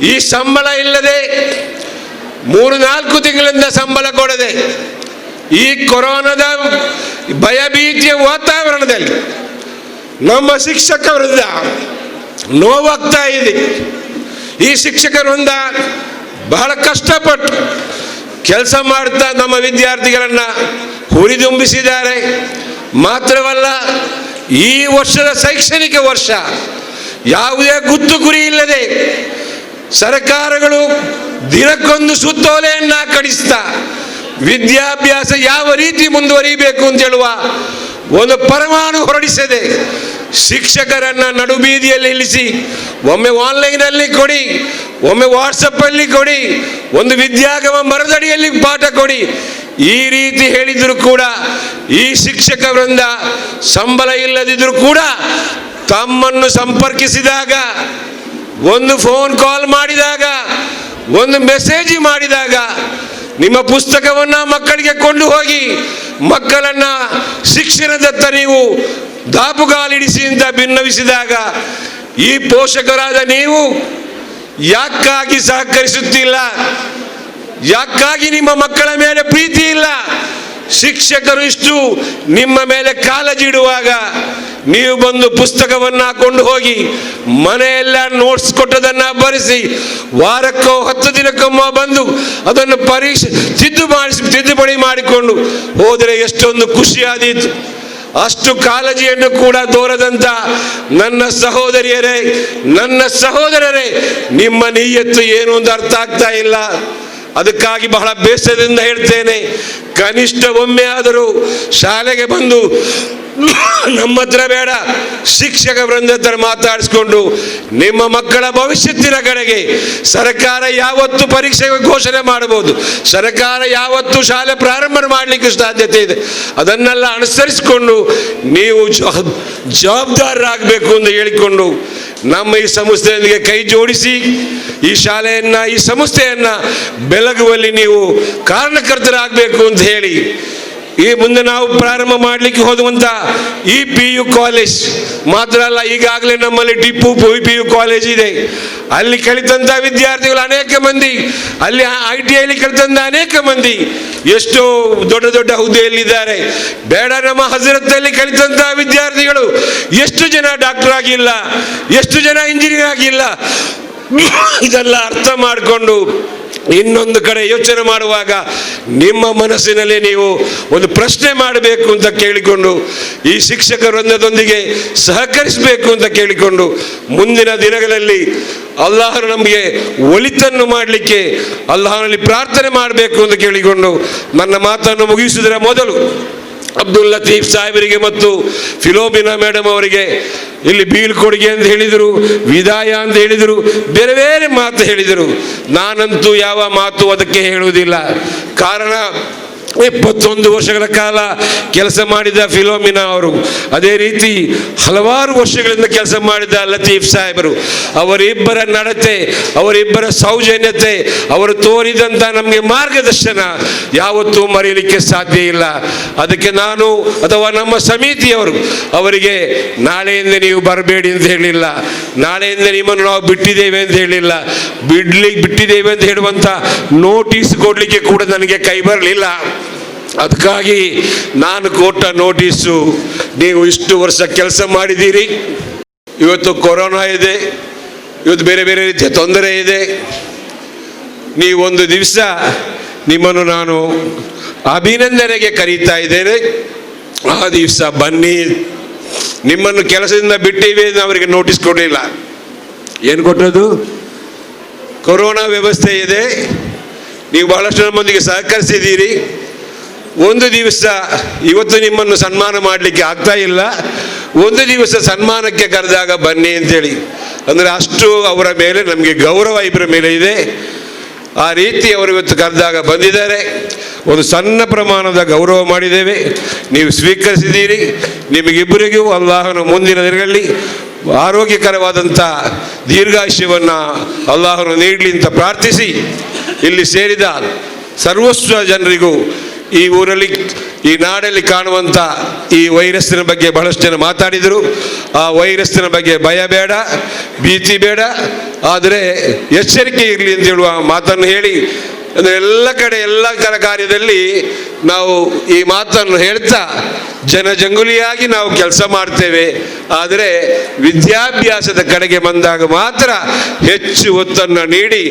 ಈ ಸಂಬಳ ಇಲ್ಲದೆ 3-4 ತಿಂಗಳಿಂದ ಸಂಬಳ ಕೊಡದೆ ಈ ಕೊರೋನಾದ ಭಯಭೀತಿಯ ವಾತಾವರಣದಲ್ಲಿ ನಮ್ಮ ಶಿಕ್ಷಕ ವೃಂದ ನೋವಾಗ್ತಾ ಇದೆ. ಈ ಶಿಕ್ಷಕ ವೃಂದ ಬಹಳ ಕಷ್ಟಪಟ್ಟು ಕೆಲಸ ಮಾಡ್ತಾ ನಮ್ಮ ವಿದ್ಯಾರ್ಥಿಗಳನ್ನು ಹುರಿದುಂಬಿಸಿದ್ದಾರೆ. ಮಾತ್ರವಲ್ಲ, ಈ ವರ್ಷದ ಶೈಕ್ಷಣಿಕ ವರ್ಷ ಯಾವುದೇ ಗುತ್ತು ಗುರಿ ಇಲ್ಲದೆ ಸರ್ಕಾರಗಳು ದಿನಕ್ಕೊಂದು ಸುತ್ತೋಲೆಯನ್ನು ಕಳಿಸ್ತಾ ವಿದ್ಯಾಭ್ಯಾಸ ಯಾವ ರೀತಿ ಮುಂದುವರಿಬೇಕು ಅಂತ ಹೇಳುವ ಒಂದು ಪರಮಾಣು ಹೊರಡಿಸದೆ ಶಿಕ್ಷಕರನ್ನು ನಡುಬೀದಿಯಲ್ಲಿ ನಿಲ್ಲಿಸಿ ಒಮ್ಮೆ ಆನ್ಲೈನಲ್ಲಿ ಕೊಡಿ, ಒಮ್ಮೆ ವಾಟ್ಸಪ್ಪಲ್ಲಿ ಕೊಡಿ, ಒಂದು ವಿದ್ಯಾಗಮ ಮರದಡಿಯಲ್ಲಿ ಪಾಠ ಕೊಡಿ, ಈ ರೀತಿ ಹೇಳಿದರೂ ಕೂಡ ಈ ಶಿಕ್ಷಕ ವೃಂದ ಸಂಬಳ ಇಲ್ಲದಿದ್ದರೂ ಕೂಡ ತಮ್ಮನ್ನು ಸಂಪರ್ಕಿಸಿದಾಗ, ಒಂದು ಫೋನ್ ಕಾಲ್ ಮಾಡಿದಾಗ, ಒಂದು ಮೆಸೇಜ್ ಮಾಡಿದಾಗ, ನಿಮ್ಮ ಪುಸ್ತಕವನ್ನು ಮಕ್ಕಳಿಗೆ ಕೊಂಡು ಹೋಗಿ ಮಕ್ಕಳನ್ನ ಶಿಕ್ಷಣದತ್ತ ನೀವು ದಾಪುಗಾಲಿಡಿಸಿ ಅಂತ ಭಿನ್ನವಿಸಿದಾಗ ಈ ಪೋಷಕರಾದ ನೀವು ಯಾಕಾಗಿ ಸಹಕರಿಸುತ್ತಿಲ್ಲ? ಯಾಕಾಗಿ ನಿಮ್ಮ ಮಕ್ಕಳ ಮೇಲೆ ಪ್ರೀತಿ ಇಲ್ಲ? ಶಿಕ್ಷಕರು ಇಷ್ಟು ನಿಮ್ಮ ಮೇಲೆ ಕಾಳಜಿ ಇಡುವಾಗ ನೀವು ಬಂದು ಪುಸ್ತಕವನ್ನು ಕೊಂಡು ಹೋಗಿ ಮನೆಯೆಲ್ಲ ನೋಟ್ಸ್ ಕೊಟ್ಟದನ್ನು ಬರೆಸಿ ವಾರಕ್ಕೋ 10 ದಿನಕ್ಕೊಮ್ಮೆ ಬಂದು ಅದನ್ನು ತಿದ್ದುಪಡಿ ಮಾಡಿಕೊಂಡು ಹೋದರೆ ಎಷ್ಟೊಂದು ಖುಷಿಯಾದೀತು. ಅಷ್ಟು ಕಾಳಜಿಯನ್ನು ಕೂಡ ತೋರದಂತ ನನ್ನ ಸಹೋದರಿಯರೇ, ನನ್ನ ಸಹೋದರರೇ, ನಿಮ್ಮ ನಿಯತ್ತು ಏನು ಅಂತ ಅರ್ಥ ಆಗ್ತಾ ಇಲ್ಲ. ಅದಕ್ಕಾಗಿ ಬಹಳ ಬೇಸರದಿಂದ ಹೇಳ್ತೇನೆ, ಕನಿಷ್ಠ ಒಮ್ಮೆ ಆದರೂ ಶಾಲೆಗೆ ಬಂದು ನಮ್ಮ ಹತ್ರ ಬೇಡ, ಶಿಕ್ಷಕ ವೃಂದ ಹತ್ರ ಮಾತಾಡಿಸ್ಕೊಂಡು ನಿಮ್ಮ ಮಕ್ಕಳ ಭವಿಷ್ಯತ್ತಿನ ಕಡೆಗೆ ಸರ್ಕಾರ ಯಾವತ್ತು ಪರೀಕ್ಷೆ ಘೋಷಣೆ ಮಾಡಬಹುದು, ಸರ್ಕಾರ ಯಾವತ್ತು ಶಾಲೆ ಪ್ರಾರಂಭ ಮಾಡಲಿಕ್ಕೆ ಸಾಧ್ಯತೆ ಇದೆ, ಅದನ್ನೆಲ್ಲ ಅನುಸರಿಸಿಕೊಂಡು ನೀವು ಜವಾಬ್ದಾರರಾಗಬೇಕು ಎಂದು ಹೇಳಿಕೊಂಡು ನಮ್ಮ ಈ ಸಂಸ್ಥೆಯೊಂದಿಗೆ ಕೈ ಜೋಡಿಸಿ ಈ ಶಾಲೆಯನ್ನ, ಈ ಸಂಸ್ಥೆಯನ್ನ ಬೆಳಗುವಲ್ಲಿ ನೀವು ಕಾರಣಕರ್ತರಾಗಬೇಕು ಅಂತ ಹೇಳಿ ಈ ಮುಂದೆ ನಾವು ಪ್ರಾರಂಭ ಮಾಡಲಿಕ್ಕೆ ಹೋಗುವಂತ ಈ PU ಕಾಲೇಜ್ ಮಾತ್ರ ಅಲ್ಲ, ಈಗಾಗಲೇ ನಮ್ಮಲ್ಲಿ ಟಿಪ್ಪು PU ಕಾಲೇಜ್ ಇದೆ. ಅಲ್ಲಿ ಕಲಿತಂತ ವಿದ್ಯಾರ್ಥಿಗಳು ಅನೇಕ ಮಂದಿ, ಅಲ್ಲಿ ITI ಕಲಿತಂತ ಅನೇಕ ಮಂದಿ ಎಷ್ಟೋ ದೊಡ್ಡ ದೊಡ್ಡ ಹುದ್ದೆಯಲ್ಲಿದ್ದಾರೆ. ಬೇಡ, ನಮ್ಮ ಹಜರತ್ತಲ್ಲಿ ಕಲಿತಂತ ವಿದ್ಯಾರ್ಥಿಗಳು ಎಷ್ಟು ಜನ ಡಾಕ್ಟರ್ ಆಗಿಲ್ಲ, ಎಷ್ಟು ಜನ ಇಂಜಿನಿಯರ್ ಆಗಿಲ್ಲ. ಇದೆಲ್ಲ ಅರ್ಥ ಮಾಡಿಕೊಂಡು ಇನ್ನೊಂದು ಕಡೆ ಯೋಚನೆ ಮಾಡುವಾಗ ನಿಮ್ಮ ಮನಸ್ಸಿನಲ್ಲಿ ನೀವು ಒಂದು ಪ್ರಶ್ನೆ ಮಾಡಬೇಕು ಅಂತ ಕೇಳಿಕೊಂಡು ಈ ಶಿಕ್ಷಕ ವೃಂದದೊಂದಿಗೆ ಸಹಕರಿಸಬೇಕು ಅಂತ ಕೇಳಿಕೊಂಡು ಮುಂದಿನ ದಿನಗಳಲ್ಲಿ ಅಲ್ಲಾಹನು ನಮಗೆ ಒಳಿತನ್ನು ಮಾಡಲಿಕ್ಕೆ ಅಲ್ಲಾಹನಲ್ಲಿ ಪ್ರಾರ್ಥನೆ ಮಾಡಬೇಕು ಅಂತ ಕೇಳಿಕೊಂಡು ನನ್ನ ಮಾತನ್ನು ಮುಗಿಸುವುದರ ಮೊದಲು ಅಬ್ದುಲ್ ಲತೀಫ್ ಸಾಹೇಬರಿಗೆ ಮತ್ತು ಫಿಲೋಮಿನಾ ಮೇಡಮ್ ಅವರಿಗೆ ಇಲ್ಲಿ ಬೀಳ್ಕೊಡುಗೆ ಅಂತ ಹೇಳಿದರು, ವಿದಾಯ ಅಂತ ಹೇಳಿದರು, ಬೇರೆ ಬೇರೆ ಮಾತು ಹೇಳಿದರು. ನಾನಂತೂ ಯಾವ ಮಾತು ಅದಕ್ಕೆ ಹೇಳುವುದಿಲ್ಲ. ಕಾರಣ 71 ವರ್ಷಗಳ ಕಾಲ ಕೆಲಸ ಮಾಡಿದ ಫಿಲೋಮಿನಾ ಅವರು, ಅದೇ ರೀತಿ ಹಲವಾರು ವರ್ಷಗಳಿಂದ ಕೆಲಸ ಮಾಡಿದ ಲತೀಫ್ ಸಾಹೇಬರು, ಅವರಿಬ್ಬರ ನಡತೆ, ಅವರಿಬ್ಬರ ಸೌಜನ್ಯತೆ, ಅವರು ತೋರಿದಂಥ ನಮಗೆ ಮಾರ್ಗದರ್ಶನ ಯಾವತ್ತೂ ಮರೆಯಲಿಕ್ಕೆ ಸಾಧ್ಯ ಇಲ್ಲ. ಅದಕ್ಕೆ ನಾನು ಅಥವಾ ನಮ್ಮ ಸಮಿತಿಯವರು ಅವರಿಗೆ ನಾಳೆಯಿಂದ ನೀವು ಬರಬೇಡಿ ಅಂತ ಹೇಳಿಲ್ಲ, ನಾಳೆಯಿಂದ ನಿಮ್ಮನ್ನು ನಾವು ಬಿಟ್ಟಿದ್ದೇವೆ ಅಂತ ಹೇಳಿಲ್ಲ, ಬಿಟ್ಟಿದ್ದೇವೆ ಅಂತ ಹೇಳುವಂಥ ನೋಟಿಸ್ ಕೊಡಲಿಕ್ಕೆ ಕೂಡ ನನಗೆ ಕೈ ಬರಲಿಲ್ಲ. ಅದಕ್ಕಾಗಿ ನಾನು ಕೊಟ್ಟ ನೋಟಿಸು, ನೀವು ಇಷ್ಟು ವರ್ಷ ಕೆಲಸ ಮಾಡಿದ್ದೀರಿ, ಇವತ್ತು ಕೊರೋನಾ ಇದೆ, ಇವತ್ತು ಬೇರೆ ಬೇರೆ ರೀತಿಯ ತೊಂದರೆ ಇದೆ, ನೀವೊಂದು ದಿವಸ ನಿಮ್ಮನ್ನು ನಾನು ಅಭಿನಂದನೆಗೆ ಕರೀತಾ ಇದ್ದೇನೆ, ಆ ದಿವಸ ಬನ್ನಿ. ನಿಮ್ಮನ್ನು ಕೆಲಸದಿಂದ ಬಿಟ್ಟಿವೆ ಅವರಿಗೆ ನೋಟಿಸ್ ಕೊಡಲಿಲ್ಲ. ಏನು ಕೊಟ್ಟದ್ದು? ಕೊರೋನಾ ವ್ಯವಸ್ಥೆ ಇದೆ, ನೀವು ಬಹಳಷ್ಟು ನಮ್ಮೊಂದಿಗೆ ಸಹಕರಿಸಿದ್ದೀರಿ, ಒಂದು ದಿವಸ ಇವತ್ತು ನಿಮ್ಮನ್ನು ಸನ್ಮಾನ ಮಾಡಲಿಕ್ಕೆ ಆಗ್ತಾ ಇಲ್ಲ, ಒಂದು ದಿವಸ ಸನ್ಮಾನಕ್ಕೆ ಕರೆದಾಗ ಬನ್ನಿ ಅಂತೇಳಿ. ಅಂದರೆ ಅಷ್ಟು ಅವರ ಮೇಲೆ ನಮಗೆ ಗೌರವ ಇಬ್ಬರ ಮೇಲೆ ಇದೆ. ಆ ರೀತಿ ಅವರು ಇವತ್ತು ಕರೆದಾಗ ಬಂದಿದ್ದಾರೆ. ಒಂದು ಸಣ್ಣ ಪ್ರಮಾಣದ ಗೌರವ ಮಾಡಿದ್ದೇವೆ, ನೀವು ಸ್ವೀಕರಿಸಿದ್ದೀರಿ. ನಿಮಗಿಬ್ಬರಿಗೂ ಅಲ್ಲಾಹನು ಮುಂದಿನ ದಿನಗಳಲ್ಲಿ ಆರೋಗ್ಯಕರವಾದಂಥ ದೀರ್ಘಾಯುಷ್ಯವನ್ನು ಅಲ್ಲಾಹನು ನೀಡಲಿ ಅಂತ ಪ್ರಾರ್ಥಿಸಿ, ಇಲ್ಲಿ ಸೇರಿದ ಸರ್ವಸ್ವ ಜನರಿಗೂ ಈ ಊರಲ್ಲಿ, ಈ ನಾಡಲ್ಲಿ ಕಾಣುವಂಥ ಈ ವೈರಸ್ಸಿನ ಬಗ್ಗೆ ಬಹಳಷ್ಟು ಜನ ಮಾತಾಡಿದರು. ಆ ವೈರಸ್ಸಿನ ಬಗ್ಗೆ ಭಯ ಬೇಡ, ಭೀತಿ ಬೇಡ, ಆದರೆ ಎಚ್ಚರಿಕೆ ಇರಲಿ ಅಂತ ಹೇಳುವ ಮಾತನ್ನು ಹೇಳಿ, ಅಂದರೆ ಎಲ್ಲ ಕಡೆ ಎಲ್ಲ ಕಾರ್ಯದಲ್ಲಿ ನಾವು ಈ ಮಾತನ್ನು ಹೇಳ್ತಾ ಜನಜಂಗುಲಿಯಾಗಿ ನಾವು ಕೆಲಸ ಮಾಡ್ತೇವೆ. ಆದರೆ ವಿದ್ಯಾಭ್ಯಾಸದ ಕಡೆಗೆ ಬಂದಾಗ ಮಾತ್ರ ಹೆಚ್ಚು ಒತ್ತನ್ನು ನೀಡಿ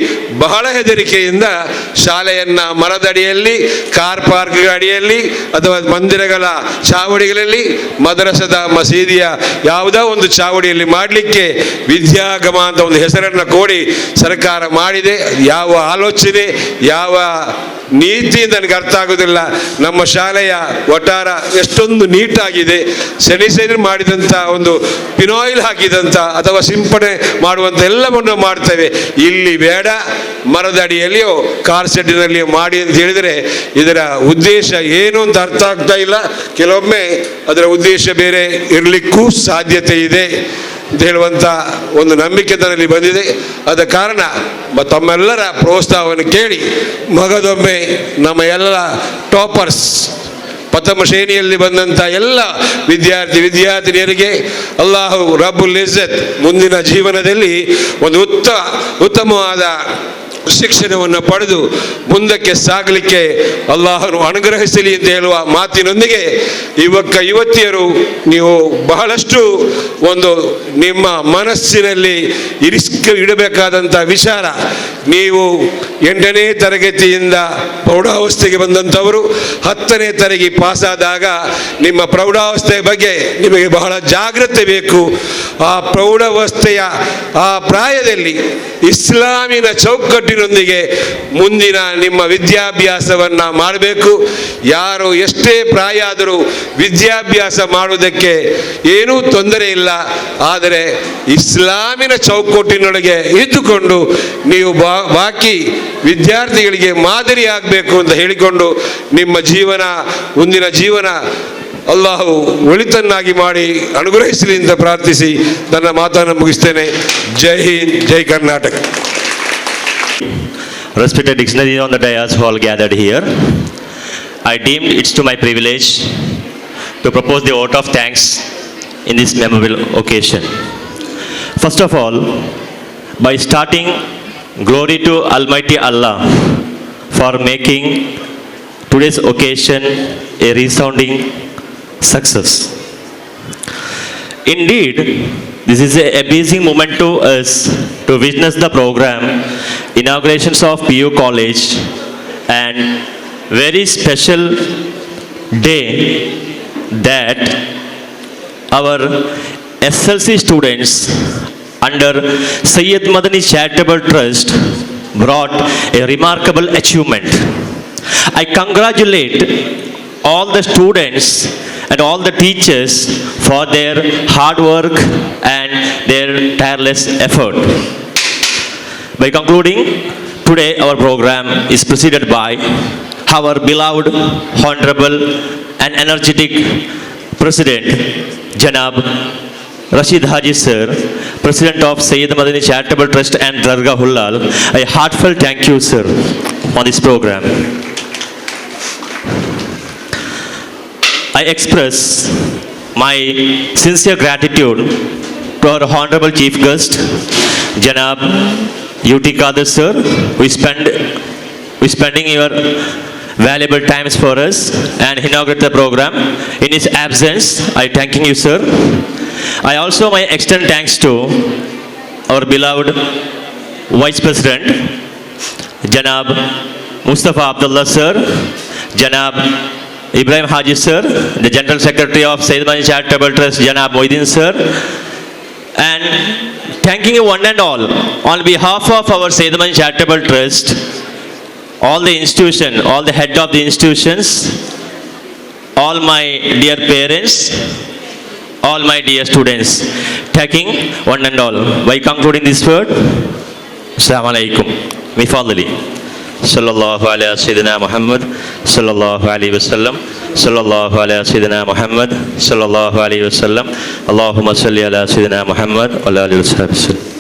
ಬಹಳ ಹೆದರಿಕೆಯಿಂದ ಶಾಲೆಯನ್ನು ಮರದಡಿಯಲ್ಲಿ, ಕಾರ್ ಪಾರ್ಕ್ ಅಡಿಯಲ್ಲಿ ಅಥವಾ ಮಂದಿರಗಳ ಚಾವಡಿಗಳಲ್ಲಿ, ಮದ್ರಸದ ಮಸೀದಿಯ ಯಾವುದೋ ಒಂದು ಚಾವಡಿಯಲ್ಲಿ ಮಾಡಲಿಕ್ಕೆ ವಿದ್ಯಾಗಮ ಅಂತ ಒಂದು ಹೆಸರನ್ನು ಕೊಡಿ ಸರ್ಕಾರ ಮಾಡಿದೆ. ಯಾವ ಆಲೋಚನೆ, ಯಾವ ನೀತಿ ನನಗೆ ಅರ್ಥ ಆಗೋದಿಲ್ಲ. ನಮ್ಮ ಶಾಲೆಯ ವಟಾರ ಎಷ್ಟೊಂದು ನೀಟಾಗಿದೆ. ಸ್ಯಾನಿಟೈಸರ್ ಮಾಡಿದಂಥ ಒಂದು ಪಿನಾಯಿಲ್ ಹಾಕಿದಂಥ ಅಥವಾ ಸಿಂಪಡಣೆ ಮಾಡುವಂಥ ಎಲ್ಲವನ್ನು ಮಾಡ್ತೇವೆ. ಇಲ್ಲಿ ಬೇಡ, ಮರದ ಅಡಿಯಲ್ಲಿಯೋ ಕಾರ್ ಶೆಡ್ಡಿನಲ್ಲಿಯೋ ಮಾಡಿ ಅಂತ ಹೇಳಿದರೆ ಇದರ ಉದ್ದೇಶ ಏನು ಅಂತ ಅರ್ಥ ಆಗ್ತಾ ಇಲ್ಲ. ಕೆಲವೊಮ್ಮೆ ಅದರ ಉದ್ದೇಶ ಬೇರೆ ಇರಲಿಕ್ಕೂ ಸಾಧ್ಯತೆ ಇದೆ ಅಂತ ಹೇಳುವಂಥ ಒಂದು ನಂಬಿಕೆ ನನ್ನಲ್ಲಿ ಬಂದಿದೆ. ಆದ ಕಾರಣ ತಮ್ಮೆಲ್ಲರ ಪ್ರೋತ್ಸಾಹವನ್ನು ಕೇಳಿ ಮಗದೊಮ್ಮೆ ನಮ್ಮ ಎಲ್ಲ ಟಾಪರ್ಸ್ ಪ್ರಥಮ ಶ್ರೇಣಿಯಲ್ಲಿ ಬಂದಂಥ ಎಲ್ಲ ವಿದ್ಯಾರ್ಥಿನಿಯರಿಗೆ ಅಲ್ಲಾಹು ರಬ್ಬುಲ್ ಇಜ್ಜತ್ ಮುಂದಿನ ಜೀವನದಲ್ಲಿ ಒಂದು ಉತ್ತಮವಾದ ಶಿಕ್ಷಣವನ್ನು ಪಡೆದು ಮುಂದಕ್ಕೆ ಸಾಗಲಿಕ್ಕೆ ಅಲ್ಲಾಹನು ಅನುಗ್ರಹಿಸಲಿ ಅಂತ ಹೇಳುವ ಮಾತಿನೊಂದಿಗೆ ಯುವತಿಯರು ನೀವು ಬಹಳಷ್ಟು ಒಂದು ನಿಮ್ಮ ಮನಸ್ಸಿನಲ್ಲಿ ಇಡಬೇಕಾದಂಥ ವಿಚಾರ, ನೀವು 8ನೇ ತರಗತಿಯಿಂದ ಪ್ರೌಢಾವಸ್ಥೆಗೆ ಬಂದಂಥವರು 10ನೇ ತರಗತಿ ಪಾಸಾದಾಗ ನಿಮ್ಮ ಪ್ರೌಢಾವಸ್ಥೆಯ ಬಗ್ಗೆ ನಿಮಗೆ ಬಹಳ ಜಾಗ್ರತೆ ಬೇಕು. ಆ ಪ್ರೌಢಾವಸ್ಥೆಯ ಆ ಪ್ರಾಯದಲ್ಲಿ ಇಸ್ಲಾಮಿನ ಚೌಕಟ್ಟಿನೊಂದಿಗೆ ಮುಂದಿನ ನಿಮ್ಮ ವಿದ್ಯಾಭ್ಯಾಸವನ್ನು ಮಾಡಬೇಕು. ಯಾರು ಎಷ್ಟೇ ಪ್ರಾಯ ಆದರೂ ವಿದ್ಯಾಭ್ಯಾಸ ಮಾಡುವುದಕ್ಕೆ ಏನೂ ತೊಂದರೆ ಇಲ್ಲ. ಆದರೆ ಇಸ್ಲಾಮಿನ ಚೌಕಟ್ಟಿನೊಳಗೆ ಇದ್ದುಕೊಂಡು ನೀವು ಬಾಕಿ ವಿದ್ಯಾರ್ಥಿಗಳಿಗೆ ಮಾದರಿ ಆಗಬೇಕು ಅಂತ ಹೇಳಿಕೊಂಡು ನಿಮ್ಮ ಮುಂದಿನ ಜೀವನ ಅಲ್ಲಾಹು ಒಳಿತನ್ನಾಗಿ ಮಾಡಿ ಅನುಗ್ರಹಿಸಲಿ ಅಂತ ಪ್ರಾರ್ಥಿಸಿ ನನ್ನ ಮಾತನ್ನು ಮುಗಿಸ್ತೇನೆ. ಜೈ ಹಿಂದ್, ಜೈ Karnataka. Respected dignitaries on the dais all gathered here, I deemed it to my privilege to propose the vote of thanks in this memorable occasion. First of all, by starting, glory to Almighty Allah for making today's occasion a resounding success. Indeed, this is a amazing moment to us to witness the program inaugurations of PU College and very special day that our SLC students under Sayyid Madani Charitable Trust brought a remarkable achievement. I congratulate all the students and all the teachers for their hard work and their tireless effort. By concluding, today our program is preceded by our beloved, honorable and energetic President, Janab Rashid Haji Sir, President of Sayyid Madani Charitable Trust and Dargah Hullal. A heartfelt thank you, sir, on this program. I express my sincere gratitude to our honorable chief guest, Janab U.T. Qadir sir, who is spending your valuable times for us and inaugurate the program. In his absence, I thanking you, sir. I also extend thanks to our beloved Vice President, Janab Mustafa Abdullah sir, Janab Ibrahim Haji sir, the General Secretary of Sayyid Madani Charitable Trust, Janab Moidin sir, and thanking you one and all on behalf of our Sayyid Madani Charitable Trust, all the institution, all the head of the institutions, all my dear parents, all my dear students, thanking one and all. By concluding this word, Assalamu alaikum. Mifadali. Sallallahu alayhi Sayyidina Muhammad, sallallahu alayhi wasallam, sallallahu alayhi Sayyidina Muhammad, sallallahu alayhi wasallam. Allahumma salli ala Sayyidina Muhammad wa ala alihi wasallam.